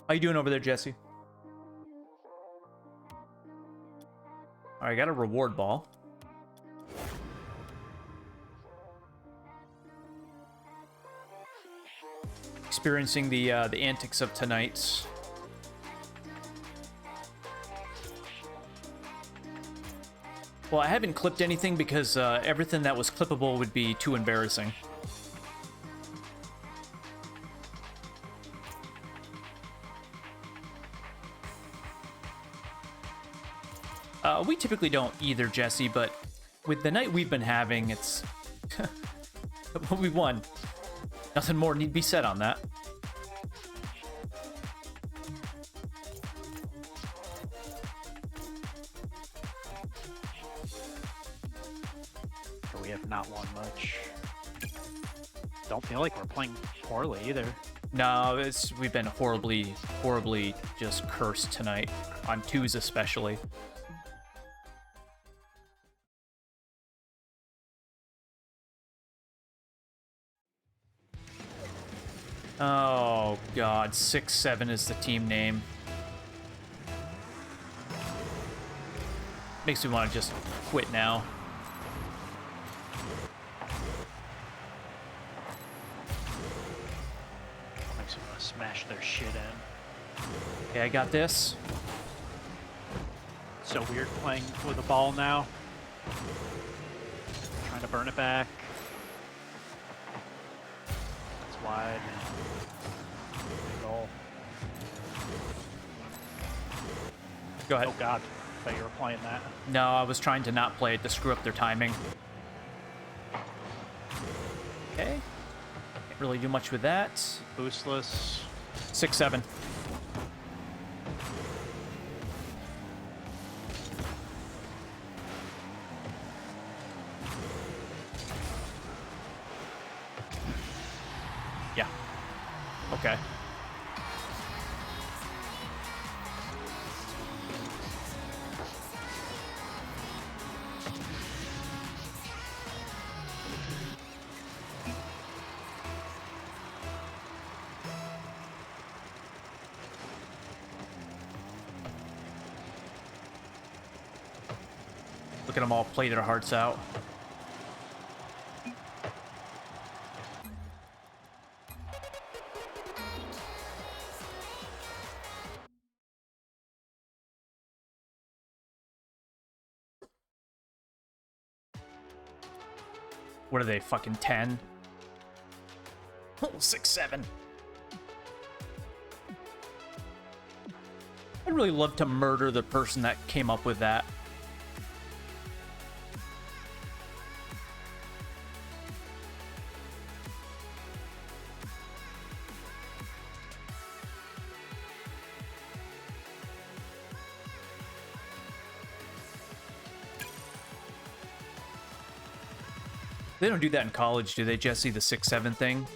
How you doing over there, Jesse? All right, I got a reward ball. Experiencing the antics of tonight's. Well, I haven't clipped anything because everything that was clippable would be too embarrassing. We typically don't either, Jesse, but with the night we've been having, it's... we won. Nothing more need be said on that. We have not won much. Don't feel like we're playing poorly either. No, we've been horribly, horribly just cursed tonight. On twos especially. Oh, God. 6-7 is the team name. Makes me want to just quit now. Makes me want to smash their shit in. Okay, I got this. So weird playing with a ball now. Trying to burn it back. It's wide. Good goal. Go ahead. Oh god, I thought you were playing that. No, I was trying to not play it to screw up their timing. Okay. Can't really do much with that. Boostless. 6-7. Yeah. Okay. Look at them all play their hearts out. What are they, fucking 10? Oh, 6-7. I'd really love to murder the person that came up with that. They don't do that in college, do they, Jesse? The 6-7 thing?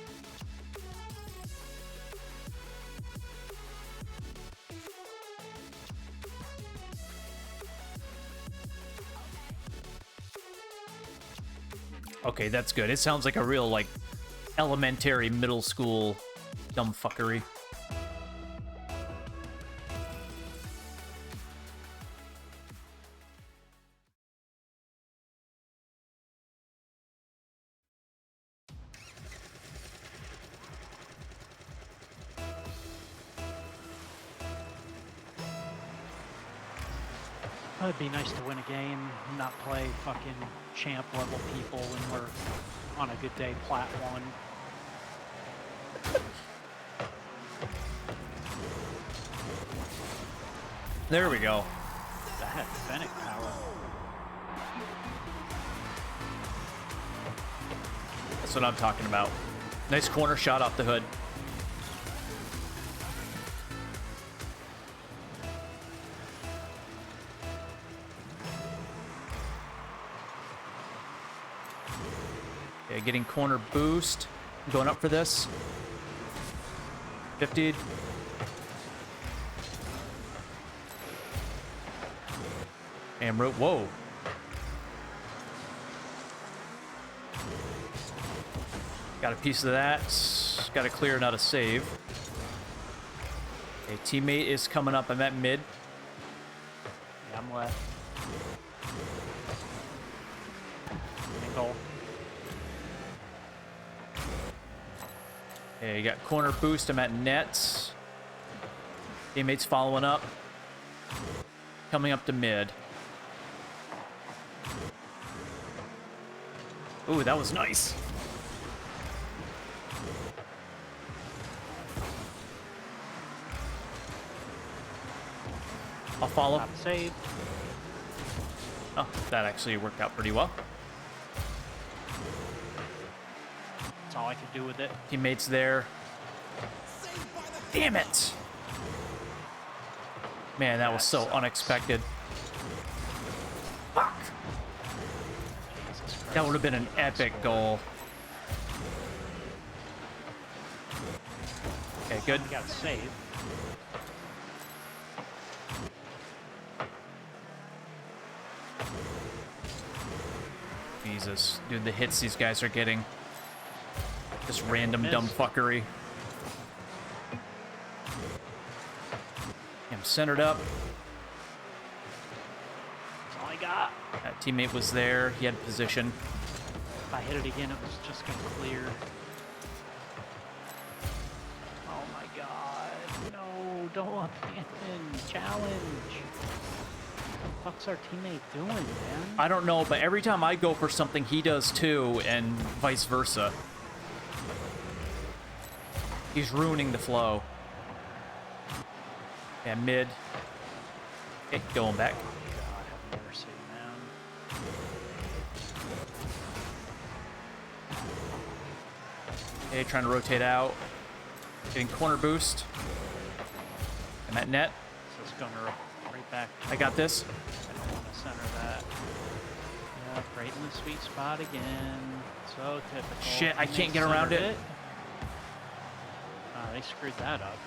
Okay, that's good. It sounds like a real, like, elementary, middle school dumb fuckery. It'd be nice to win a game, not play fucking champ level people when we're on a good day, plat 1. There we go. That had Fennec power. That's what I'm talking about. Nice corner shot off the hood. Okay, getting corner boost. Going up for this. 50'd. And rope. Whoa. Got a piece of that. Got to clear, not a save. A teammate is coming up. I'm at mid. Yeah, I'm left. Goal. Okay, you got corner boost. I'm at net. Teammates following up. Coming up to mid. Ooh, that was nice. I'll follow. Not save. Oh, that actually worked out pretty well. That's all I could do with it. Teammates there. Damn it! Man, that was so unexpected. Fuck. That would have been an epic goal. Okay, good. You got to save. Jesus. Dude, the hits these guys are getting. Just random dumb fuckery. I'm centered up. That's all I got. That teammate was there. He had position. If I hit it again, it was just going to clear. Oh my god. No, don't abandon. Challenge. What the fuck's our teammate doing, man? I don't know, but every time I go for something, he does too, and vice versa. He's ruining the flow. Yeah, mid. Okay, going back. God, have mercy, man. Okay, trying to rotate out. Getting corner boost. I'm at net. So it's going right back. I got this. I don't want to center that. Yep, right in the sweet spot again. So typical. Shit, I And can't they get around centered it. They screwed that up.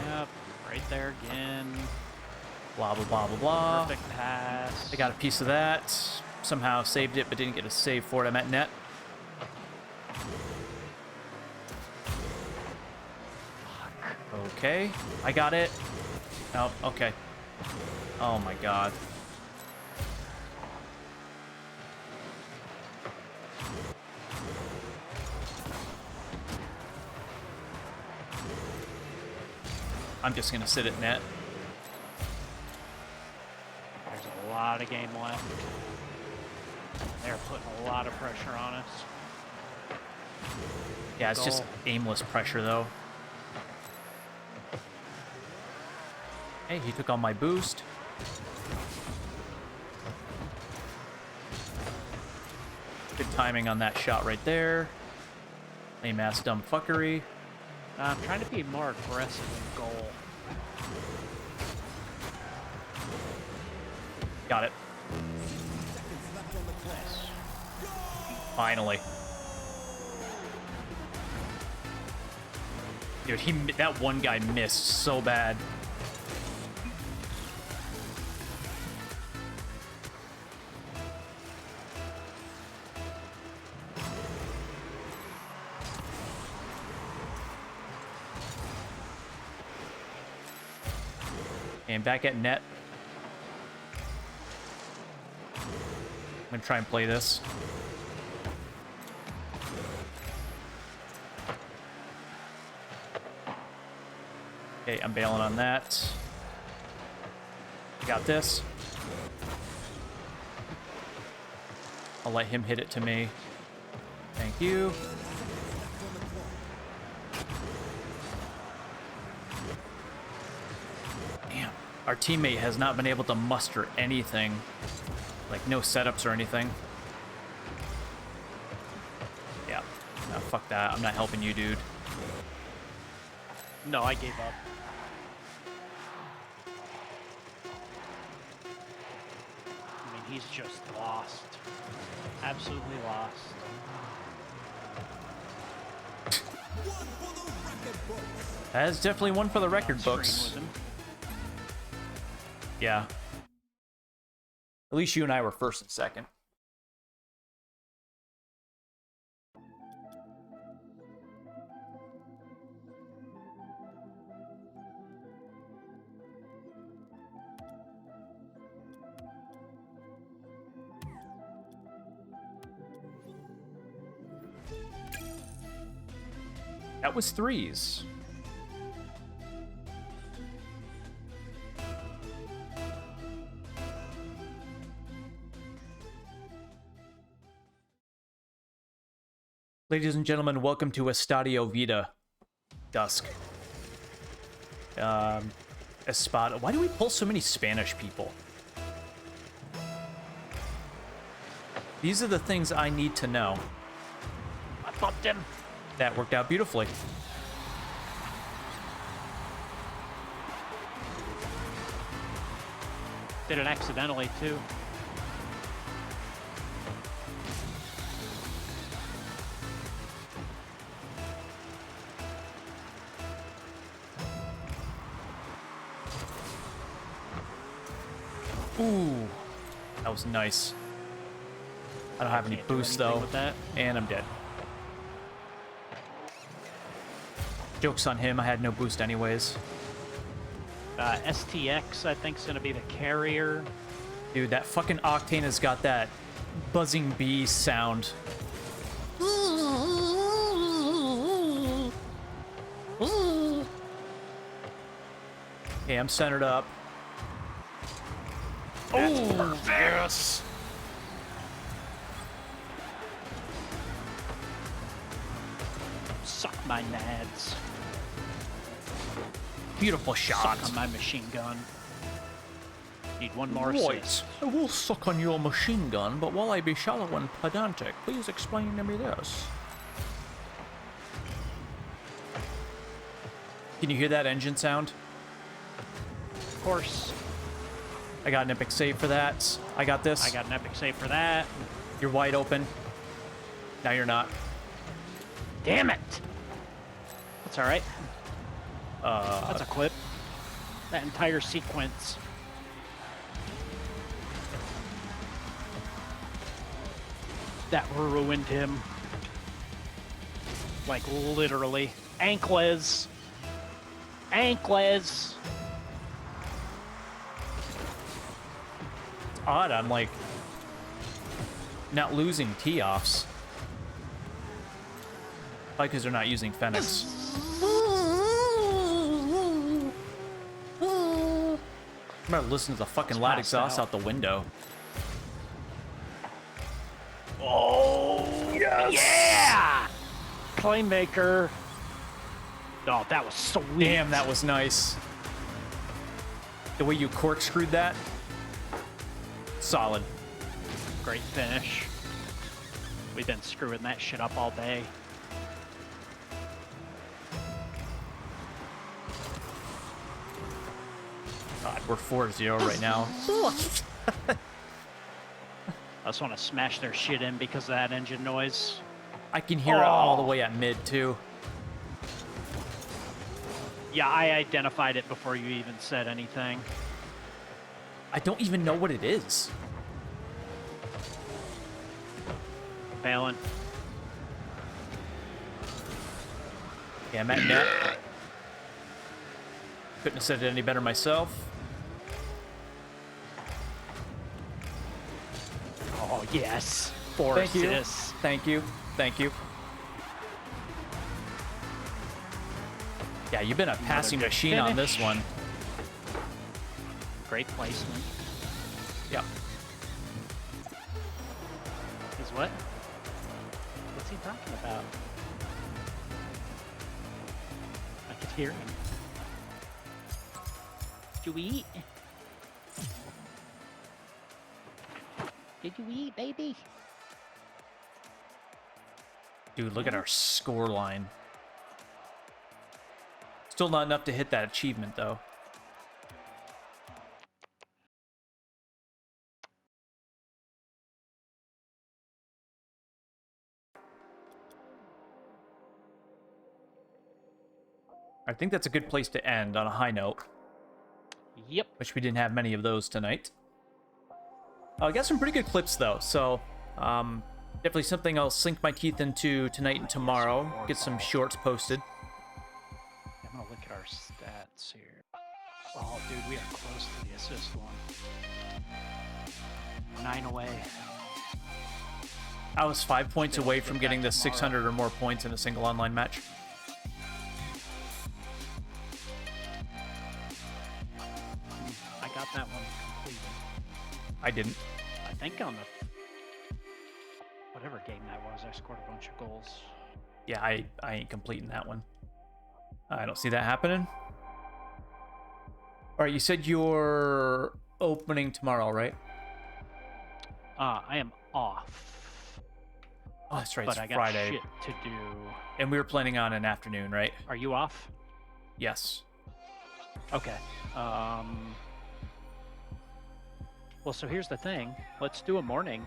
Yep, right there again. Blah, blah, blah, blah, blah. Perfect pass. I got a piece of that. Somehow saved it, but didn't get a save for it. I'm at net. Okay, I got it. Oh, okay. Oh my god. I'm just gonna sit at net. There's a lot of game left. They're putting a lot of pressure on us. Yeah, it's just aimless pressure though. Hey, he took on my boost. Good timing on that shot right there. Lame ass dumb fuckery. I'm trying to be more aggressive in goal. Got it. Nice. Finally. Dude, that one guy missed so bad. And back at net. I'm gonna try and play this. Okay, I'm bailing on that. I got this. I'll let him hit it to me. Thank you. Damn. Our teammate has not been able to muster anything. Like, no setups or anything. Yeah. No, fuck that. I'm not helping you, dude. No, I gave up. I mean, he's just lost. Absolutely lost. That is definitely one for the record Stream books. with him. Yeah. At least you and I were first and second. That was threes. Ladies and gentlemen, welcome to Estadio Vida. Dusk. Espada. Why do we pull so many Spanish people? These are the things I need to know. I bumped him. That worked out beautifully. Did it accidentally, too. Ooh. That was nice. I don't have any Can't do boost, anything though. with that. And I'm dead. Joke's on him. I had no boost anyways. STX, I think, is going to be the carrier. Dude, that fucking Octane has got that buzzing bee sound. Okay, I'm centered up. Oh, yes. Suck my nads. Beautiful shot. Suck on my machine gun. Need one more Right. assist. I will suck on your machine gun, but while I be shallow and pedantic, please explain to me this. Can you hear that engine sound? Of course. I got an epic save for that. I got this. I got an epic save for that. You're wide open. Now you're not. Damn it! That's alright. That's a clip. That entire sequence. That ruined him. Like, literally. Ankles! Ankles! It's odd. I'm like not losing tee-offs. Probably because they're not using Fenix. I'm gonna listen to the fucking loud passed exhaust out. out the window. Oh, yes! Yeah! Playmaker. Oh, that was sweet. Damn, that was nice. The way you corkscrewed that. Solid. Great finish. We've been screwing that shit up all day. God, we're 4-0 right now. I just want to smash their shit in because of that engine noise. I can hear it all the way at mid, too. Yeah, I identified it before you even said anything. I don't even know what it is. Balin. Yeah, I'm at net. Couldn't have said it any better myself. Oh, yes. 4 Thank you. assists. Thank you. Thank you. Yeah, you've been a passing good machine on this finish. one. Great placement. Yep. Is what? What's he talking about? I could hear him. Did you eat? Did you eat, baby? Dude, look at our score line. Still not enough to hit that achievement, though. I think that's a good place to end on a high note. Yep. Which we didn't have many of those tonight. I got some pretty good clips, though, so definitely something I'll sink my teeth into tonight and tomorrow. Get some shorts posted. I'm gonna look at our stats here. Oh, dude, we are close to the assist one. 9 away. I was 5 points Still away get from that getting the tomorrow. 600 or more points in a single online match. I got that one completed. I didn't. I think on the whatever game that was, I scored a bunch of goals. Yeah, I ain't completing that one. I don't see that happening. All right, you said you're opening tomorrow, right? I am off, Oh, that's right. but It's I got Friday. shit to do. And we were planning on an afternoon, right? Are you off? Yes. Okay. Well, so here's the thing. Let's do a morning.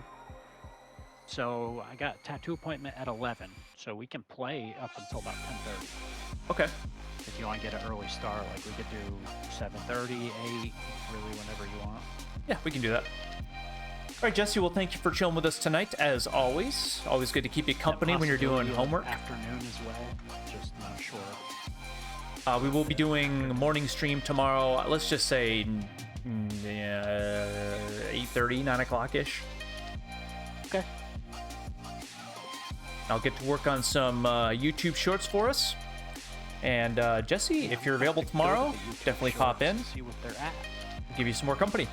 So I got a tattoo appointment at 11, so we can play up until about 10:30. Okay. If you want to get an early start, like we could do 7:30, 8, really whenever you want. Yeah, we can do that. All right, Jesse, well, thank you for chilling with us tonight, as always. Always good to keep you company when you're doing homework. Afternoon as well, just not sure. We will be doing a morning stream tomorrow. Let's just say 8:30, 9 o'clock-ish. Okay. I'll get to work on some YouTube shorts for us. And Jesse, if you're available tomorrow, definitely pop in. See what they're at. Give you some more company.